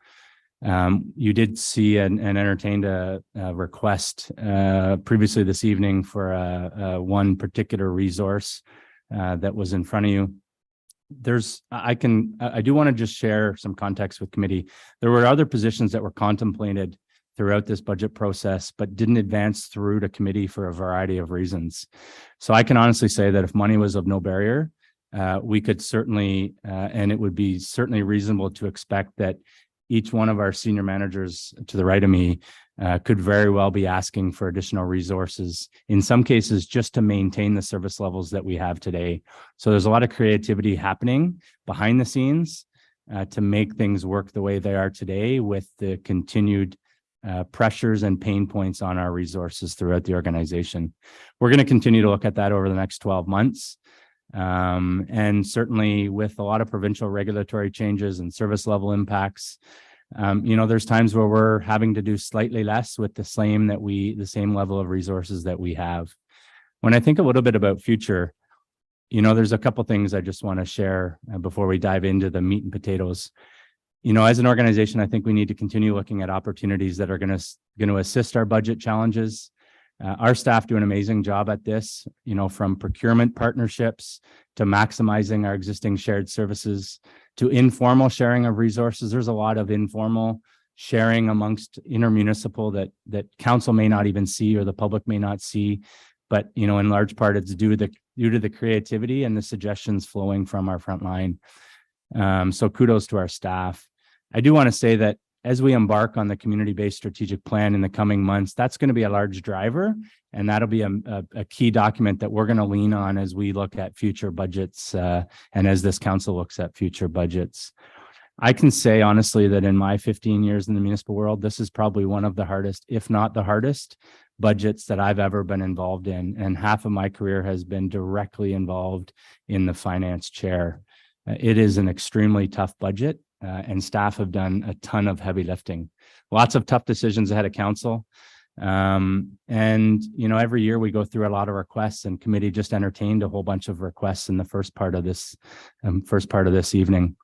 Speaker 16: You did see and entertained a request previously this evening for one particular resource that was in front of you. I do want to just share some context with committee. There were other positions that were contemplated throughout this budget process, but didn't advance through to committee for a variety of reasons. So I can honestly say that if money was of no barrier, we could certainly, and it would be certainly reasonable to expect that each one of our senior managers to the right of me could very well be asking for additional resources, in some cases, just to maintain the service levels that we have today. So there's a lot of creativity happening behind the scenes to make things work the way they are today with the continued pressures and pain points on our resources throughout the organization. We're going to continue to look at that over the next 12 months. And certainly with a lot of provincial regulatory changes and service level impacts, there's times where we're having to do slightly less with the same level of resources that we have. When I think a little bit about future, there's a couple things I just want to share before we dive into the meat and potatoes. As an organization, I think we need to continue looking at opportunities that are going to assist our budget challenges. Our staff do an amazing job at this, from procurement partnerships to maximizing our existing shared services to informal sharing of resources. There's a lot of informal sharing amongst intermunicipal that council may not even see or the public may not see. But, in large part, it's due to the creativity and the suggestions flowing from our front line. So kudos to our staff. I do want to say that as we embark on the community-based strategic plan in the coming months, that's going to be a large driver, and that'll be a key document that we're going to lean on as we look at future budgets and as this council looks at future budgets. I can say honestly that in my 15 years in the municipal world, this is probably one of the hardest, if not the hardest, budgets that I've ever been involved in, and half of my career has been directly involved in the finance chair. It is an extremely tough budget. And staff have done a ton of heavy lifting, lots of tough decisions ahead of council. And, every year we go through a lot of requests, and committee just entertained a whole bunch of requests in the first part of this evening.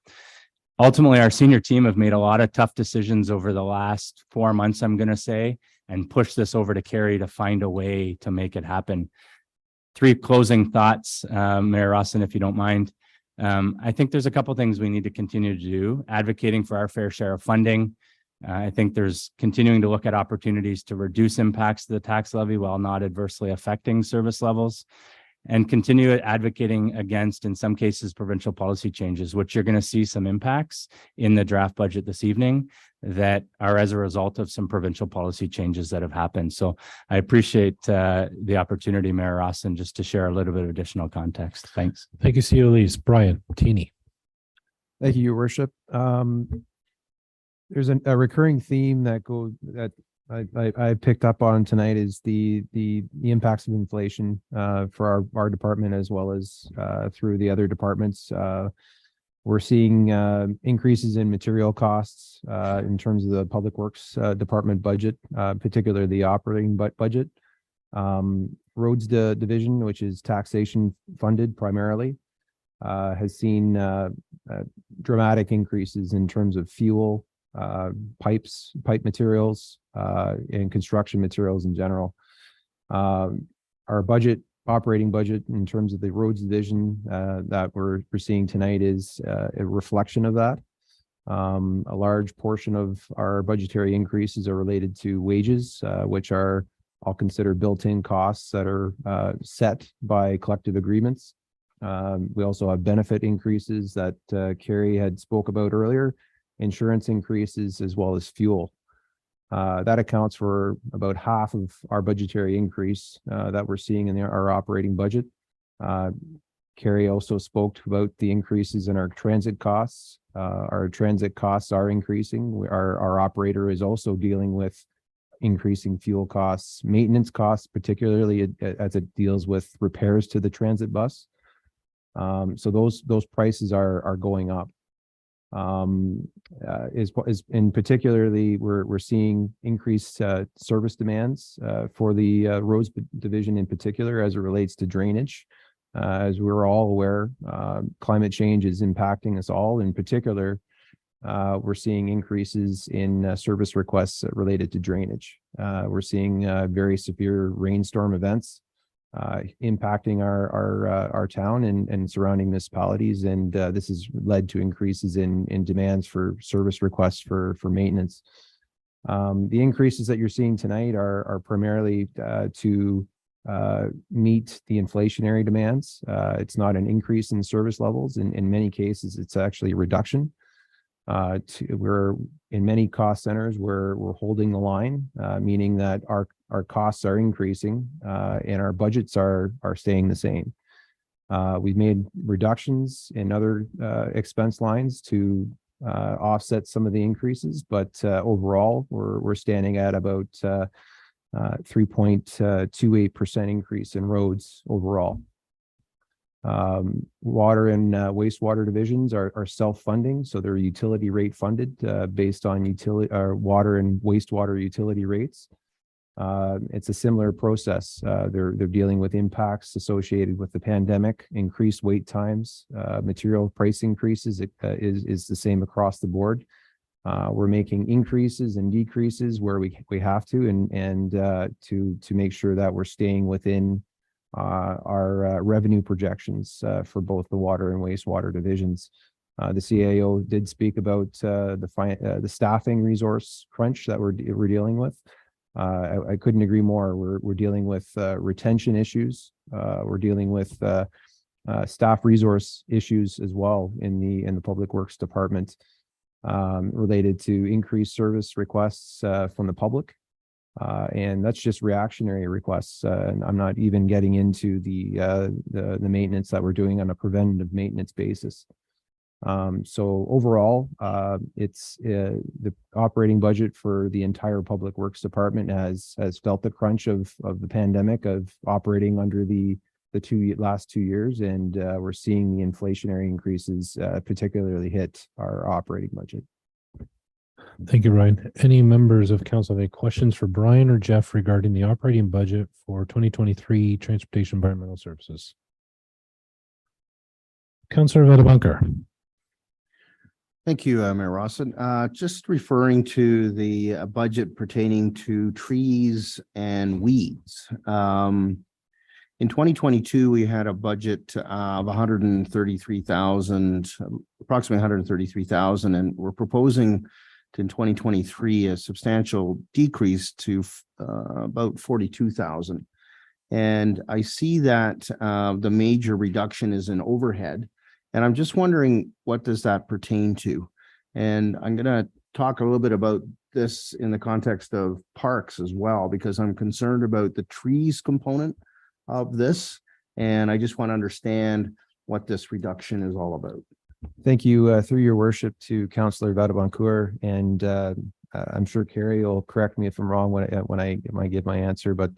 Speaker 16: Ultimately, our senior team have made a lot of tough decisions over the last 4 months, I'm going to say, and push this over to Carrie to find a way to make it happen. 3 closing thoughts, Mayor Rossin, if you don't mind. I think there's a couple things we need to continue to do, advocating for our fair share of funding. I think there's continuing to look at opportunities to reduce impacts to the tax levy while not adversely affecting service levels, and continue advocating against, in some cases, provincial policy changes, which you're going to see some impacts in the draft budget this evening that are as a result of some provincial policy changes that have happened. So I appreciate the opportunity, Mayor Rawson, just to share a little bit of additional context. Thanks.
Speaker 2: Thank you, CEO Elise. Brian Teeny.
Speaker 4: Thank you, Your Worship. There's a recurring theme that I picked up on tonight is the impacts of inflation for our department as well as through the other departments. We're seeing increases in material costs in terms of the Public Works Department budget, particularly the operating budget. Roads Division, which is taxation funded primarily, has seen dramatic increases in terms of fuel, pipe materials, and construction materials in general. Our operating budget in terms of the Roads Division that we're seeing tonight is a reflection of that. A large portion of our budgetary increases are related to wages, which are, I'll consider, built-in costs that are set by collective agreements. We also have benefit increases that Carrie had spoke about earlier, insurance increases, as well as fuel. That accounts for about half of our budgetary increase that we're seeing in our operating budget. Carrie also spoke about the increases in our transit costs. Our transit costs are increasing. Our operator is also dealing with increasing fuel costs, maintenance costs, particularly as it deals with repairs to the transit bus. So those prices are going up. In particularly, we're seeing increased service demands for the Roads Division in particular as it relates to drainage. As we're all aware, climate change is impacting us all. In particular, we're seeing increases in service requests related to drainage. We're seeing very severe rainstorm events impacting our town and surrounding municipalities, and this has led to increases in demands for service requests for maintenance. The increases that you're seeing tonight are primarily to meet the inflationary demands. It's not an increase in service levels. In many cases, it's actually a reduction. We're in many cost centers, we're holding the line, meaning that our costs are increasing and our budgets are staying the same. We've made reductions in other expense lines to offset some of the increases, but overall, we're standing at about 3.28% increase in roads overall. Water and wastewater divisions are self-funding, so they're utility rate funded based on water and wastewater utility rates. It's a similar process. They're dealing with impacts associated with the pandemic, increased wait times, material price increases. Is the same across the board. We're making increases and decreases where we have to, and to make sure that we're staying within our revenue projections for both the water and wastewater divisions. The CAO did speak about the staffing resource crunch that we're dealing with. I couldn't agree more. We're dealing with retention issues. We're dealing with staff resource issues as well in the Public Works Department related to increased service requests from the public. And that's just reactionary requests. And I'm not even getting into the maintenance that we're doing on a preventative maintenance basis. So overall, it's the operating budget for the entire Public Works Department has felt the crunch of the pandemic, of operating under the last 2 years, and we're seeing the inflationary increases particularly hit our operating budget.
Speaker 2: Thank you, Ryan. Any members of council have any questions for Brian or Jeff regarding the operating budget for 2023 Transportation Environmental Services? Councillor Vadabonker.
Speaker 21: Thank you, Mayor Rawson. Just referring to the budget pertaining to trees and weeds.
Speaker 5: In 2022, we had a budget of 133,000, approximately 133,000, and we're proposing in 2023 a substantial decrease to about 42,000. And I see that the major reduction is in overhead. And I'm just wondering, what does that pertain to? And I'm going to talk a little bit about this in the context of parks as well, because I'm concerned about the trees component of this. And I just want to understand what this reduction is all about.
Speaker 4: Thank you, through your worship, to Councillor Vadaboncourt, and I'm sure Carrie will correct me if I'm wrong when I give my answer, but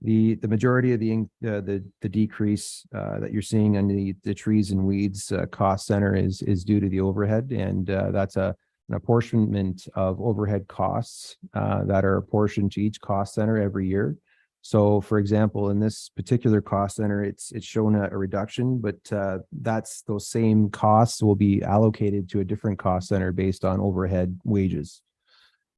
Speaker 4: the majority of the decrease that you're seeing on the trees and weeds cost center is due to the overhead, and that's an apportionment of overhead costs that are apportioned to each cost center every year. So, for example, in this particular cost center, it's shown a reduction, but those same costs will be allocated to a different cost center based on overhead wages.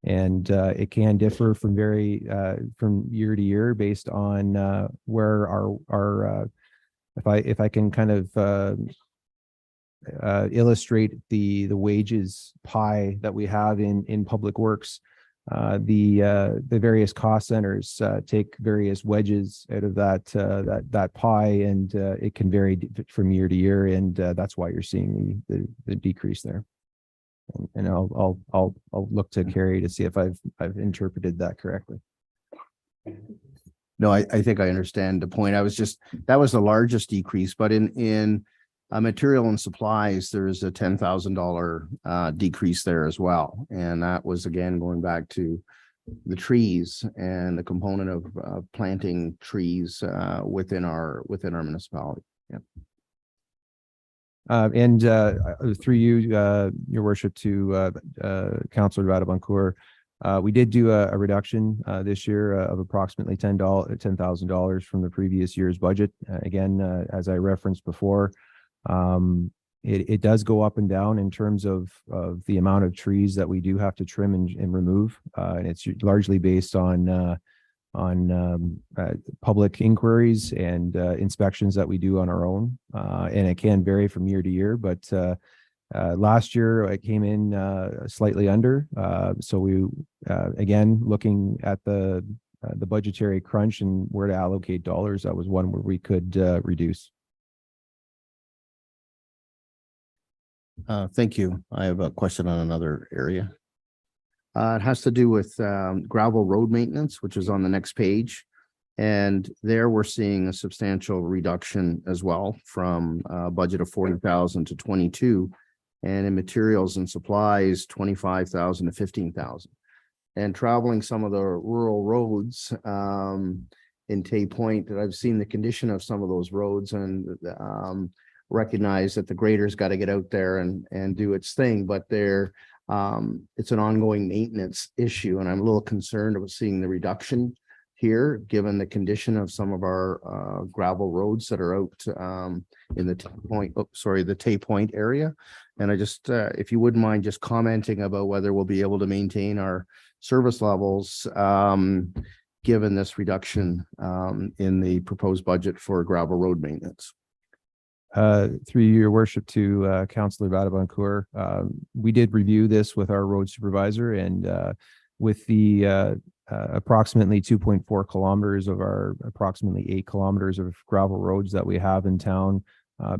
Speaker 4: And it can differ from year to year based on where our if I can kind of illustrate the wages pie that we have in public works. The various cost centers take various wedges out of that pie, and it can vary from year to year, and that's why you're seeing the decrease there. And I'll look to Carrie to see if I've interpreted that correctly.
Speaker 5: No, I think I understand the point. That was the largest decrease, but in material and supplies, there is a $10,000 decrease there as well. And that was, again, going back to the trees and the component of planting trees within our municipality. Yeah.
Speaker 4: And through you, your worship, to Councillor Vadaboncourt, we did do a reduction this year of approximately $10,000 from the previous year's budget. Again, as I referenced before, it does go up and down in terms of the amount of trees that we do have to trim and remove, and it's largely based on public inquiries and inspections that we do on our own, and it can vary from year to year, but last year it came in slightly under, so we again, looking at the budgetary crunch and where to allocate dollars, that was one where we could reduce.
Speaker 5: Thank you. I have a question on another area. It has to do with gravel road maintenance, which is on the next page. And there we're seeing a substantial reduction as well, from a budget of 40,000 to 22, and in materials and supplies, 25,000 to 15,000. And traveling some of the rural roads in Tay Point, that I've seen the condition of some of those roads, and recognize that the grader's got to get out there and do its thing, but it's an ongoing maintenance issue, and I'm a little concerned about seeing the reduction here, given the condition of some of our gravel roads that are out in the Tay Point area. And I just, if you wouldn't mind just commenting about whether we'll be able to maintain our service levels given this reduction in the proposed budget for gravel road maintenance.
Speaker 4: Through your worship, to Councillor Vadaboncourt, we did review this with our road supervisor, and with the approximately 2.4 kilometers of our approximately 8 kilometers of gravel roads that we have in town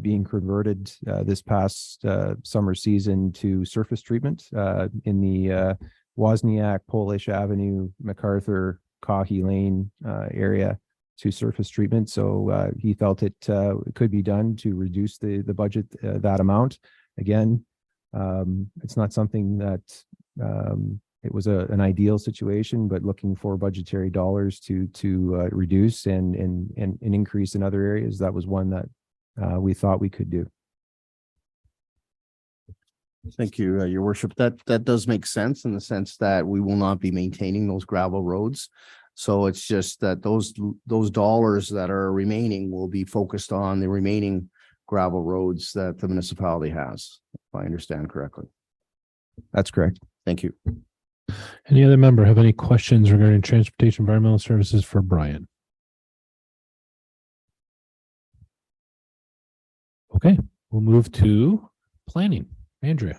Speaker 4: being converted this past summer season to surface treatment in the Wozniak, Polish Avenue, MacArthur, Coffee Lane area, to surface treatment. So he felt it could be done to reduce the budget that amount. Again, it's not something that it was an ideal situation, but looking for budgetary dollars to reduce and increase in other areas, that was one that we thought we could do.
Speaker 5: Thank you, your worship. That does make sense, in the sense that we will not be maintaining those gravel roads. So it's just that those dollars that are remaining will be focused on the remaining gravel roads that the municipality has, if I understand correctly.
Speaker 4: That's correct.
Speaker 5: Thank you.
Speaker 2: Any other member have any questions regarding transportation environmental services for Brian? Okay, we'll move to planning. Andrea.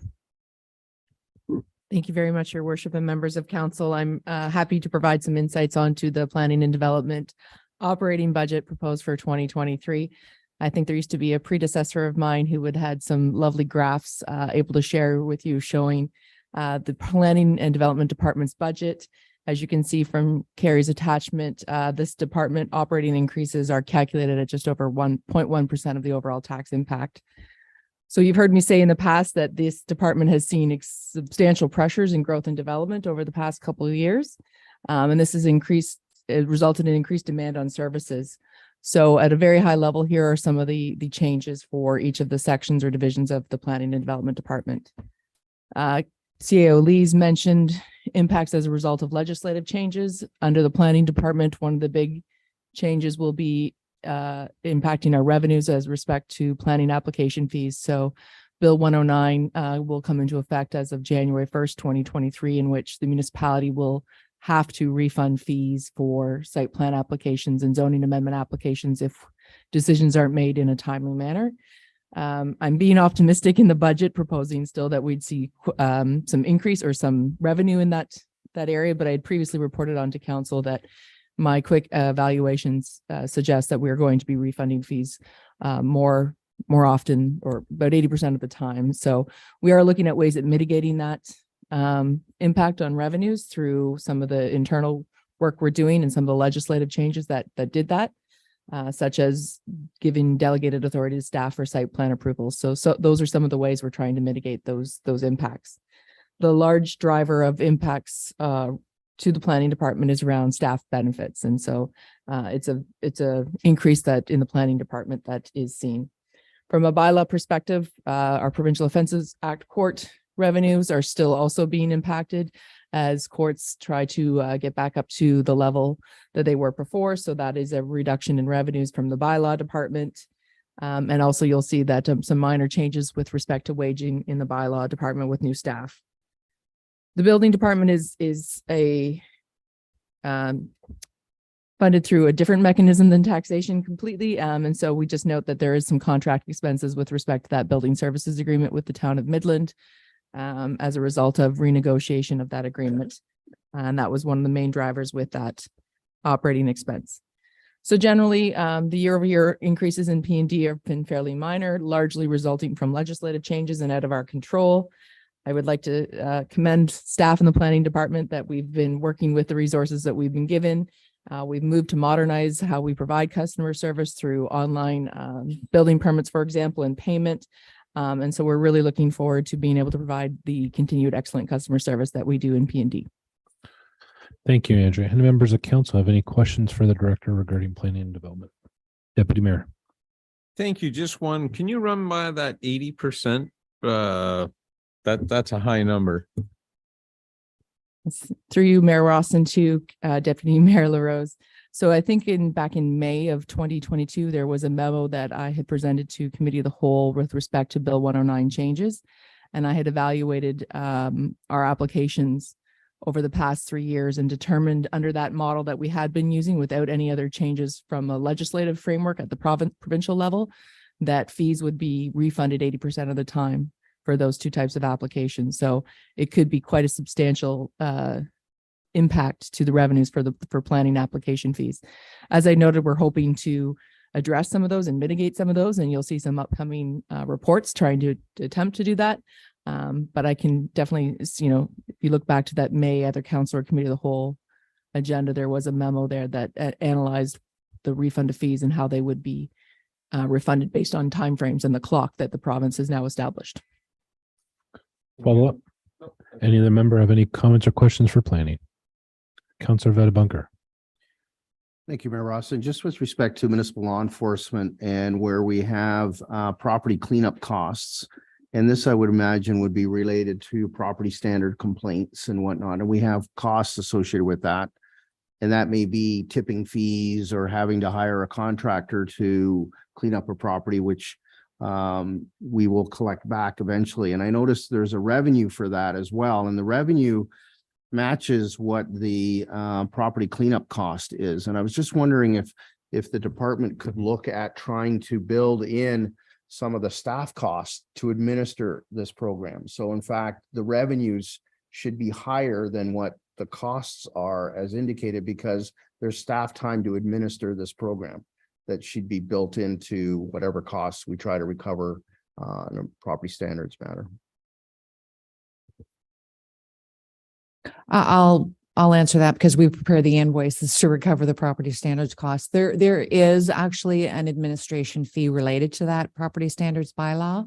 Speaker 7: Thank you very much, Your Worship and members of council. I'm happy to provide some insights onto the planning and development operating budget proposed for 2023. I think there used to be a predecessor of mine who had some lovely graphs able to share with you showing the planning and development department's budget. As you can see from Carrie's attachment, this department operating increases are calculated at just over 1.1% of the overall tax impact. So you've heard me say in the past that this department has seen substantial pressures in growth and development over the past couple of years. And this has resulted in increased demand on services. So at a very high level, here are some of the changes for each of the sections or divisions of the planning and development department. CAO Lee's mentioned impacts as a result of legislative changes. Under the planning department, one of the big changes will be impacting our revenues as respect to planning application fees. So Bill 109 will come into effect as of January 1st, 2023, in which the municipality will have to refund fees for site plan applications and zoning amendment applications if decisions aren't made in a timely manner. I'm being optimistic in the budget, proposing still that we'd see some increase or some revenue in that area, but I had previously reported on to council that my quick evaluations suggest that we're going to be refunding fees more often, or about 80% of the time. So we are looking at ways at mitigating that impact on revenues through some of the internal work we're doing and some of the legislative changes that did that, such as giving delegated authority to staff for site plan approvals. So those are some of the ways we're trying to mitigate those impacts. The large driver of impacts to the planning department is around staff benefits. And so it's a increase that in the planning department that is seen. From a bylaw perspective, our Provincial Offences Act court revenues are still also being impacted as courts try to get back up to the level that they were before. So that is a reduction in revenues from the bylaw department. And also you'll see that some minor changes with respect to waging in the bylaw department with new staff. The building department is funded through a different mechanism than taxation completely. And so we just note that there is some contract expenses with respect to that building services agreement with the town of Midland as a result of renegotiation of that agreement. And that was one of the main drivers with that operating expense. So generally, the year-over-year increases in P&D have been fairly minor, largely resulting from legislative changes and out of our control. I would like to commend staff in the planning department that we've been working with the resources that we've been given. We've moved to modernize how we provide customer service through online building permits, for example, and payment. And so we're really looking forward to being able to provide the continued excellent customer service that we do in P&D.
Speaker 2: Thank you, Andrea. Any members of council have any questions for the director regarding planning and development? Deputy Mayor.
Speaker 17: Thank you. Just one. Can you run by that 80%? That's a high number.
Speaker 7: Through you, Mayor Ross, and to Deputy Mayor LaRose. So I think back in May of 2022, there was a memo that I had presented to Committee of the Whole with respect to Bill 109 changes. And I had evaluated our applications over the past 3 years and determined under that model that we had been using without any other changes from a legislative framework at the provincial level, that fees would be refunded 80% of the time for those two types of applications. So it could be quite a substantial impact to the revenues for planning application fees. As I noted, we're hoping to address some of those and mitigate some of those, and you'll see some upcoming reports trying to attempt to do that. But I can definitely, if you look back to that May either council or Committee of the Whole agenda, there was a memo there that analyzed the refund of fees and how they would be refunded based on timeframes and the clock that the province has now established.
Speaker 2: Follow up. Any other member have any comments or questions for planning? Councillor Vedabunker.
Speaker 5: Thank you, Mayor Ross. And just with respect to municipal law enforcement and where we have property cleanup costs, and this I would imagine would be related to property standard complaints and whatnot, and we have costs associated with that. And that may be tipping fees or having to hire a contractor to clean up a property, which we will collect back eventually. And I noticed there's a revenue for that as well. And the revenue matches what the property cleanup cost is. And I was just wondering if the department could look at trying to build in some of the staff costs to administer this program. So in fact, the revenues should be higher than what the costs are as indicated, because there's staff time to administer this program that should be built into whatever costs we try to recover in a property standards matter.
Speaker 18: I'll answer that because we prepare the invoices to recover the property standards costs. There is actually an administration fee related to that property standards bylaw.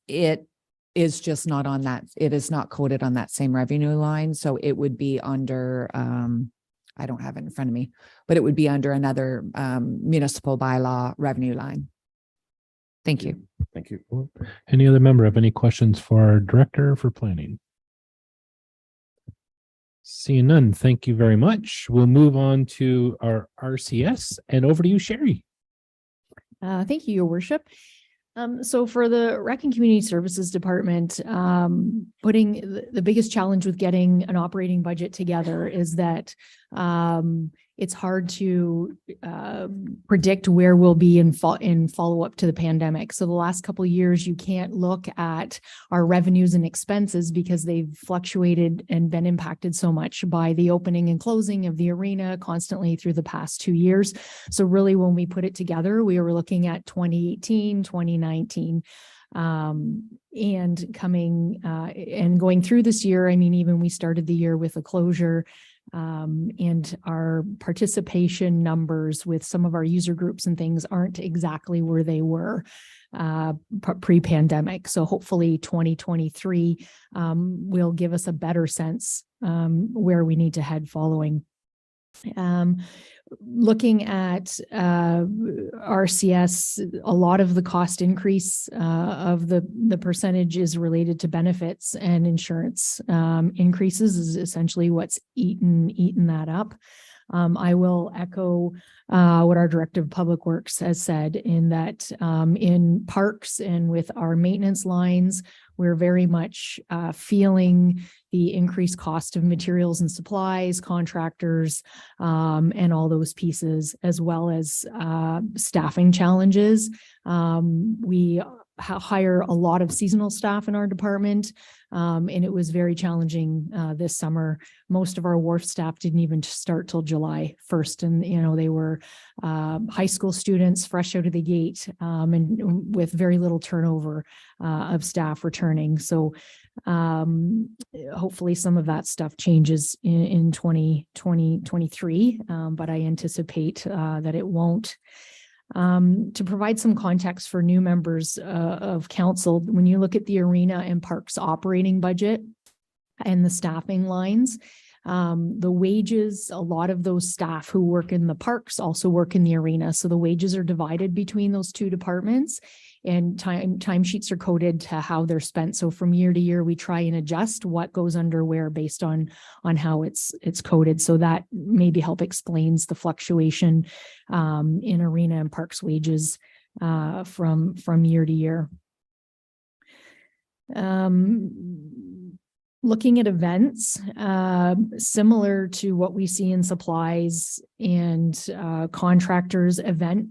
Speaker 18: It is just not on that. It is not coded on that same revenue line. So it would be under, I don't have it in front of me, but it would be under another municipal bylaw revenue line. Thank you.
Speaker 5: Thank you.
Speaker 2: Any other member have any questions for our director for planning? Seeing none, thank you very much. We'll move on to our RCS and over to you, Sherry.
Speaker 3: Thank you, Your Worship. So for the Rec and Community Services Department, putting the biggest challenge with getting an operating budget together is that it's hard to predict where we'll be in follow-up to the pandemic. So the last couple of years, you can't look at our revenues and expenses because they've fluctuated and been impacted so much by the opening and closing of the arena constantly through the past 2 years. So really, when we put it together, we were looking at 2018, 2019. And coming and going through this year, I mean, even we started the year with a closure, and our participation numbers with some of our user groups and things aren't exactly where they were pre-pandemic. So hopefully 2023 will give us a better sense where we need to head following. Looking at RCS, a lot of the cost increase of the percentage is related to benefits and insurance increases is essentially what's eaten that up. I will echo what our Director of Public Works has said in that in parks and with our maintenance lines, we're very much feeling the increased cost of materials and supplies, contractors, and all those pieces, as well as staffing challenges. We hire a lot of seasonal staff in our department, and it was very challenging this summer. Most of our wharf staff didn't even start till July 1st, and they were high school students fresh out of the gate, and with very little turnover of staff returning. So hopefully some of that stuff changes in 2023, but I anticipate that it won't. To provide some context for new members of council, when you look at the arena and parks operating budget and the staffing lines, the wages, a lot of those staff who work in the parks also work in the arena. So the wages are divided between those two departments, and timesheets are coded to how they're spent. So from year to year, we try and adjust what goes under where based on how it's coded. So that maybe help explains the fluctuation in arena and parks wages from year to year. Looking at events, similar to what we see in supplies and contractors,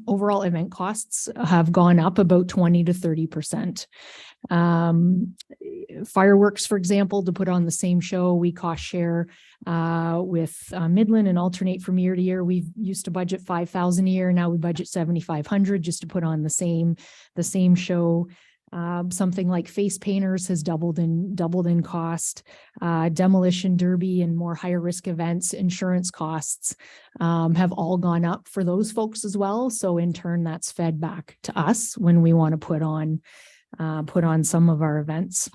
Speaker 3: overall event costs have gone up about 20 to 30%. Fireworks, for example, to put on the same show, we cost share with Midland and alternate from year to year. We used to budget $5,000 a year. Now we budget $7,500 just to put on the same show. Something like face painters has doubled in cost. Demolition derby and more higher risk events, insurance costs have all gone up for those folks as well. So in turn, that's fed back to us when we want to put on some of our events.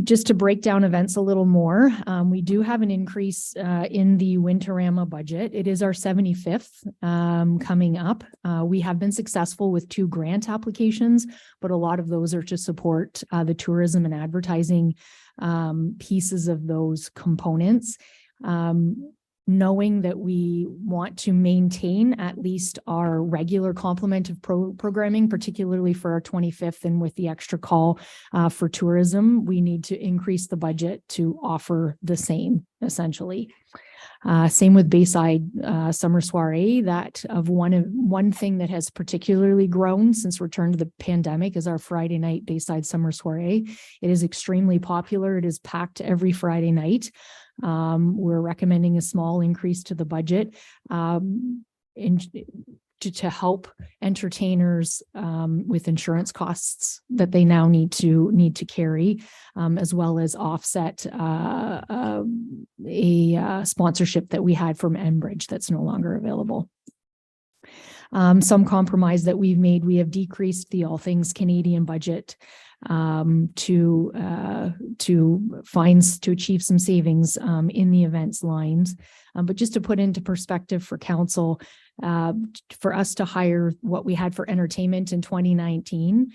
Speaker 3: Just to break down events a little more, we do have an increase in the Winterama budget. It is our 75th coming up. We have been successful with 2 grant applications, but a lot of those are to support the tourism and advertising pieces of those components. knowing that we want to maintain at least our regular complement of programming, particularly for our 25th and with the extra call for tourism, we need to increase the budget to offer the same, essentially. Same with Bayside Summer Soiree. That of one thing that has particularly grown since return to the pandemic is our Friday night Bayside Summer Soiree. It is extremely popular. It is packed every Friday night. We're recommending a small increase to the budget to help entertainers with insurance costs that they now need to carry, as well as offset a sponsorship that we had from Enbridge that's no longer available. Some compromise that we've made, we have decreased the All Things Canadian budget to achieve some savings in the events lines. But just to put into perspective for council, for us to hire what we had for entertainment in 2019,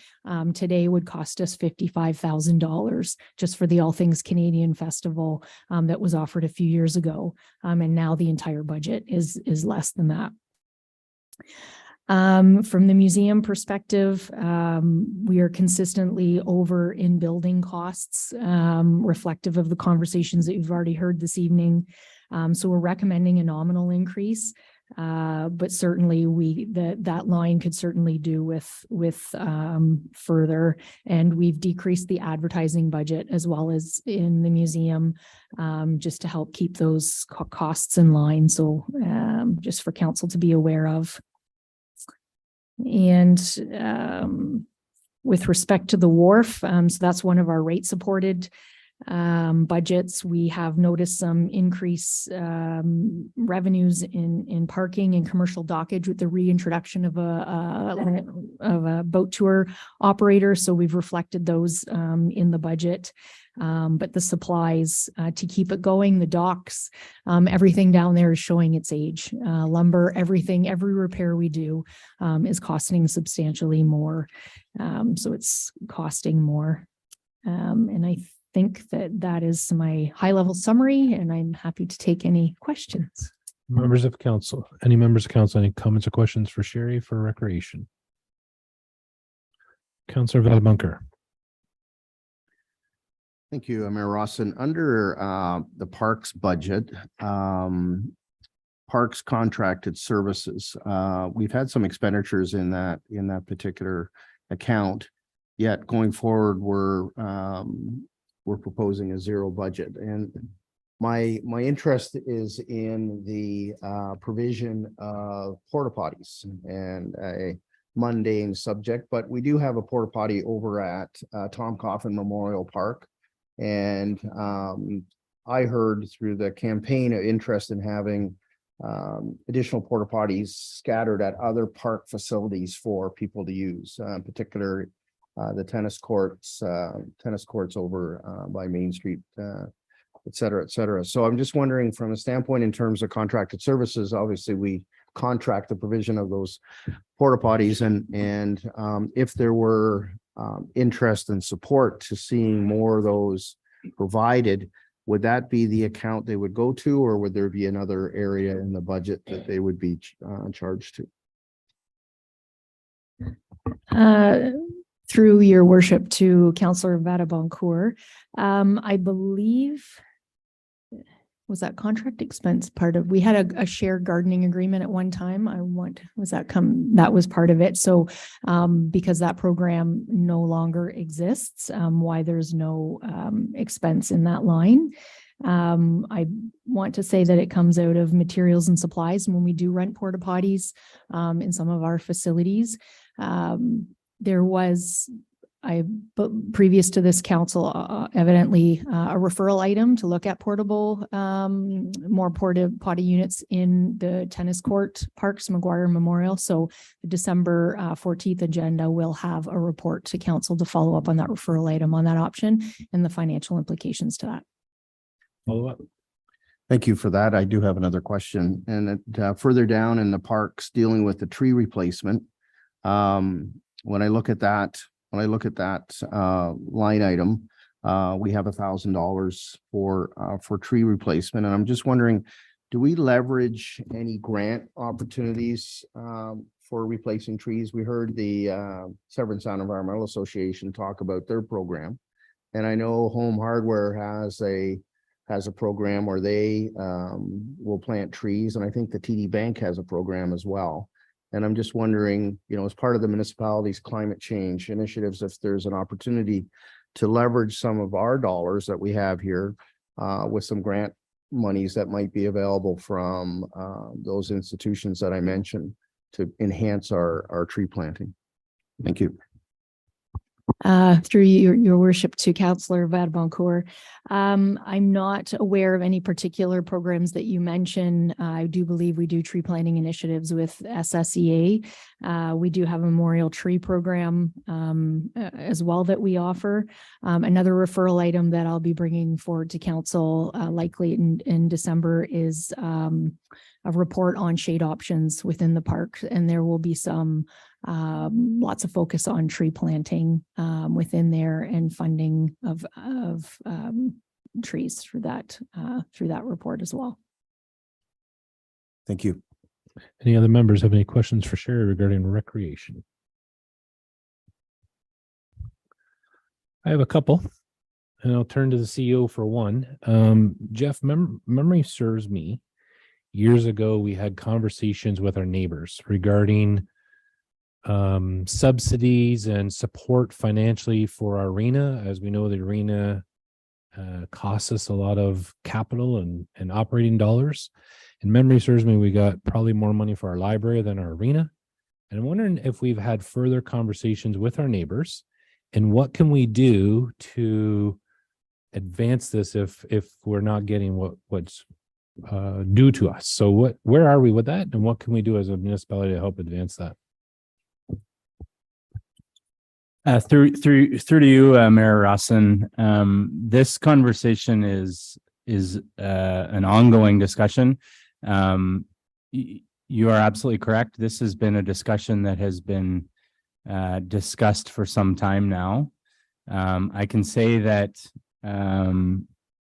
Speaker 3: today would cost us $55,000 just for the All Things Canadian Festival that was offered a few years ago. And now the entire budget is less than that. From the museum perspective, we are consistently over in building costs, reflective of the conversations that you've already heard this evening. So we're recommending a nominal increase, but certainly that line could certainly do with further. And we've decreased the advertising budget as well as in the museum, just to help keep those costs in line. So just for council to be aware of. And with respect to the wharf, so that's one of our rate supported budgets. We have noticed some increase revenues in parking and commercial dockage with the reintroduction of a boat tour operator. So we've reflected those in the budget. But the supplies to keep it going, the docks, everything down there is showing its age. Lumber, everything, every repair we do is costing substantially more. So it's costing more. And I think that is my high level summary, and I'm happy to take any questions.
Speaker 2: Members of council, any members of council, any comments or questions for Sherry for recreation? Councillor Vadabunker.
Speaker 21: Thank you, Mayor Rawson. Under the parks budget, parks contracted services, we've had some expenditures in that particular account. Yet going forward, we're proposing a zero budget. And my interest is in the provision of porta potties, and a mundane subject, but we do have a porta potty over at Tom Coffin Memorial Park. And I heard through the campaign of interest in having additional porta potties scattered at other park facilities for people to use, particularly the tennis courts over by Main Street, et cetera, et cetera. So I'm just wondering, from a standpoint in terms of contracted services, obviously we contract the provision of those porta potties, and if there were interest and support to seeing more of those provided, would that be the account they would go to, or would there be another area in the budget that they would be charged to?
Speaker 3: Through your worship to Councillor Vadaboncourt, I believe, was that contract expense part of, we had a shared gardening agreement at one time. That was part of it. So because that program no longer exists, why there's no expense in that line. I want to say that it comes out of materials and supplies when we do rent porta potties in some of our facilities. There was, previous to this council, evidently a referral item to look at more porta potty units in the tennis court parks, McGuire Memorial. So the December 14th agenda will have a report to council to follow up on that referral item on that option and the financial implications to that.
Speaker 2: Follow up.
Speaker 21: Thank you for that. I do have another question, and further down in the parks, dealing with the tree replacement. When I look at that line item, we have $1,000 for tree replacement, and I'm just wondering,
Speaker 5: do we leverage any grant opportunities for replacing trees? We heard the Severn Sound Environmental Association talk about their program. And I know Home Hardware has a program where they will plant trees, and I think the TD Bank has a program as well. And I'm just wondering, as part of the municipality's climate change initiatives, if there's an opportunity to leverage some of our dollars that we have here with some grant monies that might be available from those institutions that I mentioned to enhance our tree planting. Thank you.
Speaker 3: Through your worship to Councillor Vadeboncor. I'm not aware of any particular programs that you mentioned. I do believe we do tree planting initiatives with SSEA. We do have a memorial tree program as well that we offer. Another referral item that I'll be bringing forward to council likely in December is a report on shade options within the park, and there will be some lots of focus on tree planting within there and funding of trees through that report as well.
Speaker 21: Thank you.
Speaker 2: Any other members have any questions for Sherry regarding recreation? I have a couple, and I'll turn to the CEO for one. Jeff, memory serves me. Years ago, we had conversations with our neighbors regarding subsidies and support financially for our arena. As we know, the arena costs us a lot of capital and operating dollars. And memory serves me, we got probably more money for our library than our arena. And I'm wondering if we've had further conversations with our neighbors and what can we do to advance this if we're not getting what's due to us. So where are we with that, and what can we do as a municipality to help advance that?
Speaker 16: Through to you, Mayor Rossin. This conversation is an ongoing discussion. You are absolutely correct. This has been a discussion that has been discussed for some time now. I can say that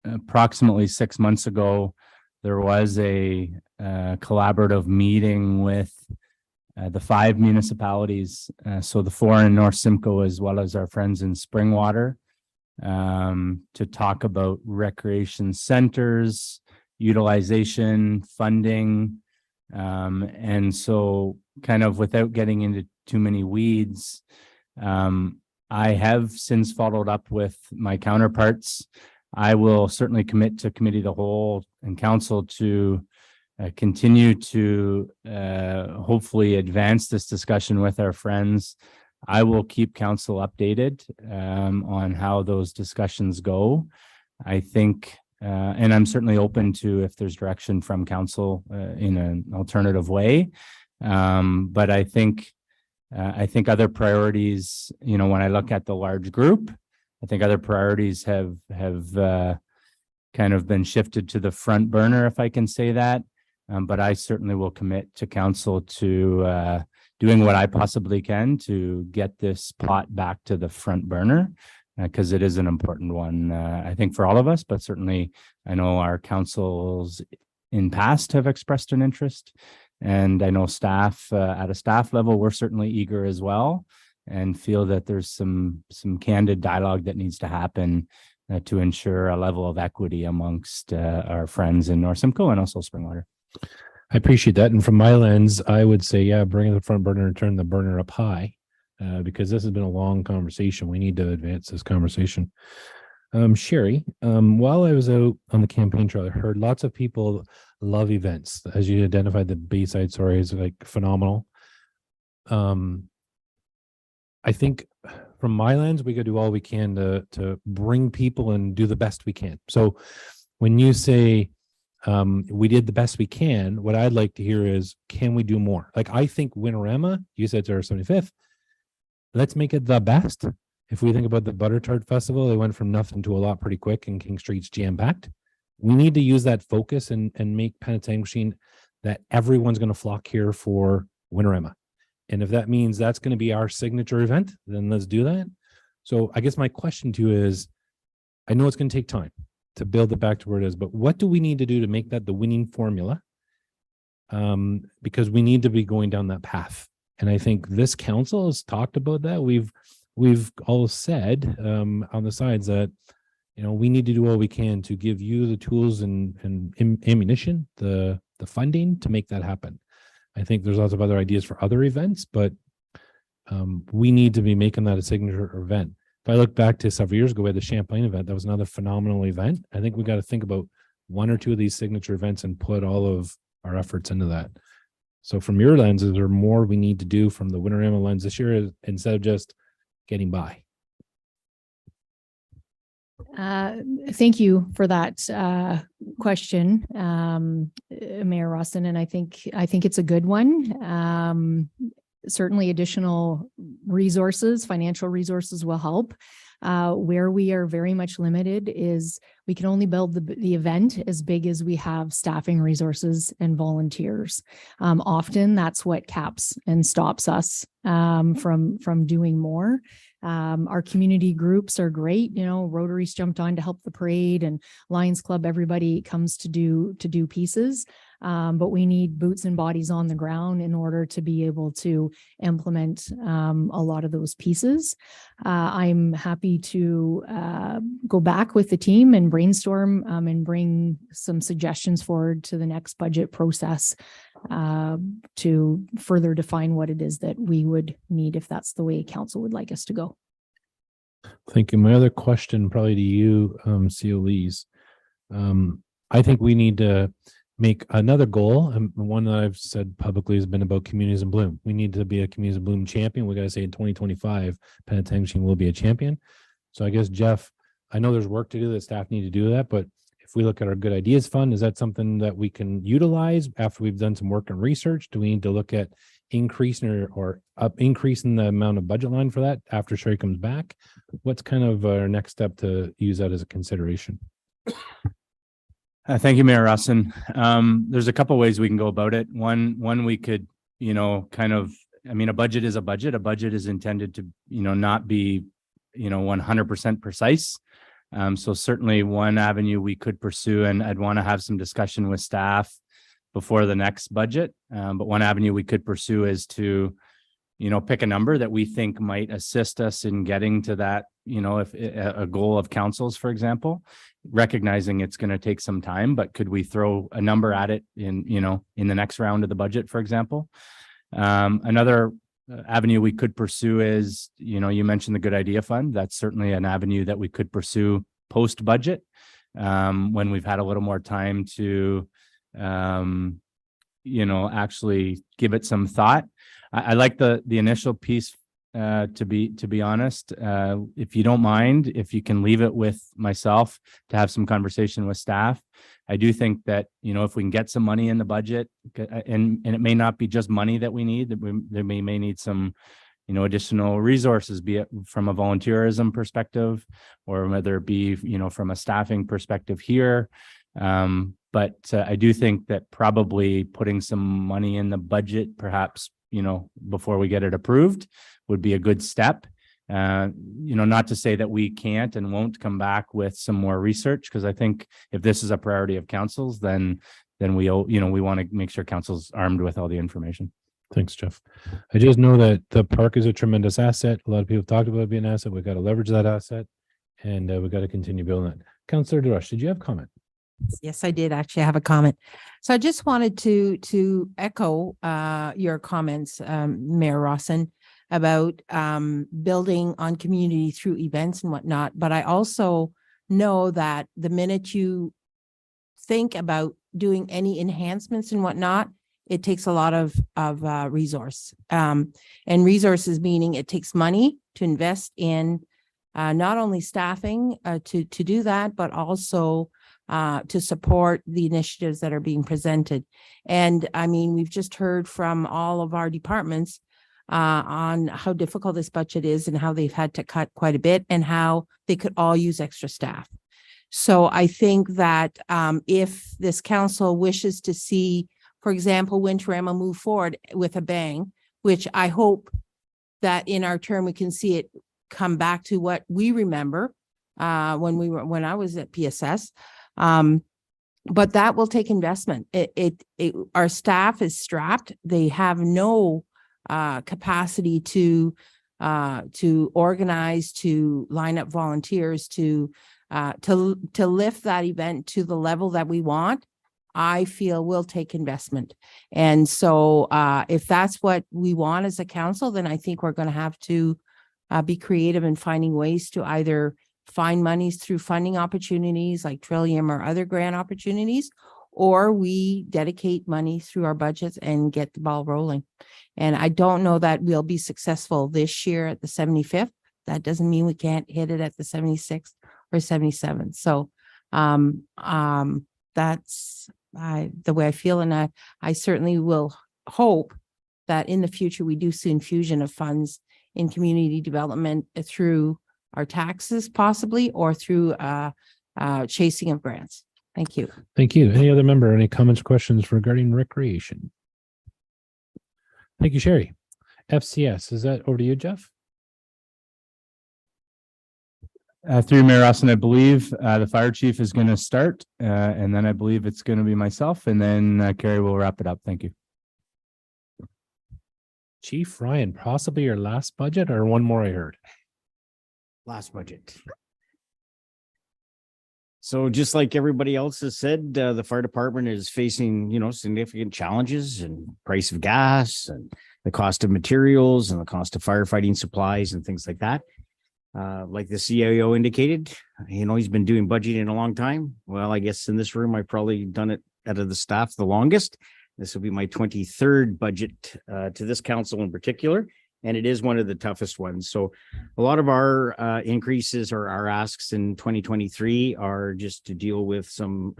Speaker 16: approximately 6 months ago, there was a collaborative meeting with the 5 municipalities, so the 4 in North Simcoe, as well as our friends in Springwater, to talk about recreation centers, utilization, funding. And so kind of without getting into too many weeds, I have since followed up with my counterparts. I will certainly commit to committee of the whole and council to continue to hopefully advance this discussion with our friends. I will keep council updated on how those discussions go. I think, and I'm certainly open to if there's direction from council in an alternative way. But I think other priorities, when I look at the large group, I think other priorities have kind of been shifted to the front burner, if I can say that. But I certainly will commit to council to doing what I possibly can to get this plot back to the front burner, because it is an important one, I think, for all of us. But certainly, I know our councils in past have expressed an interest, and I know staff at a staff level, we're certainly eager as well, and feel that there's some candid dialogue that needs to happen to ensure a level of equity amongst our friends in North Simcoe and also Springwater.
Speaker 2: I appreciate that. And from my lens, I would say, yeah, bring the front burner and turn the burner up high, because this has been a long conversation. We need to advance this conversation. Sherry, while I was out on the campaign trail, I heard lots of people love events. As you identified, the Bayside story is like phenomenal. I think from my lens, we could do all we can to bring people and do the best we can. So when you say we did the best we can, what I'd like to hear is, can we do more? Like, I think Winterama, you said it's our 75th. Let's make it the best. If we think about the Butter Tart Festival, they went from nothing to a lot pretty quick, and King Street's jam-packed. We need to use that focus and make Penetanguishene that everyone's going to flock here for Winterama. And if that means that's going to be our signature event, then let's do that. So I guess my question to you is, I know it's going to take time. to build it back to where it is, but what do we need to do to make that the winning formula? Because we need to be going down that path. And I think this council has talked about that. We've all said on the sides that, we need to do all we can to give you the tools and ammunition, the funding to make that happen. I think there's lots of other ideas for other events, but we need to be making that a signature event. If I look back to several years ago, we had the Champlain event. That was another phenomenal event. I think we got to think about one or two of these signature events and put all of our efforts into that. So from your lens, is there more we need to do from the Winterama lens this year instead of just getting by?
Speaker 3: Thank you for that question, Mayor Rossin, and I think it's a good one. Certainly additional resources, financial resources will help. Where we are very much limited is we can only build the event as big as we have staffing resources and volunteers. Often that's what caps and stops us from doing more. Our community groups are great. Rotary's jumped on to help the parade, and Lions Club, everybody comes to do pieces. But we need boots and bodies on the ground in order to be able to implement a lot of those pieces. I'm happy to go back with the team and brainstorm and bring some suggestions forward to the next budget process to further define what it is that we would need if that's the way council would like us to go.
Speaker 2: Thank you. My other question probably to you, Cialise. I think we need to make another goal, and one that I've said publicly has been about Communities in Bloom. We need to be a Communities in Bloom champion. We got to say in 2025, Penetanguishene will be a champion. So I guess, Jeff, I know there's work to do, that staff need to do that, but if we look at our Good Ideas Fund, is that something that we can utilize after we've done some work and research? Do we need to look at increasing or increasing the amount of budget line for that after Sherry comes back? What's kind of our next step to use that as a consideration?
Speaker 16: Thank you, Mayor Rossin. There's a couple ways we can go about it. One, we could, a budget is a budget. A budget is intended to, not be, 100% precise. So certainly one avenue we could pursue, and I'd want to have some discussion with staff before the next budget. But one avenue we could pursue is to, pick a number that we think might assist us in getting to that, if a goal of councils, for example, recognizing it's going to take some time, but could we throw a number at it in the next round of the budget, for example? Another avenue we could pursue is, you mentioned the Good Idea Fund. That's certainly an avenue that we could pursue post budget, when we've had a little more time to, actually give it some thought. I like the initial piece, to be honest. If you don't mind, if you can leave it with myself to have some conversation with staff. I do think that, if we can get some money in the budget, and it may not be just money that we need, that we may need some, additional resources, be it from a volunteerism perspective, or whether it be, from a staffing perspective here. But I do think that probably putting some money in the budget, perhaps, before we get it approved, would be a good step. Not to say that we can't and won't come back with some more research, because I think if this is a priority of councils, then we want to make sure council's armed with all the information.
Speaker 2: Thanks, Jeff. I just know that the park is a tremendous asset. A lot of people have talked about it being an asset. We've got to leverage that asset, and we've got to continue building it. Councillor DeRush, did you have a comment?
Speaker 14: Yes, I did actually have a comment. So I just wanted to echo your comments, Mayor Rossin, about building on community through events and whatnot. But I also know that the minute you think about doing any enhancements and whatnot, it takes a lot of resource. And resources meaning it takes money to invest in not only staffing to do that, but also to support the initiatives that are being presented. And I mean, we've just heard from all of our departments on how difficult this budget is and how they've had to cut quite a bit and how they could all use extra staff. So I think that if this council wishes to see, for example, Winterama move forward with a bang, which I hope that in our term we can see it come back to what we remember, when I was at PSS. But that will take investment. Our staff is strapped. They have no capacity to organize, to line up volunteers, to lift that event to the level that we want. I feel will take investment. And so if that's what we want as a council, then I think we're going to have to be creative in finding ways to either find monies through funding opportunities like Trillium or other grant opportunities, or we dedicate money through our budgets and get the ball rolling. And I don't know that we'll be successful this year at the 75th. That doesn't mean we can't hit it at the 76th or 77th. So that's the way I feel. And I certainly will hope that in the future, we do see infusion of funds in community development through our taxes possibly, or through chasing of grants. Thank you.
Speaker 2: Thank you. Any other member, any comments, questions regarding recreation? Thank you, Sherry. FCS, is that over to you, Jeff?
Speaker 16: Through Mayor Austin, I believe the fire chief is going to start, and then I believe it's going to be myself, and then Carrie will wrap it up. Thank you.
Speaker 2: Chief Ryan, possibly your last budget or one more I heard?
Speaker 6: Last budget. So just like everybody else has said, the fire department is facing, significant challenges and price of gas and the cost of materials and the cost of firefighting supplies and things like that. Like the CIO indicated, he's been doing budgeting a long time. Well, I guess in this room, I've probably done it out of the staff the longest. This will be my 23rd budget to this council in particular, and it is one of the toughest ones. So a lot of our increases or our asks in 2023 are just to deal with some,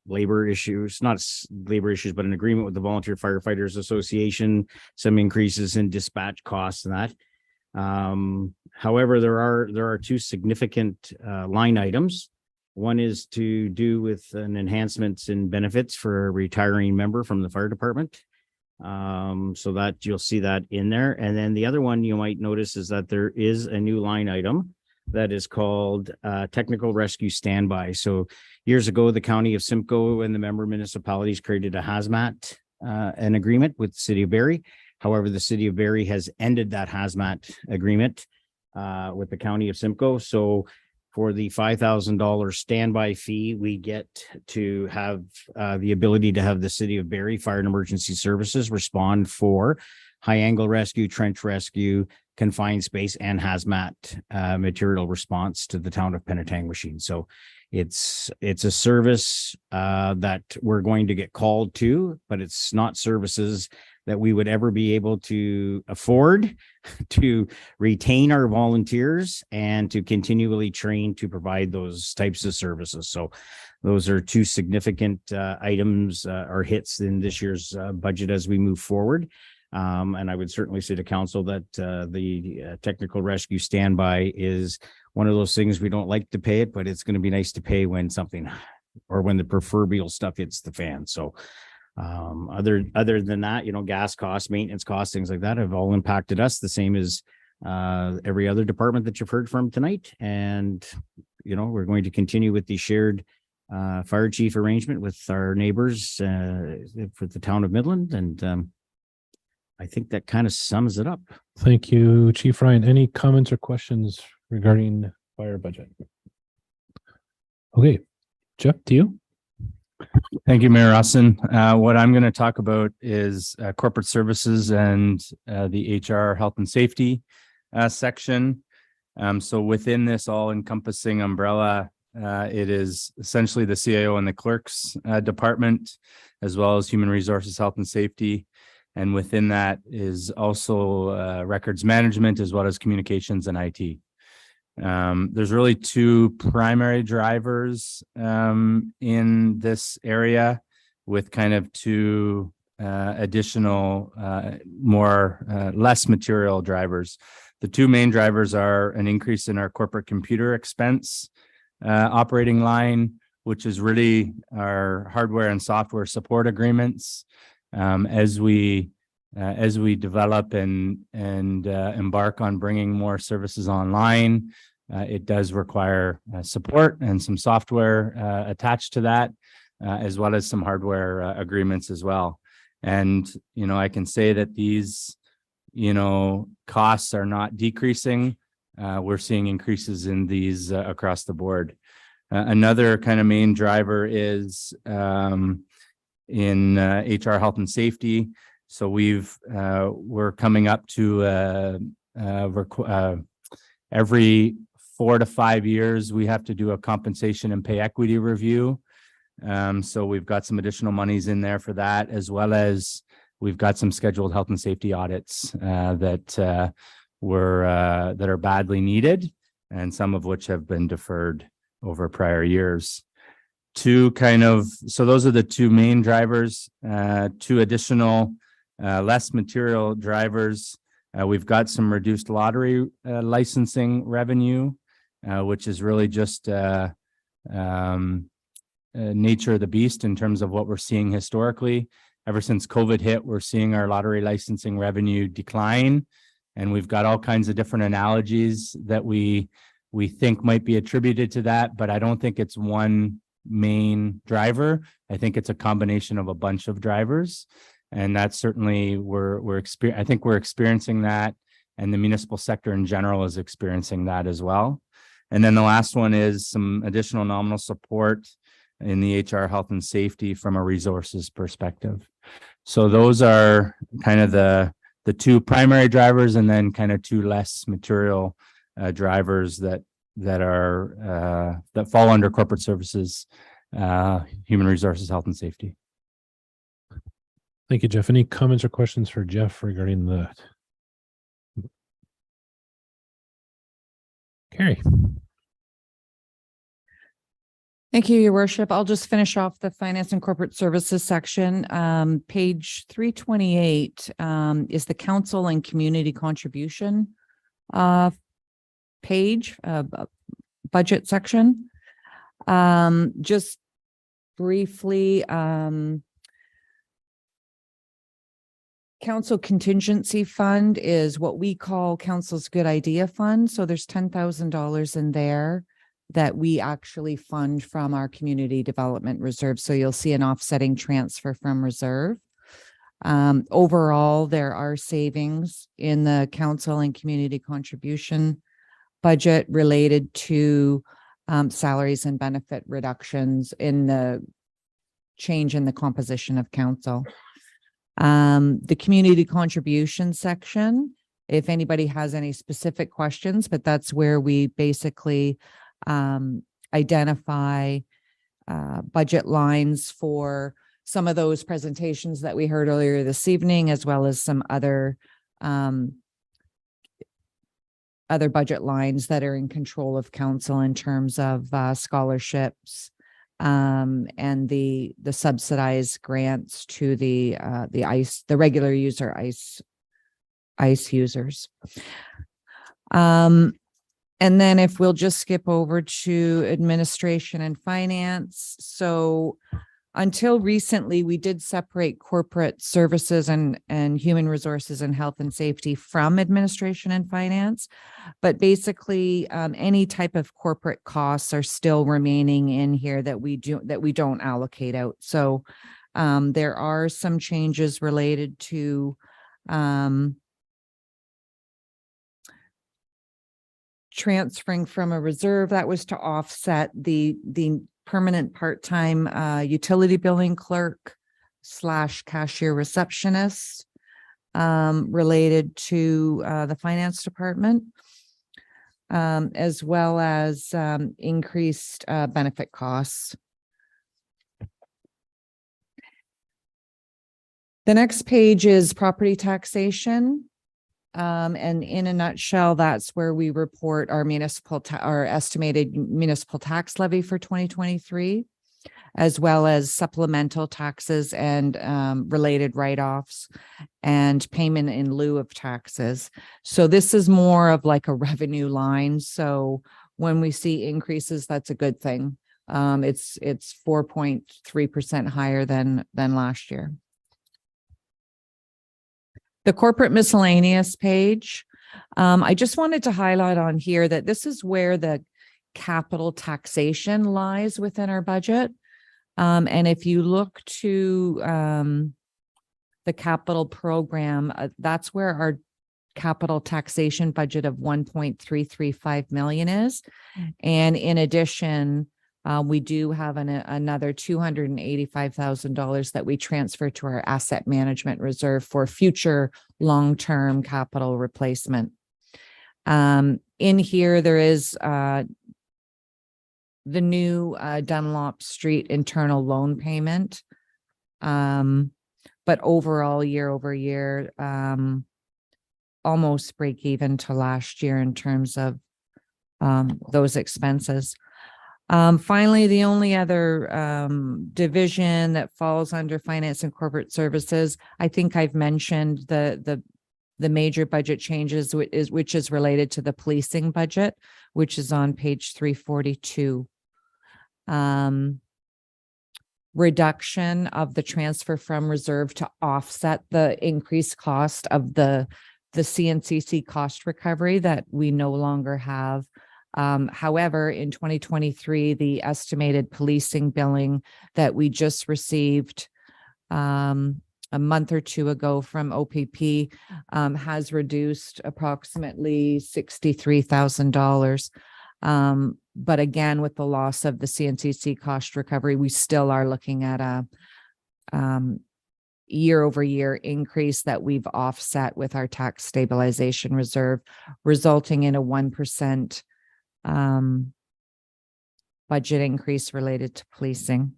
Speaker 6: labor issues, not labor issues, but an agreement with the Volunteer Firefighters Association, some increases in dispatch costs and that. However, there are two significant line items. One is to do with an enhancements in benefits for a retiring member from the fire department. So that you'll see that in there. And then the other one you might notice is that there is a new line item that is called technical rescue standby. So years ago, the county of Simcoe and the member municipalities created a hazmat an agreement with the city of Barrie. However, the city of Barrie has ended that hazmat agreement with the county of Simcoe. So for the $5,000 standby fee, we get to have the ability to have the city of Barrie Fire and Emergency Services respond for high angle rescue, trench rescue, confined space, and hazmat material response to the town of Penetanguishene. So it's a service that we're going to get called to, but it's not services that we would ever be able to afford to retain our volunteers and to continually train to provide those types of services. So those are two significant items or hits in this year's budget as we move forward. And I would certainly say to council that the technical rescue standby is one of those things we don't like to pay it, but it's going to be nice to pay when something or when the proverbial stuff hits the fan. So other than that, gas costs, maintenance costs, things like that have all impacted us the same as every other department that you've heard from tonight. And, we're going to continue with the shared fire chief arrangement with our neighbors for the town of Midland. And I think that kind of sums it up.
Speaker 2: Thank you, Chief Ryan. Any comments or questions regarding fire budget? Okay, Jeff, to you.
Speaker 16: Thank you, Mayor Austin. What I'm going to talk about is corporate services and the HR health and safety section. So within this all encompassing umbrella, it is essentially the CIO and the clerks department, as well as human resources, health and safety. And within that is also records management, as well as communications and IT. There's really two primary drivers in this area, with kind of two additional less material drivers. The two main drivers are an increase in our corporate computer expense operating line, which is really our hardware and software support agreements. As we develop and embark on bringing more services online, it does require support and some software attached to that, as well as some hardware agreements as well. And, I can say that these, costs are not decreasing. We're seeing increases in these across the board. Another kind of main driver is in HR health and safety. So we're coming up to every 4 to 5 years, we have to do a compensation and pay equity review. So we've got some additional monies in there for that, as well as we've got some scheduled health and safety audits that are badly needed, and some of which have been deferred over prior years. So those are the two main drivers. Two additional less material drivers. We've got some reduced lottery licensing revenue, which is really just nature of the beast in terms of what we're seeing historically. Ever since COVID hit, we're seeing our lottery licensing revenue decline, and we've got all kinds of different analogies that we think might be attributed to that, but I don't think it's one main driver. I think it's a combination of a bunch of drivers, and that's certainly I think we're experiencing that, and the municipal sector in general is experiencing that as well. And then the last one is some additional nominal support in the HR health and safety from a resources perspective. So those are kind of the two primary drivers, and then kind of two less material drivers that fall under corporate services, human resources, health and safety.
Speaker 2: Thank you, Jeff. Any comments or questions for Jeff regarding that? Carrie.
Speaker 18: Thank you, Your Worship. I'll just finish off the Finance and Corporate Services section. Page 328 is the Council and Community Contribution page, budget section. Just briefly, Council Contingency Fund is what we call Council's Good Idea Fund. So there's $10,000 in there that we actually fund from our community development reserve. So you'll see an offsetting transfer from reserve. Overall, there are savings in the council and community contribution budget related to salaries and benefit reductions in the change in the composition of council. The community contribution section, if anybody has any specific questions, but that's where we basically identify budget lines for some of those presentations that we heard earlier this evening, as well as some other budget lines that are in control of council in terms of scholarships and the subsidized grants to the regular user ICE users. And then if we'll just skip over to administration and finance. So until recently, we did separate corporate services and human resources and health and safety from administration and finance. But basically, any type of corporate costs are still remaining in here that we don't allocate out. So there are some changes related to transferring from a reserve that was to offset the permanent part-time utility billing clerk / cashier receptionist related to the finance department, as well as increased benefit costs. The next page is property taxation. And in a nutshell, that's where we report our our estimated municipal tax levy for 2023, as well as supplemental taxes and related write-offs and payment in lieu of taxes. So this is more of like a revenue line. So when we see increases, that's a good thing. It's 4.3% higher than last year. The corporate miscellaneous page, I just wanted to highlight on here that this is where the capital taxation lies within our budget. And if you look to the capital program, that's where our capital taxation budget of 1.335 million is. And in addition, we do have another $285,000 that we transfer to our asset management reserve for future long-term capital replacement. In here, there is the new Dunlop Street internal loan payment. But overall, year over year, almost break even to last year in terms of those expenses. Finally, the only other division that falls under finance and corporate services, I think I've mentioned the major budget changes, which is related to the policing budget, which is on page 342. Reduction of the transfer from reserve to offset the increased cost of the CNCC cost recovery that we no longer have. However, in 2023, the estimated policing billing that we just received a month or two ago from OPP has reduced approximately $63,000. But again, with the loss of the CNCC cost recovery, we still are looking at a year over year increase that we've offset with our tax stabilization reserve, resulting in a 1% budget increase related to policing.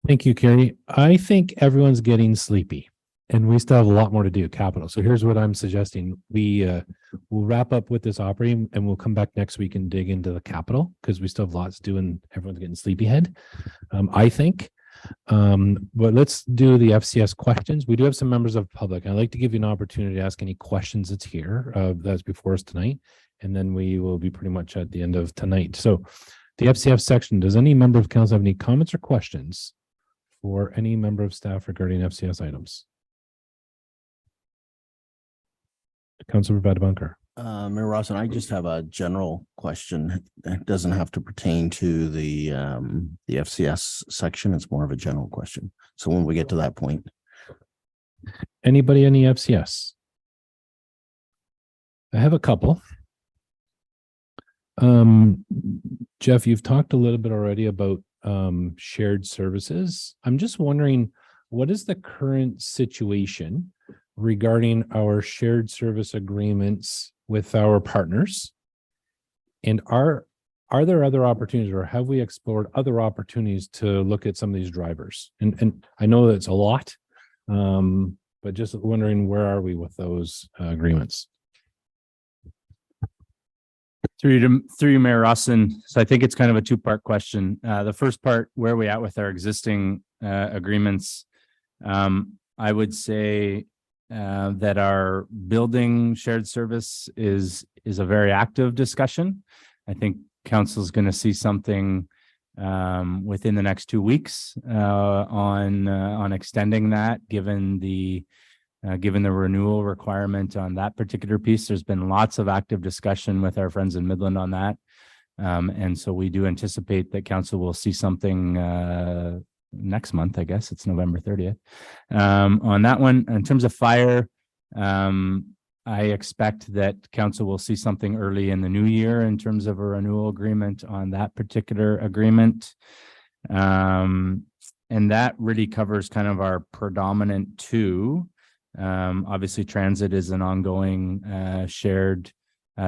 Speaker 2: Thank you, Carrie. I think everyone's getting sleepy and we still have a lot more to do, capital. So here's what I'm suggesting. We'll wrap up with this operating and we'll come back next week and dig into the capital because we still have lots to do and everyone's getting sleepyhead, I think. But let's do the FCS questions. We do have some members of the public. I'd like to give you an opportunity to ask any questions that's here, that's before us tonight. And then we will be pretty much at the end of tonight. So the FCF section, does any member of council have any comments or questions for any member of staff regarding FCS items? Councilor Vadabunker.
Speaker 21: Mayor Rawson, I just have a general question. It doesn't have to pertain to the FCS section. It's more of a general question. So when we get to that point.
Speaker 2: Anybody in the FCS? I have a couple. Jeff, you've talked a little bit already about shared services. I'm just wondering, what is the current situation regarding our shared service agreements with our partners? And are there other opportunities, or have we explored other opportunities to look at some of these drivers? And I know that it's a lot, but just wondering, where are we with those agreements?
Speaker 16: Through you, Mayor Rawson. So I think it's kind of a two-part question. The first part, where are we at with our existing agreements? I would say that our building shared service is a very active discussion. I think council is going to see something within the next 2 weeks on extending that, given the renewal requirement on that particular piece. There's been lots of active discussion with our friends in Midland on that. And so we do anticipate that council will see something next month. I guess it's November 30th. On that one, in terms of fire, I expect that council will see something early in the new year in terms of a renewal agreement on that particular agreement. And that really covers kind of our predominant two. Obviously, transit is an ongoing shared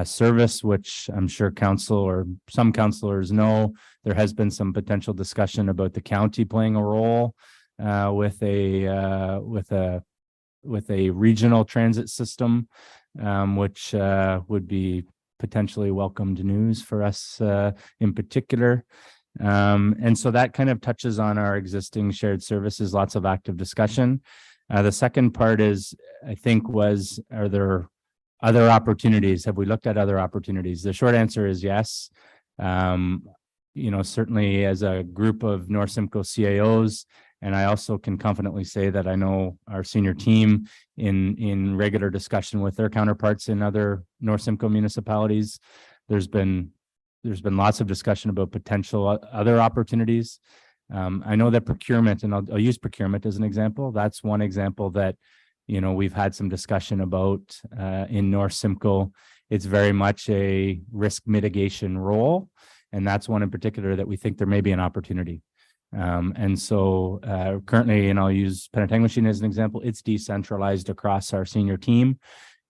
Speaker 16: service, which I'm sure council or some councillors know. There has been some potential discussion about the county playing a role with a regional transit system, which would be potentially welcomed news for us in particular. And so that kind of touches on our existing shared services, lots of active discussion. The second part is, I think, are there other opportunities? Have we looked at other opportunities? The short answer is yes. Certainly as a group of North Simcoe CAOs And I also can confidently say that I know our senior team in regular discussion with their counterparts in other North Simcoe municipalities. There's been lots of discussion about potential other opportunities. I know that procurement, and I'll use procurement as an example. That's one example that, you know, we've had some discussion about in North Simcoe. It's very much a risk mitigation role. And that's one in particular that we think there may be an opportunity. And so currently, and I'll use Penetanguishene as an example, it's decentralized across our senior team.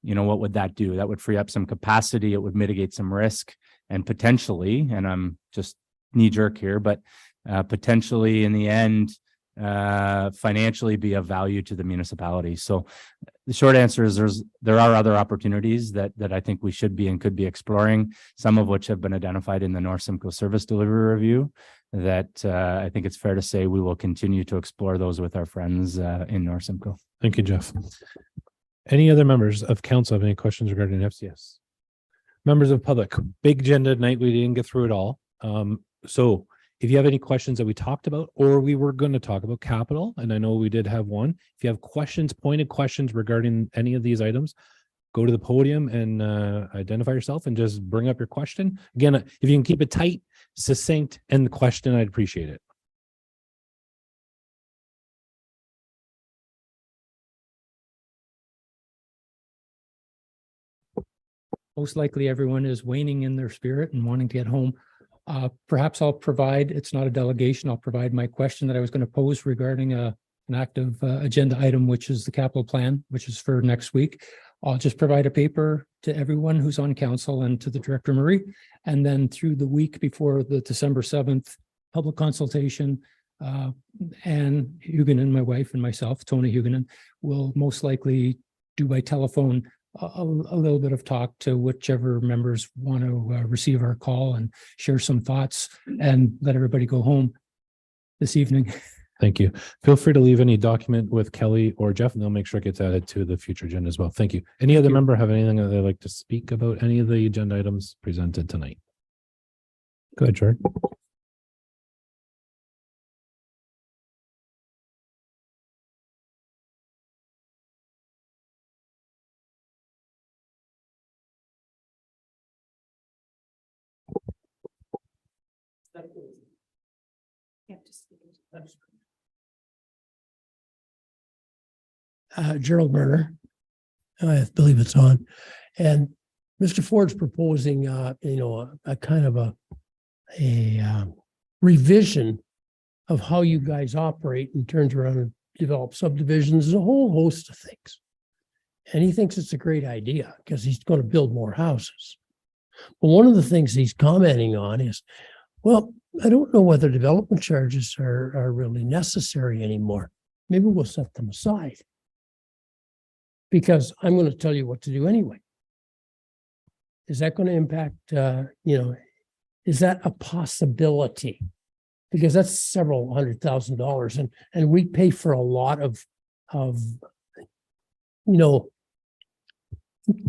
Speaker 16: You know, what would that do? That would free up some capacity. It would mitigate some risk and potentially, and I'm just knee jerk here, but potentially in the end, financially be of value to the municipality. So the short answer is there are other opportunities that I think we should be and could be exploring, some of which have been identified in the North Simcoe Service Delivery Review that I think it's fair to say we will continue to explore those with our friends in North Simcoe.
Speaker 2: Thank you, Jeff. Any other members of council have any questions regarding FCS? Members of public, big agenda tonight. We didn't get through it all. So if you have any questions that we talked about, or we were going to talk about capital, and I know we did have one, if you have questions, pointed questions regarding any of these items, go to the podium and identify yourself and just bring up your question. Again, if you can keep it tight, succinct, and the question, I'd appreciate it.
Speaker 8: Most likely everyone is waning in their spirit and wanting to get home. Perhaps I'll provide, it's not a delegation, I'll provide my question that I was going to pose regarding an active agenda item, which is the capital plan, which is for next week. I'll just provide a paper to everyone who's on council and to the Director Murray. And then through the week before the December 7th public consultation, Anne Huguenin, my wife, and myself, Tony Huguenin, will most likely do by telephone a little bit of talk to whichever members want to receive our call and share some thoughts and let everybody go home this evening.
Speaker 2: Thank you. Feel free to leave any document with Kelly or Jeff, and they'll make sure it gets added to the future agenda as well. Thank you. Any other member have anything that they'd like to speak about any of the agenda items presented tonight? Go ahead, Jordan.
Speaker 15: Gerald Berner, I believe it's on, and Mr. Ford's proposing, a kind of a revision of how you guys operate and turns around and develop subdivisions and a whole host of things. And he thinks it's a great idea because he's going to build more houses. But one of the things he's commenting on is, well, I don't know whether development charges are really necessary anymore. Maybe we'll set them aside, because I'm going to tell you what to do anyway. Is that going to impact, is that a possibility? Because that's several $100,000 and we pay for a lot of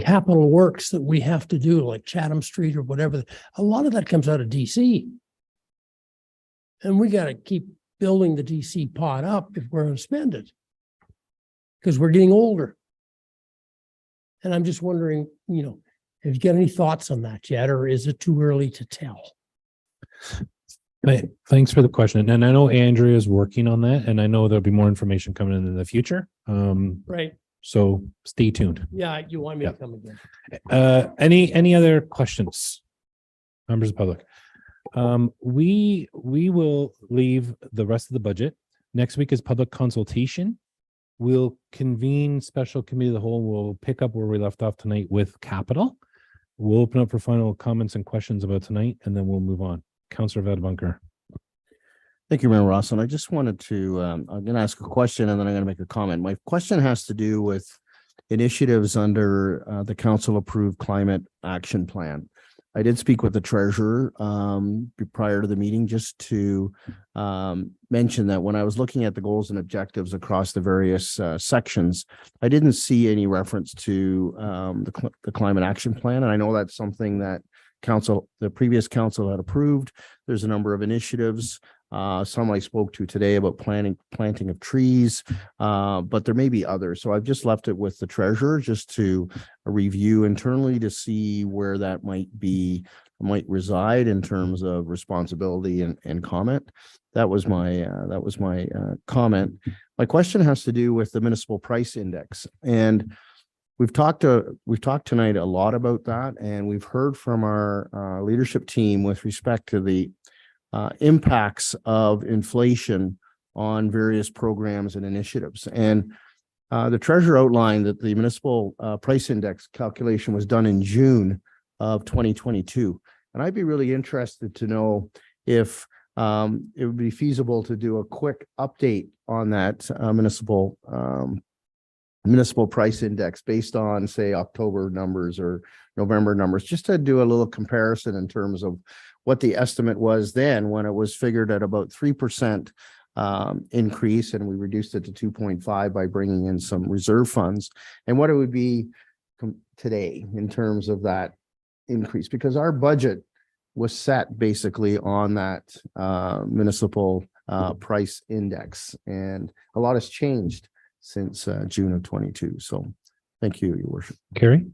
Speaker 15: capital works that we have to do, like Chatham Street or whatever. A lot of that comes out of DC. And we got to keep building the DC pot up if we're going to spend it, because we're getting older. And I'm just wondering, have you got any thoughts on that yet, or is it too early to tell?
Speaker 2: Thanks for the question. And I know Andrea is working on that, and I know there'll be more information coming in the future.
Speaker 15: Right.
Speaker 2: So stay tuned.
Speaker 15: Yeah, you want me to come again?
Speaker 2: Any other questions? Members of the public? We will leave the rest of the budget. Next week is public consultation. We'll convene special committee of the whole. We'll pick up where we left off tonight with capital. We'll open up for final comments and questions about tonight, and then we'll move on. Councillor Vadabunker.
Speaker 21: Thank you, Mayor Rossin. I just wanted to, I'm going to ask a question and then I'm going to make a comment. My question has to do with initiatives under the council approved climate action plan. I did speak with the treasurer prior to the meeting just to mention that when I was looking at the goals and objectives across the various sections, I didn't see any reference to the climate action plan. And I know that's something that the previous council had approved. There's a number of initiatives. Some I spoke to today about planting of trees, but there may be others. So I've just left it with the treasurer just to review internally to see where that might reside in terms of responsibility and comment. That was my comment. My question has to do with the municipal price index, and we've talked tonight a lot about that, and we've heard from our leadership team with respect to the impacts of inflation on various programs and initiatives. And the treasurer outlined that the municipal price index calculation was done in June of 2022. And I'd be really interested to know if it would be feasible to do a quick update on that municipal price index based on, say, October numbers or November numbers, just to do a little comparison in terms of what the estimate was then when it was figured at about 3% increase, and we reduced it to 2.5 by bringing in some reserve funds, and what it would be today in terms of that increase, because our budget was set basically on that municipal price index, and a lot has changed since June of 22. So thank you, Your Worship.
Speaker 2: Carrie?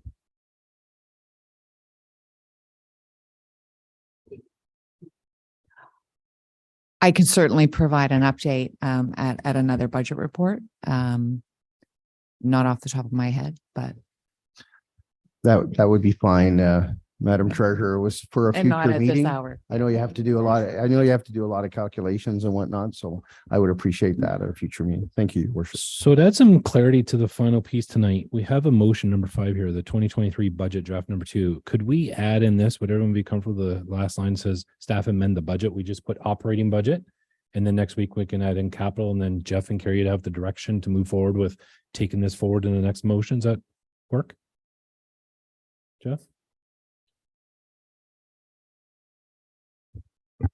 Speaker 18: I can certainly provide an update at another budget report. Not off the top of my head, but
Speaker 21: That would be fine. Madam Treasurer, was for a
Speaker 18: and not
Speaker 21: future
Speaker 18: at this
Speaker 21: meeting.
Speaker 18: hour.
Speaker 21: I know you have to do a lot of calculations and whatnot, so I would appreciate that at a future meeting. Thank you, Your Worship.
Speaker 2: So to add some clarity to the final piece tonight, we have a motion number 5 here, the 2023 budget draft number 2. Could we add in this, would everyone be comfortable? The last line says staff amend the budget. We just put operating budget. And then next week we can add in capital, and then Jeff and Carrie have the direction to move forward with taking this forward in the next motion. Does that work? Jeff?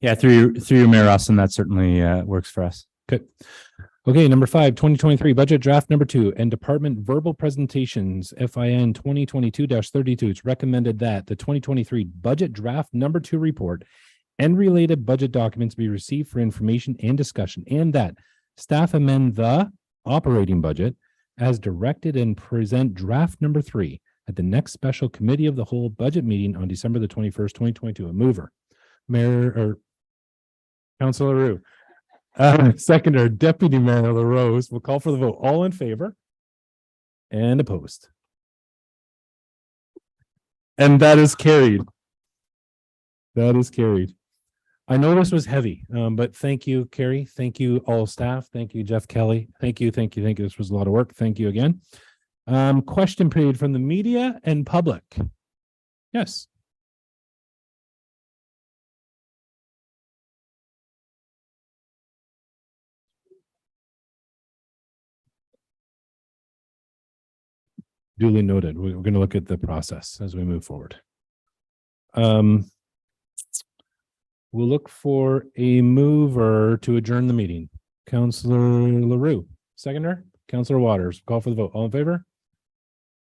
Speaker 16: Yeah, through you, Mayor Austin, that certainly works for us.
Speaker 2: Good. Okay, number 5, 2023 budget draft number 2 and department verbal presentations, FIN 2022-32. It's recommended that the 2023 budget draft number 2 report and related budget documents be received for information and discussion, and that staff amend the operating budget as directed and present draft number 3 at the next special committee of the whole budget meeting on December the 21st, 2022. A mover. Mayor or Councilor Roux. Seconder, Deputy Mayor LaRose will call for the vote. All in favor? And opposed? And that is carried. That is carried. I know this was heavy, but thank you, Carrie. Thank you, all staff. Thank you, Jeff Kelly. Thank you. This was a lot of work. Thank you again. Question period from the media and public. Yes. Duly noted. We're going to look at the process as we move forward. We'll look for a mover to adjourn the meeting. Councilor LaRue, seconder. Councilor Waters, call for the vote. All in favor?